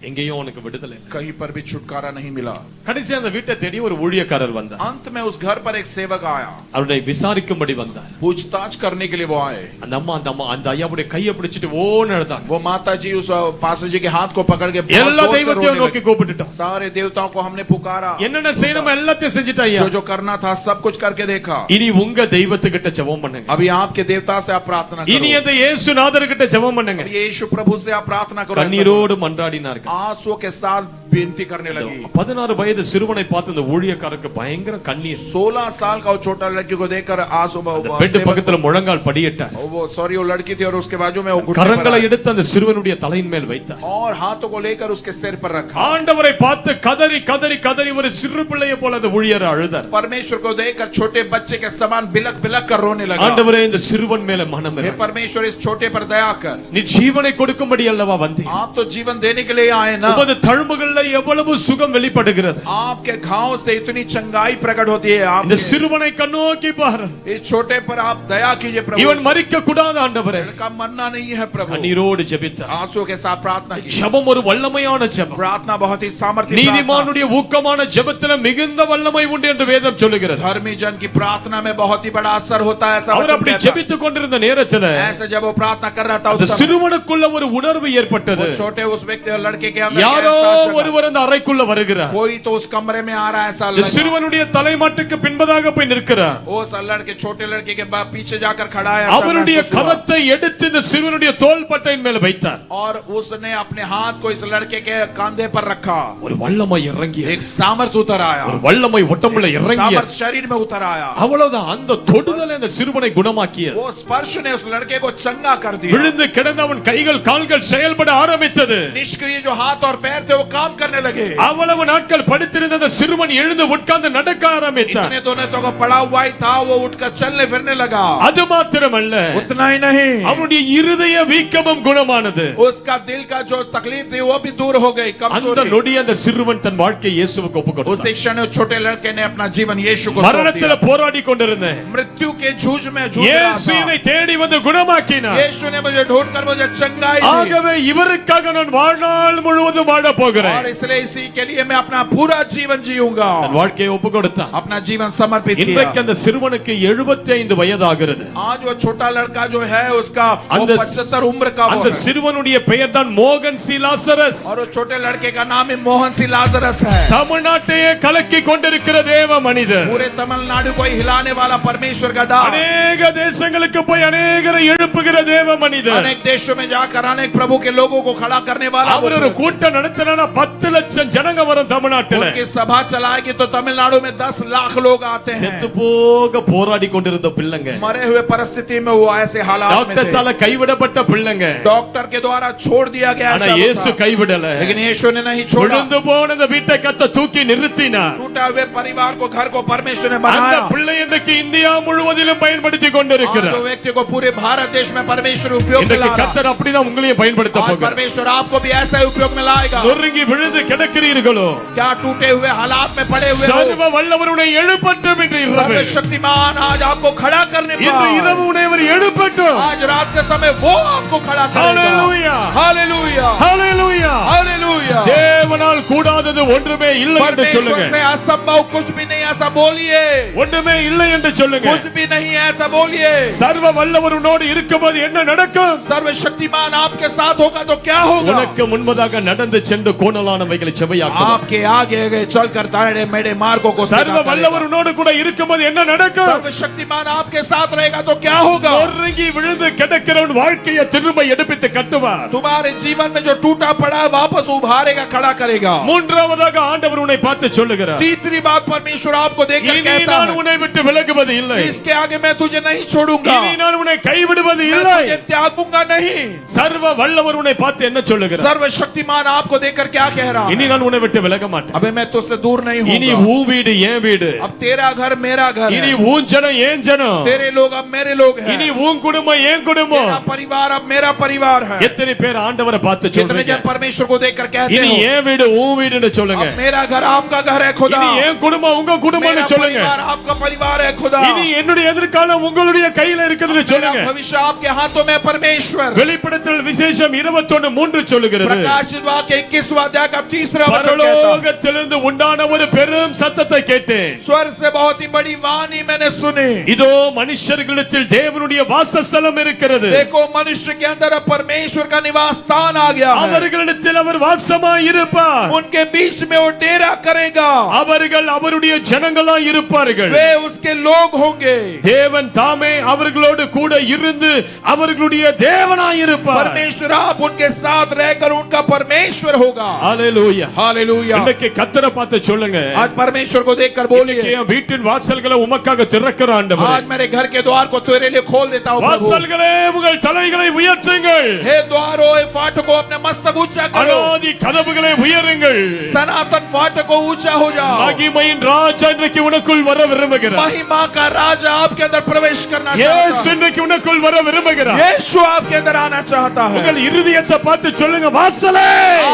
எங்கேயும் அவனுக்கு விடுதலை இல்லை. कहीं पर भी छुटकारा नहीं मिला। கடைசி அந்த வீட்டை தேடி ஒரு ஊழியக்காரர் வந்தார், अंत में उस घर पर एक सेवक आया, அவரை விசாரிக்கும்படி வந்தார். पूछताछ करने के लिए वो आए। அந்த ஐயாவுடைய கையை பிடிச்சிட்டு ஓன்னு அழுதாங்க. वो माता जी उस पास्टर जी के हाथ को पकड़ के बहुत எல்லா जोर से தெய்வத்தையும் रोने நோக்கி लगे। கூப்பிட்டுட்டான். सारे देवताओं को हमने पुकारा, என்னென்ன செய்யணுமோ எல்லாத்தையும் செஞ்சுட்டா ஐயா. जो जो करना था सब कुछ करके देखा। இனி உங்க தெய்வத்துக்கிட்ட ஜெபம் பண்ணுங்க, अभी आपके देवता से आप प्रार्थना இனி करो, அந்த இயேசுநாதர்கிட்ட ஜெபம் பண்ணுங்க. अभी यीशु प्रभु से आप प्रार्थना करो। கண்ணீரோடு மன்றாடினார்கள். आंसुओं के साथ विनती करने लगी। 16 வயது சிறுவனை பார்த்து அந்த ஊழியக்காரருக்கு பயங்கர கண்ணீர். 16 साल का वो छोटा लड़की को देखकर आंसू பெட் பக்கத்துல முழங்கால் படியிட்டார். वो सॉरी वो लड़की थी और उसके बाजू में वो घुटने पर கரங்களை आया எடுத்து அந்த சிறுவனுடைய தலையின் மேல் வைத்தார். और हाथों को लेकर उसके सिर पर रखा। ஆண்டவரை பார்த்து கதறி கதறி கதறி ஒரு சிறு பிள்ளையை போல அந்த ஊழியர் அழுதார். परमेश्वर को देखकर छोटे बच्चे के समान बिलक बिलक कर रोने लगा। ஆண்டவரே இந்த சிறுவன் மேல மனம் हे இறங்கு. परमेश्वर इस छोटे पर दया कर। நீ ஜீவனை கொடுக்கும்படி அல்லவா வந்தீர். आप तो जीवन देने के लिए आए ना। உமது தழும்புகள்ல எவ்வளவு சுகம் வெளிப்படுகிறது. आपके घाव से इतनी चंगाई प्रकट होती है। आप இந்த சிறுவனை கண்ணோக்கி பார். इस छोटे पर आप दया कीजिए प्रभु। இவன் மரிக்க கூடாது ஆண்டவரே. लड़का मरना नहीं है प्रभु। கண்ணீரோடு ஜெபித்தார். आंसू के साथ प्रार्थना की। ஜெபம் ஒரு வல்லமையான ஜெபம். प्रार्थना बहुत ही सामर्थ्य प्रार्थना। நீதிமானுடைய ஊக்கமான ஜெபத்தில மிகுந்த வல்லமை உண்டு என்று வேதம் சொல்லுகிறது. धर्मी जन की प्रार्थना में बहुत ही बड़ा असर होता है ऐसा அவர் அப்படி ஜெபித்துக் கொண்டிருந்த நேரத்துல ऐसे जब वो प्रार्थना कर रहा था அந்த उस समय சிறுவனுக்குள்ள ஒரு உணர்வு ஏற்பட்டது. वो छोटे उस व्यक्ति और लड़के के अंदर யாரோ ऐसा जगा। ஒருவர் அந்த அறைக்குள்ள வருகிறார். कोई तो उस कमरे में आ रहा है ऐसा இந்த लगा। சிறுவனுடைய தலைமாட்டுக்கு பின்பதாக போய் நிற்கிறார். उस लड़के छोटे लड़के के पीछे जाकर खड़ा है ऐसा அவருடைய महसूस हुआ। கரத்தை எடுத்து இந்த சிறுவனுடைய தோள்பட்டையின் மேல் வைத்தார். और उसने अपने हाथ को इस लड़के के कंधे पर रखा। ஒரு வல்லமை இறங்கி, एक सामर्थ उतर आया, ஒரு வல்லமை ஒட்டமுள்ள இறங்கி, सामर्थ शरीर में उतर आया। அவ்வளவுதான். அந்த தொடுதல் அந்த சிறுவனை குணமாக்கியது. वो स्पर्श ने उस लड़के को चंगा कर दिया। விழுந்து கிடந்த அவன் கைகள் கால்கள் செயல்பட ஆரம்பித்தது. निष्क्रिय जो हाथ और पैर थे वो काम करने लगे। அவ்வளவு நாட்கள் படுத்திருந்த அந்த சிறுவன் எழுந்து உட்கார்ந்து நடக்க ஆரம்பித்தார். इतने दोनों तो पड़ा हुआ ही था वो उठकर चलने फिरने लगा। அது மாத்திரமல்ல, उतना ही नहीं, அவனுடைய இருதய வீக்கமும் குணமானது. उसका दिल का जो तकलीफ थी वो भी दूर हो गई, அந்த कमजोरी। நொடி அந்த சிறுவன் தன் வாழ்க்கையை இயேசுவுக்கு ஒப்புக் उस கொடுத்தான். क्षण छोटे लड़के ने अपना जीवन यीशु को सौंप மரணத்துல दिया। போராடி கொண்டிருந்தேன். मृत्यु के जूझ में जूझ रहा இயேசு था। என்னை தேடி வந்து குணமாக்கினார். यीशु ने मुझे ढूंढकर मुझे चंगाई दी। ஆகவே இவருக்காக நான் வாழ்நாள் முழுவதும் வாழ போகிறேன். और इसलिए इसी के लिए मैं अपना पूरा जीवन जीऊंगा। தன் வாழ்க்கையை ஒப்புக் கொடுத்தான். अपना जीवन समर्पित இன்றைக்கு किया। அந்த சிறுவனுக்கு 75 வயதாகிறது. आज वो छोटा लड़का जो है उसका वो அந்த 75 उम्र का वो அந்த है। சிறுவனுடைய பெயர் தான் மோகன் சி லாசரஸ். और वो छोटे लड़के का नाम है मोहन सी लाजरस है। தமிழ்நாட்டையே கலக்கி கொண்டிருக்கிற தேவ மனிதர். पूरे तमिलनाडु को हिलाने वाला परमेश्वर का दास। அநேக தேசங்களுக்கு போய் அநேகரை எழுப்புகிற தேவ மனிதர். अनेक देशों में जाकर अनेक प्रभु के लोगों को खड़ा करने वाला। அவர் ஒரு கூட்டம் நடத்தினா 10 லட்சம் ஜனங்க வரும் தமிழ்நாட்டுல. उनकी सभा चलाएगी तो तमिलनाडु में 10 लाख लोग आते हैं। செத்து போக போராடி கொண்டிருந்த பிள்ளைங்க, मरे हुए परिस्थिति में वो ऐसे हालात में டாக்டர் थे। சால கைவிடப்பட்ட பிள்ளைங்க, डॉक्टर के द्वारा छोड़ दिया गया ஆனா ऐसा இயேசு होता। கைவிடல. लेकिन यीशु ने नहीं छोड़ा। விழுந்து போன அந்த வீட்டை கத்த தூக்கி நிறுத்தினார். टूटा हुए परिवार को घर को परमेश्वर ने அந்த बनाया। பிள்ளை இன்னைக்கு இந்தியா முழுவதிலும் பயன்படுத்தி आज கொண்டிருக்கிறார். जो व्यक्ति को पूरे भारत देश में परमेश्वर उपयोग में இன்றைக்கு ला रहा। கர்த்தர் அப்படிதான் உங்களையும் பயன்படுத்த आज போகிறார். परमेश्वर आपको भी ऐसा ही उपयोग में लाएगा। நொறுங்கி விழுந்து கிடக்கிறீர்களோ, क्या टूटे हुए हालात में पड़े हुए हो? சர்வ வல்லவர் உன்னை எழுப்பட்டும் என்று இரவு. सर्वशक्तिमान आज आपको खड़ा करने இன்று पाए। இரவு உன்னை அவர் எழுப்பட்டும். आज रात के समय वो आपको खड़ा हालेलुया, करेगा। हालेलुया, ஹalleluya. हालेलुया। தேவனால் கூடாதது ஒன்றுமே இல்லை என்று परमेश्वर சொல்லுங்க. से असंभव कुछ भी नहीं ऐसा बोलिए। ஒன்றுமே இல்லை என்று சொல்லுங்க. कुछ भी नहीं है ऐसा बोलिए। சர்வ வல்லவர் உன்னோடு இருக்கும்போது என்ன நடக்கும்? सर्वशक्तिमान आपके साथ होगा तो क्या होगा? உனக்கு முன்பதாக நடந்து சென்று கோணலானவைகளை செவையாக்கும். आपके आगे आगे चलकर ताड़े मेरे मार्गों को சர்வ வல்லவர் உன்னோடு கூட இருக்கும்போது என்ன நடக்கும்? सर्वशक्तिमान आपके साथ रहेगा तो क्या होगा? நொறுங்கி விழுந்து கிடக்கிறவன் வாழ்க்கையை திரும்ப எடுப்பித்து கட்டுவார். तुम्हारे जीवन में जो टूटा पड़ा है वापस उभारेगा, खड़ा करेगा। மூன்றாவது மூன்றாவதாக ஆண்டவர் உன்னை பார்த்து சொல்லுகிறார், तीसरी बात परमेश्वर आपको देखकर இனி कहता நான் है, உன்னை விட்டு விலகுவது இல்லை, इसके आगे मैं तुझे नहीं छोड़ूंगा, இனி நான் உன்னை கைவிடுவது मैं இல்லை. तुझे त्यागूंगा नहीं। சர்வ வல்லவர் உன்னை பார்த்து என்ன சொல்லுகிறார்? सर्वशक्तिमान आपको देखकर क्या कह रहा இனி है? நான் உன்னை விட்டு விலக மாட்டேன். अबे मैं तुझसे दूर नहीं இனி हूँ। உன் வீடு என் வீடு, अब तेरा घर मेरा घर இனி है, உன் ஜனம் என் ஜனம், तेरे लोग अब मेरे लोग हैं, இனி உன் குடும்பம் என் குடும்பம். तेरा परिवार अब मेरा परिवार है। எத்தனை பேர் ஆண்டவரை பார்த்து कितने சொல்றீங்க? जन परमेश्वर को देखकर कहते இனி हो, என் வீடு உன் வீடுன்னு சொல்லுங்க. अब मेरा घर आपका घर है खुदा, இனி என் குடும்பம் உங்க मेरा குடும்பம்னு சொல்லுங்க. परिवार आपका परिवार है खुदा, இனி என்னுடைய எதிர்காலம் உங்களுடைய கையில இருக்குதுன்னு मेरा சொல்லுங்க. भविष्य आपके हाथों में परमेश्वर। வெளிப்படுத்தல் விசேஷம் 21:3 சொல்லுகிறது, प्रकाशित वाक्य 21वां अध्याय का 3रा वचन कहता है, பரலோகத்திலிருந்து உண்டான ஒரு பெரும் சத்தத்தை கேட்டேன். स्वर से बहुत ही बड़ी वाणी मैंने सुनी, இதோ மனுஷர்களிடத்தில் தேவனுடைய வாசஸ்தலம் இருக்கிறது, देखो मनुष्य के अंदर अब परमेश्वर का निवास स्थान आ गया है, அவர்களிடத்தில் அவர் வாசமாய் இருப்பார், उनके बीच में वो डेरा करेगा, அவர்கள் அவருடைய ஜனங்களாய் இருப்பார்கள், वे उसके लोग होंगे, தேவன் தாமே அவர்களோடு கூட இருந்து அவர்களுடைய தேவனாய் இருப்பார். परमेश्वर आप उनके साथ रहकर उनका परमेश्वर होगा। ஹalleluya. हालेलुया। இன்னைக்கு கர்த்தரை பார்த்து சொல்லுங்க, आज परमेश्वर को देखकर இன்னைக்கு बोलिए, என் வீட்டின் வாசல்களை உமக்காக திறக்கிற ஆண்டவரே, आज मेरे घर के द्वार को तेरे लिए खोल देता हूं प्रभु। வாசல்களே உங்கள் தலைகளை உயர்த்துங்கள், हे द्वारों हे फाटकों अपने मस्तक ऊंचा करो, அநாதி கதவுகளை உயருங்கள், सनातन फाटकों ऊंचा हो जाओ, மகிமையின் ராஜா இன்றைக்கு உனக்குள் வர விரும்புகிறார், महिमा का राजा आपके अंदर प्रवेश करना இயேசு चाहता है, இன்றைக்கு உனக்குள் வர விரும்புகிறார். यीशु आपके अंदर आना चाहता है। உங்கள் இருதயத்தை பார்த்து சொல்லுங்க, வாசலே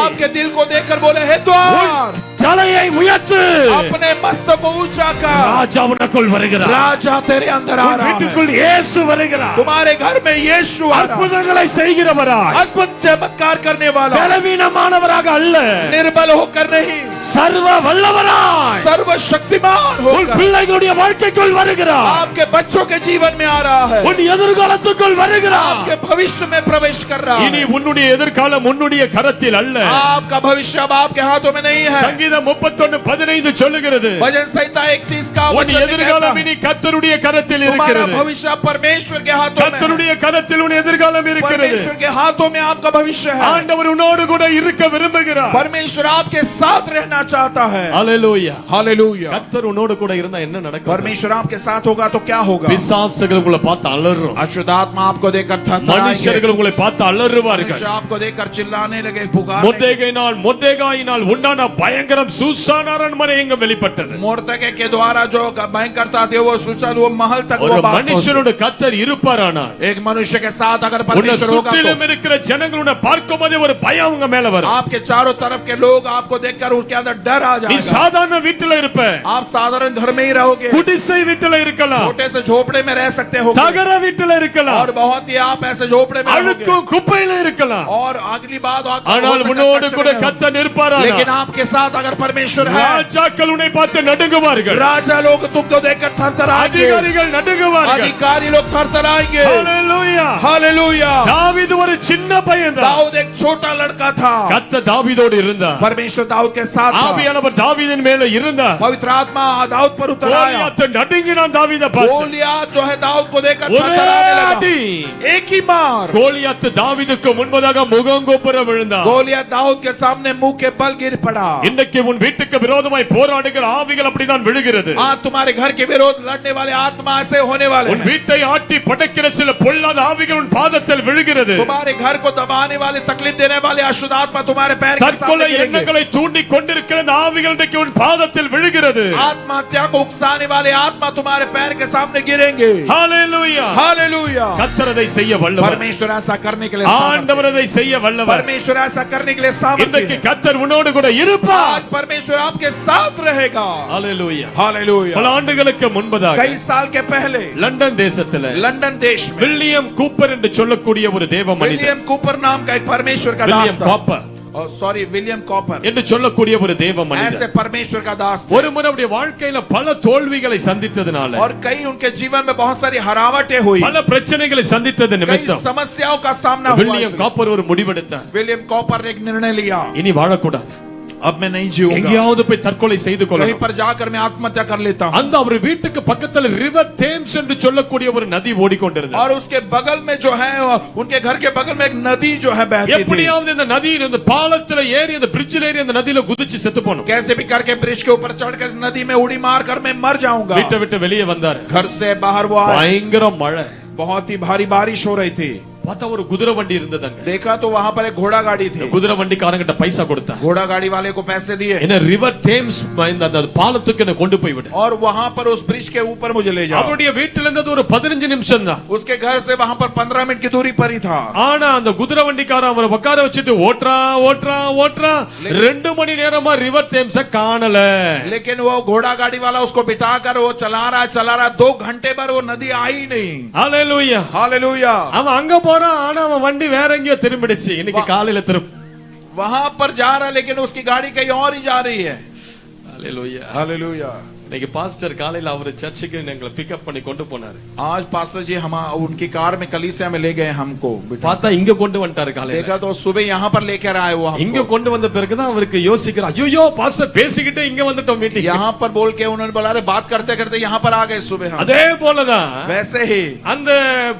आपके दिल को देखकर बोले, हे द्वार தலையை உயர்த்து, अपने मस्तक को ऊंचा कर, ராஜா உனக்குள் வருகிறார், राजा तेरे अंदर आ உன் रहा है, வீட்டுக்குள் இயேசு வருகிறார், तुम्हारे घर में यीशु आ रहा है, அற்புதங்களை செய்கிறவராய், अद्भुत चमत्कार करने वाला, பலவீனமானவராக அல்ல, निर्बल होकर नहीं, சர்வ வல்லவராய் सर्वशक्तिमान உன் होकर பிள்ளைகளுடைய வாழ்க்கைக்குள் வருகிறார், आपके बच्चों के जीवन में आ रहा है, உன் எதிர்காலத்துக்குள் வருகிறார். आपके भविष्य में प्रवेश कर रहा இனி है। உன்னுடைய எதிர்காலம் உன்னுடைய கரத்தில் அல்ல. आपका भविष्य अब आपके हाथों में नहीं है। சங்கீதம் 31:15 சொல்லுகிறது, भजन संहिता 31 का உன் वचन कहता எதிர்காலம் है, இனி கர்த்தருடைய கரத்தில் तुम्हारा இருக்கிறது, भविष्य परमेश्वर के हाथों में है। கர்த்தருடைய கரத்தில் உன் எதிர்காலம் இருக்கிறது. परमेश्वर के हाथों में आपका भविष्य है। ஆண்டவர் உன்னோடு கூட இருக்க விரும்புகிறார். परमेश्वर आपके साथ रहना चाहता है। ஹalleluya. हालेलुया। கர்த்தர் உன்னோடு கூட இருந்தா என்ன நடக்கும்? परमेश्वर आपके साथ होगा तो क्या होगा? பிசாசுகள் உங்களை பார்த்து அலறும், अशुद्ध आत्मा आपको देखकर थरथराएंगे, மனுஷர்கள் உங்களை பார்த்து அலறுவார்கள். मनुष्य आपको देखकर चिल्लाने लगे, पुकारने। மொர்தெகாயினால் உண்டான பயங்கரம் சூசான் அரண்மனை எங்கும் வெளிப்பட்டது. मोर्दकै के द्वारा जो भयंकर था वो सुसान वो महल तक ஒரு वो बात மனுஷனோட கர்த்தர் இருப்பாரானா, पहुंची। एक मनुष्य के साथ अगर உன்னை परमेश्वर होगा சுற்றிலும் तो இருக்கிற ஜனங்களோட பார்க்கும்போதே ஒரு பயம் உங்க மேல வரும். आपके चारों तरफ के लोग आपको देखकर उनके अंदर डर आ நீ जाएगा। சாதாரண வீட்டுல இருப்ப, आप साधारण घर में ही रहोगे, குடிசை வீட்டுல இருக்கலாம், छोटे से झोपड़े में रह सकते हो, தகர வீட்டுல இருக்கலாம், और बहुत ही आप ऐसे झोपड़े में रहोगे, அழுக்கும் குப்பையில இருக்கலாம். और अगली बात ஆனால் உன்னோடு கூட கர்த்தர் நிற்பாரானா, लेकिन आपके साथ अगर परमेश्वर है, ராஜாக்கள் உன்னை பார்த்து நடுங்குவார்கள், राजा लोग तुमको देखकर थरथराएंगे, அதிகாரிகள் நடுங்குவார்கள். अधिकारी लोग थरथराएंगे। ஹalleluya. हालेलुया। தாவீது ஒரு சின்ன பையன் தான், दाऊद एक छोटा लड़का था, கர்த்தர் தாவீதோடு இருந்தார், परमेश्वर दाऊद के साथ था, ஆவியானவர் தாவீதின் மேல இருந்தார். पवित्र आत्मा दाऊद पर उतर आया। கோலியாத் நடுங்கினான் தாவீதை பார்த்து, गोलियत जो है दाऊद को देखकर ஒரே थरथराने लगा, அடி, एक ही मार, கோலியாத் தாவீதுக்கு முன்பதாக முகங்குப்புற விழுந்தான். गोलियत दाऊद के सामने मुंह के बल गिर पड़ा। இன்னைக்கு உன் வீட்டுக்கு விரோதமாய் போராடுகிற ஆவிகள் அப்படிதான் விழுகிறது. आज तुम्हारे घर के विरोध लड़ने वाले आत्मा ऐसे होने वाले உன் हैं। வீட்டை ஆட்டி படைக்கிற சில பொல்லாத ஆவிகள் உன் பாதத்தில் விழுகிறது. तुम्हारे घर को दबाने वाले, तकलीफ देने वाले अशुद्ध आत्मा तुम्हारे पैर के सामने தற்கொலை गिरेंगे। எண்ணங்களை தூண்டி கொண்டிருக்கிற இந்த ஆவிகள் இன்றைக்கு உன் பாதத்தில் விழுகிறது. आत्महत्या को उकसाने वाले आत्मा तुम्हारे पैर के सामने गिरेंगे। ஹalleluya. हालेलुया। கர்த்தர் அதை செய்ய வல்லவர், परमेश्वर ऐसा करने के लिए सामर्थ्य, ஆண்டவர் அதை செய்ய வல்லவர். परमेश्वर ऐसा करने के लिए सामर्थ्य இன்றைக்கு है। கர்த்தர் உன்னோடு கூட இருப்பார். आज परमेश्वर आपके साथ रहेगा। ஹalleluya. हालेलुया। பல ஆண்டுகளுக்கு முன்பதாக कई साल के पहले லண்டன் தேசத்துல लंदन देश में வில்லியம் கூப்பர் என்று சொல்லக்கூடிய ஒரு தேவ மனிதர், विलियम कूपर नाम का एक परमेश्वर का दास வில்லியம் था। காப்பர் सॉरी विलियम कॉपर என்று சொல்லக்கூடிய ஒரு தேவ ऐसे மனிதர் परमेश्वर का दास थे। ஒரு முறை அவருடைய வாழ்க்கையில பல தோல்விகளை சந்தித்ததனால, और कई उनके जीवन में बहुत सारी हरावटें हुई, பல பிரச்சனைகளை சந்தித்தது कई நிமித்தம் समस्याओं का सामना हुआ। வில்லியம் காப்பர் ஒரு முடிவெடுத்தார், विलियम कॉपर ने एक निर्णय लिया, இனி வாழக்கூடாது, अब मैं नहीं जीऊंगा, எங்கேயாவது போய் தற்கொலை செய்து कहीं கொள்ளணும். पर जाकर मैं आत्महत्या कर लेता हूँ. அந்த அவர் வீட்டுக்கு பக்கத்துல ரிவர் தேம்ஸ் என்று சொல்லக்கூடிய ஒரு நதி ஓடிக்கொண்டிருந்தது. और उसके बगल में जो है, उनके घर के बगल में एक नदी जो है बहती थी. எப்படியாவது இந்த நதியின் இந்த பாலத்துல ஏறி அந்த பிரிட்ஜில ஏறி அந்த நதியில குதிச்சு செத்து போணும். कैसे भी करके ब्रिज के ऊपर चढ़कर नदी में उड़ी मार कर मैं मर जाऊंगा. வீட்டை விட்டு வெளியே வந்தாரு. घर से बाहर वो आए, பயங்கர மழை. बहुत ही भारी बारिश हो रही थी. பார்த்தா ஒரு குதிரை வண்டி இருந்ததுங்க. देखा तो वहां पर एक घोड़ा गाड़ी थी. குதிரை வண்டிக்காரங்கிட்ட பைசா கொடுத்தா. घोड़ा गाड़ी वाले को पैसे दिए, என்ன ரிவர் தேம்ஸ் அந்த பாலத்துக்கு என்ன கொண்டு போய் விடு. और वहां पर उस ब्रिज के ऊपर मुझे ले जाओ. அவருடைய வீட்டில இருந்து ஒரு 15 நிமிஷம் தான். उसके घर से वहां पर 15 मिनट की दूरी पर ही था. ஆனா அந்த குதிரை வண்டிக்காரன் அவரை உட்கார வச்சுட்டு ஓட்றா ஓட்றா ஓட்றா 2 மணி நேரமா ரிவர் தேம்ஸ காணல. लेकिन वो घोड़ा गाड़ी वाला उसको बिठाकर वो चला रहा 2 घंटे पर वो नदी आई नहीं. ஹalleluya हालेलुया. அவன் அங்க போறான், ஆனா அவன் வண்டி வேற எங்கேயோ திரும்பிடுச்சு. இன்னைக்கு காலையில वहां पर जा रहा, लेकिन उसकी गाड़ी कहीं और ही जा रही है. ஹalleluya हालेलुया. இன்னைக்கு பாஸ்டர் காலையில அவர் சர்ச்சுக்கு எங்களை பிக்கப் பண்ணி கொண்டு போனாரு. आज पास्टर जी हम उनकी कार में कलीसिया में ले गए हमको. பார்த்தா இங்க கொண்டு வந்துட்டாரு காலையில. देखा तो सुबह यहाँ पर लेकर आए वो हमको. இங்க கொண்டு வந்த பிறகு தான் அவருக்கு யோசிக்கிறார், ஐயோ பாஸ்டர் பேசிக்கிட்டே இங்க வந்துட்டோம் மீட்டிங். यहाँ पर बोल के उन्होंने बोला, अरे बात करते करते यहाँ पर आ गए सुबह हम. அதே போலதான் वैसे ही அந்த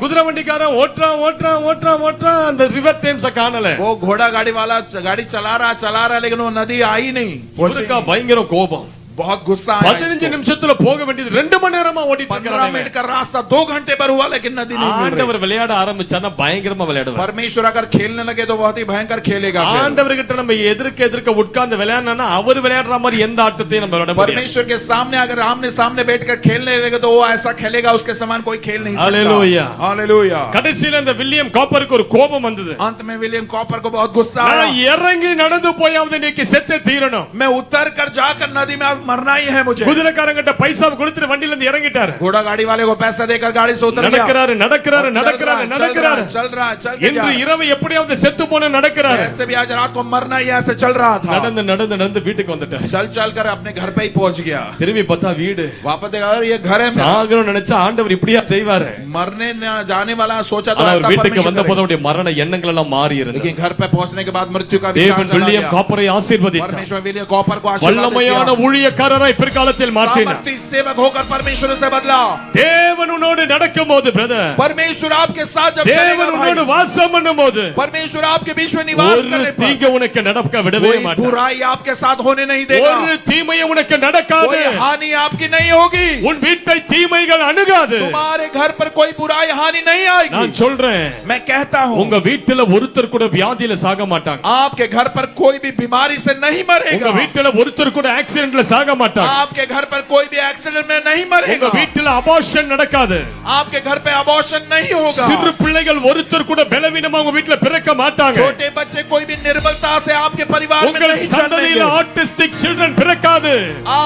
குதிரை வண்டிக்காரன் ஓட்றா ஓட்றா ஓட்றா ஓட்றா அந்த ரிவர் தேம்ஸ காணல. वो घोड़ा गाड़ी वाला गाड़ी चला रहा, लेकिन वो नदी आई नहीं. இவருக்கு பயங்கர கோபம், बहुत गुस्सा आया. 15 நிமிஷத்துல போக வேண்டியது 2 மணி நேரமா ஓடிட்டு 15 मिनट का रास्ता 2 घंटे पर हुआ, लेकिन नदी नहीं मिल रही. ஆண்டவர் விளையாட ஆரம்பிச்சானா பயங்கரமா விளையாடுவார். परमेश्वर अगर खेलने लगे तो बहुत ही भयंकर खेलेगा. ஆண்டவர்கிட்ட நம்ம எதிர்க்க உட்கார்ந்து விளையாடனா அவர் விளையாடுற மாதிரி எந்த ஆட்டத்தையும் நம்ம விளையாட முடியாது. परमेश्वर के सामने अगर आमने सामने बैठकर खेलने लगे तो वो ऐसा खेलेगा, उसके समान कोई खेल नहीं सकता. हालेलुया. हालेलुया. கடைசில இந்த வில்லியம் காப்பருக்கு ஒரு கோபம் வந்தது. अंत में विलियम कॉपर को बहुत गुस्सा आया. நான் இறங்கி நடந்து போயாவது இன்னைக்கு செத்தே தீரணும். मैं उतर कर जाकर नदी में मरना ही है मुझे. குதிரைக்காரங்கிட்ட பைசா கொடுத்துட்டு வண்டில இருந்து இறங்கிட்டாரு. घोड़ा गाड़ी वाले को पैसा देकर गाड़ी से उतर गया. நடக்கறாரு चल रहा என்று இரவு எப்படியாவது செத்து போன நடக்கறாரு. ऐसे भी आज रात को मरना ही ऐसे चल रहा था. நடந்து வீட்டுக்கு வந்துட்டாரு. चल कर अपने घर पे ही पहुंच गया. திரும்பி பார்த்தா வீடு. वापस देखा ये घर है. சாகணும் நினைச்சா ஆண்டவர் இப்படியா செய்வாரு. मरने जाने वाला सोचा तो அவர் ऐसा வீட்டுக்கு வந்த போது परमेश्वर அவருடைய மரண எண்ணங்கள் எல்லாம் மாறி இருந்தது. लेकिन घर पे पहुंचने के बाद मृत्यु का विचार தேவன் चला வில்லியம் गया. காப்பரை ஆசீர்வதித்தார். परमेश्वर विलियम कॉपर को आशीर्वाद வல்லமையான दिया. ஊழியக்காரராய் பிற்காலத்தில் மாற்றினார். सामर्थी सेवक होकर परमेश्वर से बदला. தேவன் உன்னோடு நடக்கும்போது பிரதர், परमेश्वर आपके साथ जब தேவன் உன்னோடு चलेगा, வாசம் பண்ணும்போது परमेश्वर आपके बीच में निवास ஒரு करने पर தீங்கு உனக்கு நடக்க விடவே कोई மாட்டார். बुराई आपके साथ होने नहीं देगा. ஒரு தீமையும் உனக்கு நடக்காது. कोई हानि आपकी नहीं होगी. உன் வீட்டை தீமைகள் அணுகாது. तुम्हारे घर पर कोई बुराई हानि नहीं आएगी. நான் சொல்றேன், मैं कहता हूँ உங்க வீட்டுல ஒருத்தர் கூட வியாதியில சாக மாட்டாங்க. आपके घर पर कोई भी बीमारी से नहीं உங்க मरेगा. வீட்டுல ஒருத்தர் கூட ஆக்சிடென்ட்ல சாக மாட்டாங்க. आपके घर पर कोई भी एक्सीडेंट में नहीं உங்க मरेगा. வீட்டுல அபார்ஷன் நடக்காது. आपके घर पे अबॉर्शन नहीं होगा. சிறு பிள்ளைகள் ஒருத்தர் கூட பலவீனமா உங்க வீட்டுல பிறக்க மாட்டாங்க. छोटे बच्चे कोई भी निर्बलता से आपके परिवार में உங்கள் नहीं சந்ததியில जन्मेंगे. Autistic children பிறக்காது.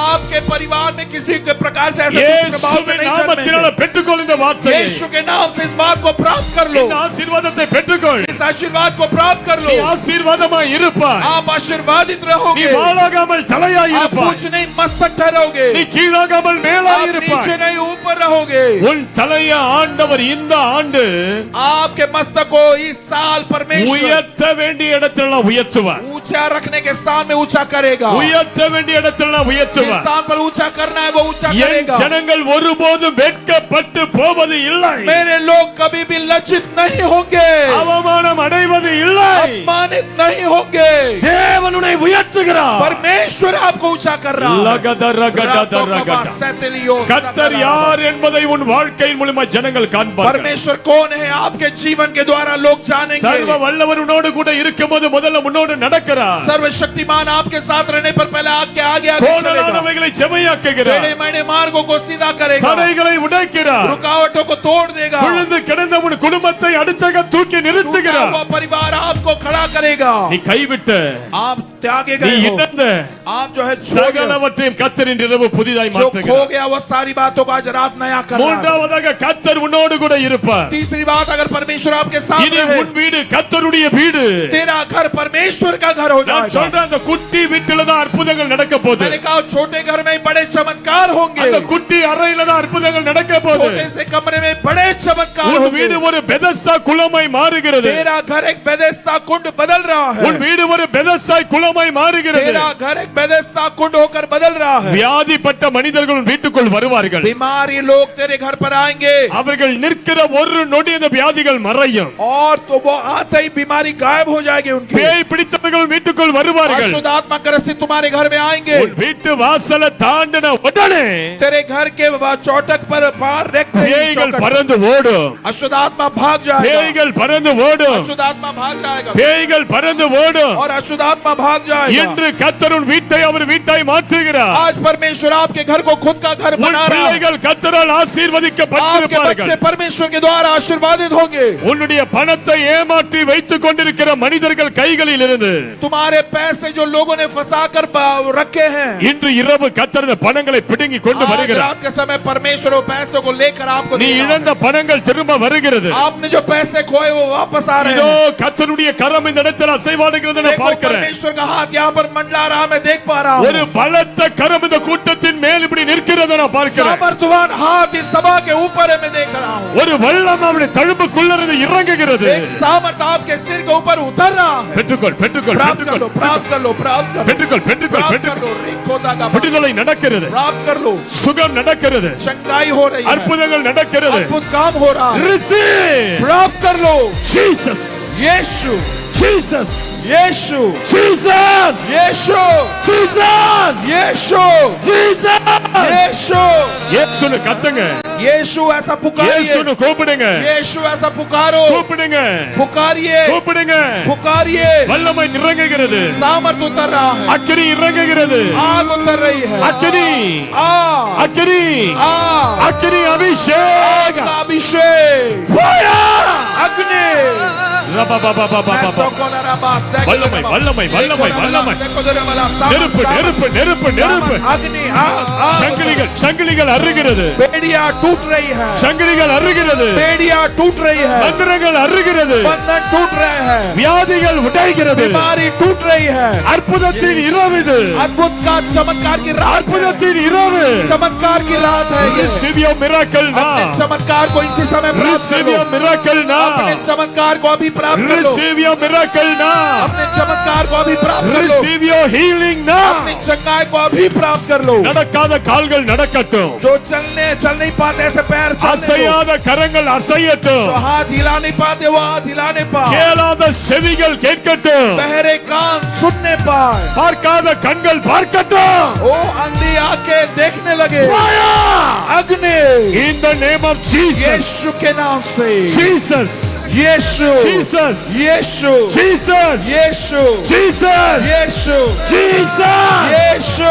आपके परिवार में किसी के प्रकार से ऐसे दुष्प्रभाव से இயேசுவின் नहीं நாமத்தினால जन्मेंगे. பெற்றுக்கொள் இந்த வார்த்தையை. यीशु के नाम से इस बात को प्राप्त कर लो. இந்த ஆசீர்வாதத்தை பெற்றுக்கொள். इस आशीर्वाद को प्राप्त कर நீ लो. ஆசீர்வாதமாய் இருப்பாய். आप आशीर्वादित நீ रहोगे. வாழாகாமல் தலையாய் आप இருப்பாய். कुछ नहीं मस्तक ठहरोगे. நீ கீழாகாமல் மேலாய் आप இருப்பாய். नीचे नहीं ऊपर रहोगे. உன் தலையை ஆண்டவர் இந்த ஆண்டு आपके मस्तक को इस साल परमेश्वर உயர்த்த வேண்டிய இடத்துல உயர்த்துவார். ऊंचा रखने के स्थान में ऊंचा करेगा. உயர்த்த வேண்டிய இடத்துல जिस உயர்த்துவார். स्थान पर ऊंचा करना है वो ऊंचा என் करेगा. ஜனங்கள் ஒருபோதும் வெட்கப்பட்டு போவது இல்லை. मेरे लोग कभी भी लज्जित नहीं होंगे. அவமானம் அடைவது இல்லை. अपमानित नहीं होंगे. தேவன் உன்னை உயர்த்துகிறார். परमेश्वर आपको ऊंचा कर रहा है. லகத ரகட ரகட. கர்த்தர் யார் என்பதை உன் வாழ்க்கையின் மூலமா ஜனங்கள் காண்பார்கள். परमेश्वर कौन है आपके जीवन के द्वारा लोग जानेंगे. சர்வ வல்லவர் உன்னோடு கூட இருக்கும்போது முதல்ல முன்னோடு நடக்கிறார். सर्वशक्तिमान आपके साथ रहने पर पहले आगे आगे चलेगा. கோணலானவைகளை செமையாக்குகிறார். टेढ़े मेढ़े मार्गों को सीधा करेगा. தடைகளை உடைக்கிறார். रुकावटों को तोड़ देगा. விழுந்து கிடந்த உன் குடும்பத்தை அடுத்தக தூக்கி टूटा நிறுத்துகிறார். हुआ परिवार आपको खड़ा करेगा. நீ கைவிட்ட, आप त्यागे நீ गए हो. இழந்த आप जो है சகலவற்றையும் கர்த்தர் இன்று இரவு புதிதாய் जो खो மாற்றுகிறார். गया वो सारी बातों को आज रात नया कर रहा है. மூன்றாவதாக கர்த்தர் உன்னோடு கூட இருப்பார். तीसरी बात, अगर परमेश्वर आपके साथ இனி रहे, உன் வீடு கர்த்தருடைய வீடு. तेरा घर परमेश्वर का घर हो நான் जाएगा. சொல்றேன், அந்த குட்டி வீட்டில தான் அற்புதங்கள் நடக்க போகுது. मैंने कहा छोटे घर में बड़े चमत्कार होंगे. அந்த குட்டி அறையில தான் அற்புதங்கள் நடக்க போகுது. छोटे से कमरे में बड़े चमत्कार चमत्कार உன் होंगे। வீடு ஒரு பெதஸ்தா குளமாய் மாறுகிறது तेरा घर एक बेदेस्ता कुंड बदल रहा है। உன் வீடு ஒரு பெதஸ்தா குளமாய் மாறுகிறது तेरा घर एक बेदेस्ता कुंड होकर बदल रहा है। வியாதிப்பட்ட மனிதர்கள் உன் வீட்டுக்குள் வருவார்கள் बीमारी लोग तेरे घर पर आएंगे அவர்கள் நிற்கிற ஒரு நொடி அந்த வியாதிகள் மறையும் और तो वो आते ही बीमारी गायब हो जाएगी उनकी। பேய் பிடித்தவர்கள் வீட்டுக்குள் வருவார்கள் अशुद्ध आत्मा ग्रसित तुम्हारे घर में आएंगे। உன் வீட்டு வாசலை தாண்டின உடனே तेरे घर के चौटक पर पार रखते ही பேய்கள் चौखट- பறந்து ஓடும் अशुद्ध आत्मा भाग जाएगा। பேய்கள் பறந்து ஓடும் अशुद्ध आत्मा भाग जाएगा பேய்கள் பறந்து ஓடும் और अशुद्ध आत्मा भाग जाएगा। என்று கர்த்தர் உன் வீட்டை அவர் வீட்டாய் மாற்றுகிறார் आज परमेश्वर आपके घर को खुद का घर உன் बना रहा है। பிள்ளைகள் கர்த்தரால் आपके ஆசீர்வதிக்கப்பட்டிருப்பார்கள் बच्चे परमेश्वर के द्वारा आशीर्वादित होंगे। உன்னுடைய பணத்தை ஏமாற்றி வைத்துக் கொண்டிருக்கிற மனிதர்கள் கைகளில் இருந்து तुम्हारे पैसे जो लोगों ने फंसा कर रखे हैं, இன்று இரவு கர்த்தர் இந்த பணங்களை பிடுங்கி கொண்டு आज வருகிறார் रात के समय परमेश्वर वो पैसों को लेकर आपको நீ दे रहा இழந்த பணங்கள் திரும்ப வருகிறது है। आपने जो पैसे खोए वो वापस आ रहे இதோ हैं। கர்த்தருடைய கரம் இந்த இடத்தில் அசைவாடுகிறது நான் देखो பார்க்கிறேன் परमेश्वर का हाथ यहाँ पर मंडला रहा मैं देख पा रहा ஒரு हूँ। பலத்த கரம் இந்த கூட்டத்தின் மேல் இப்படி நிற்கிறதை நான் பார்க்கிறேன் सामर्थवान हाथ इस सभा के ऊपर है मैं देख रहा हूँ। ஒரு வெள்ளம் அவருடைய தழும்புக்குள்ளிருந்து இறங்குகிறது एक सामर्थ आपके सिर के ऊपर उतर रहा है। பெற்றுக்கொள் பெற்றுக்கொள் प्राप्त कर लो, பெற்றுக்கொள் प्राप्त कर लो, प्राप्त कर लो, பெற்றுக்கொள் பெற்றுக்கொள் प्राप्त कर பெற்றுக்கொள் लो। रिकोदा का விடுதலை நடக்கிறது प्राप्त कर लो। சுகம் நடக்கிறது चंगाई हो रही है, அற்புதங்கள் நடக்கிறது अद्भुत काम हो रहा है। Receive प्राप्त कर लो। Jesus यीशु, Jesus यीशु, Jesus यीशु, Jesus यीशु, Jesus यीशु, இயேசுன்னு கத்துங்க यीशु ऐसा पुकारिए, இயேசுன்னு கூப்பிடுங்க यीशु ऐसा पुकारो, கூப்பிடுங்க पुकारिए, கூப்பிடுங்க पुकारिए। வல்லமை இறங்குகிறது सामर्थ उतर रहा है, அக்கினி இறங்குகிறது आग उतर रही है। அக்கினி आग, அக்கினி आग, அக்கினி அபிஷேக का अभिषेक, Fire! अग्नि। ரபபபபபபப. வல்லமை, வல்லமை, வல்லமை, வல்லமை. நெருப்பு நெருப்பு நெருப்பு நெருப்பு अग्नि, आग, आग। சங்கிலிகள் சங்கிலிகள் அறுகிறது बेड़ियां टूट रही है, சங்கிலிகள் அறுகிறது बेड़ियां टूट रही है, மந்திரங்கள் அறுகிறது बंधन टूट रहे हैं, வியாதிகள் உடைகிறது बीमारी टूट रही है। அற்புதத்தின் இரவு இது अद्भुत का चमत्कार की रात है, அற்புதத்தின் இரவு चमत्कार की रात है ये। Receive your miracle अपने now चमत्कार को इसी समय प्राप्त कर Receive लो। your miracle अपने now चमत्कार को अभी प्राप्त कर लो। Receive your miracle now अपने चमत्कार को अभी प्राप्त कर लो। Receive your healing अपनी now चंगाई को अभी प्राप्त कर लो। நடக்காத கால்கள் நடக்கட்டும் जो चल नहीं पाते ऐसे पैर चलने दो। அசையாத கரங்கள் அசையட்டும் जो हाथ हिला नहीं पाते वो हाथ हिलाने पाए। கேளாத செவிகள் கேட்கட்டும் बहरे कान सुनने पाए। பார்க்காத கண்கள் பார்க்கட்டும் ओ अंधी आंखें देखने लगे। अग्नि In the name of Jesus यीशु के नाम से। Jesus Yeshu, Jesus Yeshu, Jesus Yeshu, Jesus Yeshu, Jesus Yeshu.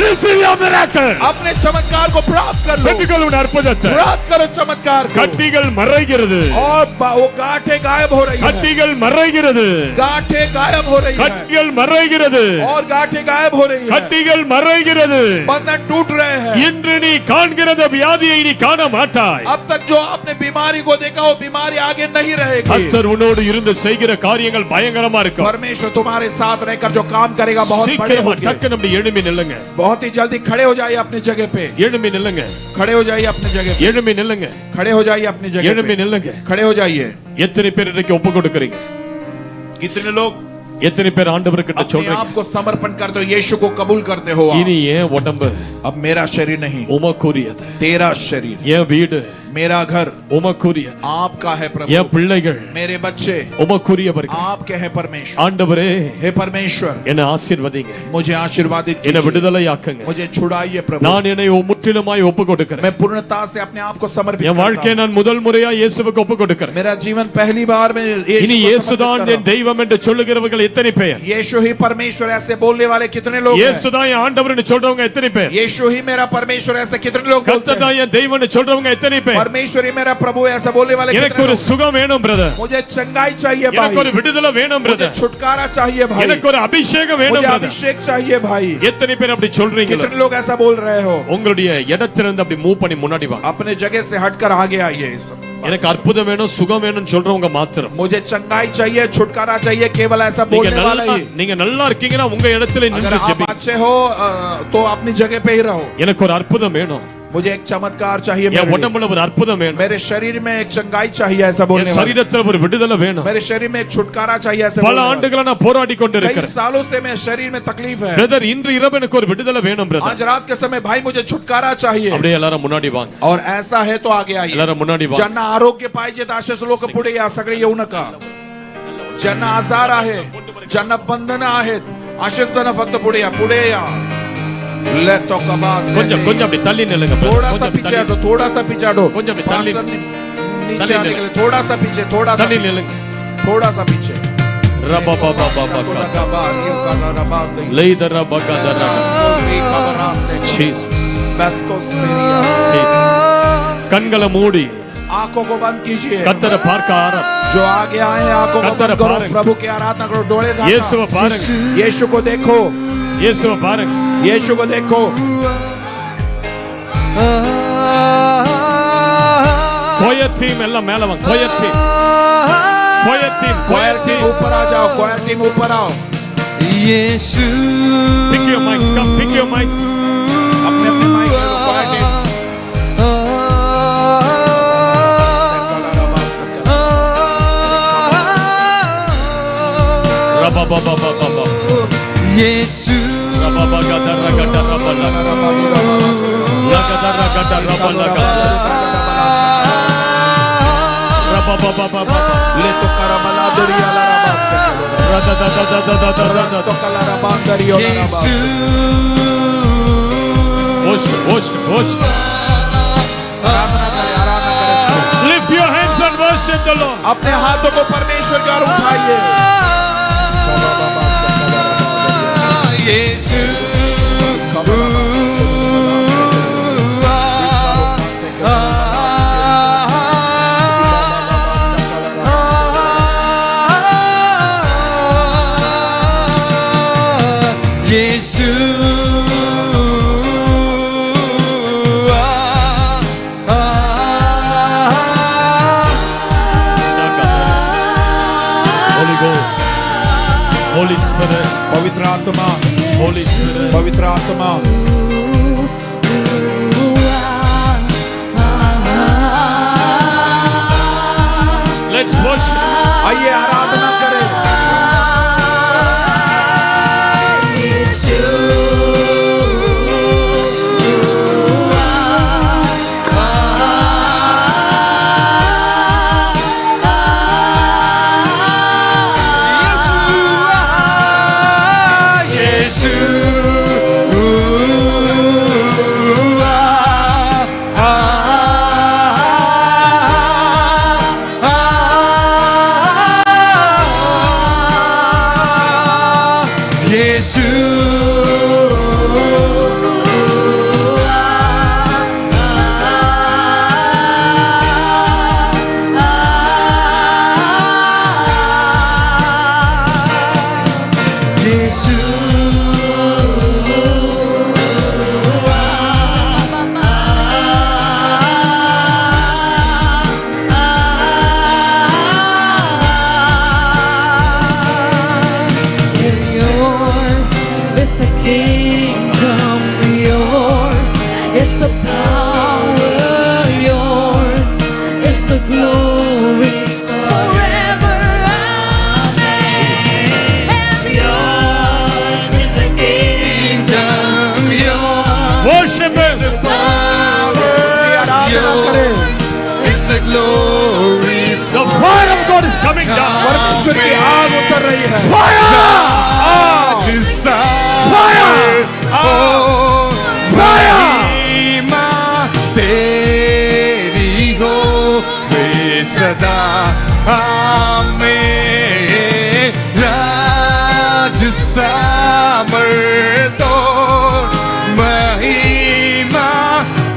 Receive your miracle अपने चमत्कार को प्राप्त कर लो। பெற்றுக்கொள் உன் அற்புதத்தை प्राप्त करो चमत्कार को। கட்டிகள் மறைகிறது और वो गांठें गायब हो रही है। கட்டிகள் மறைகிறது गांठें गायब हो रही है। கட்டிகள் மறைகிறது और गांठें गायब हो रही है। கட்டிகள் மறைகிறது बंधन टूट रहे हैं। இன்று நீ காண்கிறத வியாதியை நீ காண மாட்டாய் अब तक जो आपने बीमारी को देखा वो बीमारी आगे नहीं रहेगी। கர்த்தர் உன்னோடு இருந்து செய்கிற காரியங்கள் பயங்கரமா இருக்கும் परमेश्वर तुम्हारे साथ रहकर जो काम करेगा बहुत बड़े சீக்கிரமா होंगे। டக்கு நம்ம எழும்பி நில்லுங்க बहुत ही जल्दी खड़े हो जाइए अपनी जगह पे। எழும்பி நில்லுங்க खड़े हो जाइए अपनी जगह पे। எழும்பி நில்லுங்க खड़े हो जाइए अपनी जगह எழும்பி पे। நில்லுங்க खड़े हो जाइए। எத்தனை பேர் இன்னைக்கு ஒப்பு கொடுக்கறீங்க कितने लोग எத்தனை பேர் ஆண்டவர்கிட்ட अपने சொல்றீங்க आप को समर्पण करते हो, यीशु को कबूल करते हो। இனி ஏன் உடம்பு अब मेरा शरीर नहीं, உமக்குரியது तेरा शरीर, ஏன் வீடு मेरा घर உமக்குரியது आपका है प्रभु। ஏன் பிள்ளைகள் मेरे बच्चे உமக்குரியவர்கள் आपके हैं परमेश्वर। ஆண்டவரே हे परमेश्वर என்னை ஆசீர்வதிங்க मुझे आशीर्वादित என்னை कीजिए, விடுதலையாக்குங்க मुझे छुड़ाइए प्रभु। நான் என்னை முற்றிலுமாய் ஒப்பு கொடுக்கிறேன் मैं पूर्णता से अपने आप को समर्पित என் करता வாழ்க்கையை हूं। நான் முதல் முறையா இயேசுவுக்கு ஒப்பு கொடுக்கிறேன் मेरा जीवन पहली बार में இனி यीशु को समर्पित இயேசுதான் कर रहा என் தெய்வம் என்று சொல்லுகிறவர்கள் எத்தனை பேர் हूं। यीशु ही परमेश्वर ऐसे बोलने वाले कितने लोग हैं? இயேசுதான் என் ஆண்டவர்னு சொல்றவங்க எத்தனை பேர் यीशु ही मेरा परमेश्वर ऐसे कितने लोग बोलते கர்த்தர் हैं? தான் என் தெய்வம்னு சொல்றவங்க எத்தனை பேர் परमेश्वर ही मेरा प्रभु ऐसा बोलने वाले எனக்கு कितने ஒரு लोग? சுகம் வேணும் பிரதர் मुझे चंगाई चाहिए எனக்கு ஒரு भाई, விடுதலை வேணும் मुझे பிரதர் छुटकारा चाहिए भाई, எனக்கு ஒரு அபிஷேகம் வேணும் मुझे பிரதர் अभिषेक चाहिए भाई। எத்தனை பேர் அப்படி சொல்றீங்களோ कितने लोग ऐसा बोल रहे हो? உங்களுடைய இடத்திலிருந்து அப்படி மூவ் பண்ணி முன்னாடி வாங்க अपने जगह से हटकर आगे आइए। ये सब எனக்கு அற்புதம் வேணும் சுகம் வேணும்னு சொல்றவங்க மாத்திரம் मुझे चंगाई चाहिए, छुटकारा चाहिए, केवल ऐसा நீங்க बोलने वाला நல்லா ही। நீங்க நல்லா இருக்கீங்கன்னா உங்க இடத்துல अगर நின்று आप ஜெபி अच्छे हो तो अपनी जगह पे ही रहो। எனக்கு ஒரு அற்புதம் வேணும் मुझे एक चमत्कार चाहिए, என் உடம்புல ஒரு அற்புதம் வேணும், मेरे शरीर में एक चंगाई चाहिए, ऐसा என் बोलने वाला। சரீரத்துல ஒரு விடுதலை வேணும். मेरे शरीर में एक छुटकारा चाहिए, ऐसा பல बोलने वाला। ஆண்டுகளா நான் போராடி कई கொண்டிருக்கிறேன். सालों से मेरे शरीर में तकलीफ है। பிரதர், இன்று இரவு எனக்கு ஒரு விடுதலை வேணும் பிரதர். आज रात के समय भाई मुझे छुटकारा चाहिए। அப்படியே எல்லாரும் முன்னாடி வாங்க, और ऐसा है तो आगे आइए। எல்லாரும் मुन्नाडी वांग. ज्यांना आरोग्य पाहिजे असेच लोक पुढे या, सगळे येऊ नका। ज्यांना आजार आहे, ज्यांना बंधन आहेत, असेच जण फक्त पुढे या, पुढे या। लेतो कबाज கொஞ்சம் கொஞ்சம் அப்படி தள்ளி நில்லுங்க brother. थोड़ा सा கொஞ்சம் पीछे தள்ளி हटो, थोड़ा सा पीछे हटो। கொஞ்சம் அப்படி தள்ளி पास्टर नीचे तल्ली आने ले। के लिए थोड़ा सा पीछे, थोड़ा सा தள்ளி पीछे, நில்லுங்க. थोड़ा सा पीछे। ரபா பாபா பாபா லேதரா பகதரா ஜீசஸ் ஜீசஸ். கண்களை மூடி आंखों को बंद कीजिए। கர்த்தரை பார்க்க ஆரம். जो आगे आए हैं आंखों को कत्तर बंद करो, पारंग। प्रभु की आराधना करो। डोले இயேசுவை பாருங்க, यीशु को देखो, இயேசுவை பாருங்க. यीशु को देखो। கோயர் டீம் எல்லாம் மேல வாங்க. கோயர் டீம், கோயர் டீம், कोयर கோயர் टीम டீம். ऊपर आ जाओ, कोयर टीम ऊपर आओ। यीशु Pick your mics, come pick your mics. अपने अपने माइक लो, कोयर टीम। ரபா பாபா பாபா பாபா यीशु ரபா பகதரா கடரா பலா லகதரா கடரா பலா ரபா பாபா பாபா ले तो करबला दरिया ला रबा ரத ரத ரத ரத ரத. सोकला रबा दरिया ला रबा। यीशु ஓஷ் ஓஷ் ஓஷ். आराधना करे, आराधना करे। Lift your hands and worship the Lord. अपने हाथों को परमेश्वर की ओर उठाइए। यीशु यीशु Holy Ghost, Holy Spirit, पवित्र आत्मा, Holy Spirit. पवित्र आत्मा। Let's worship. आइए आराधना करें। coming down. परमेश्वर की आग उतर रही है. तेरी हो वे सदा हमें राज सामर्थ्य महिमा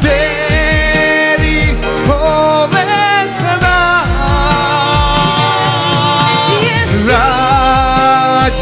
तेरी हो वे सदा राज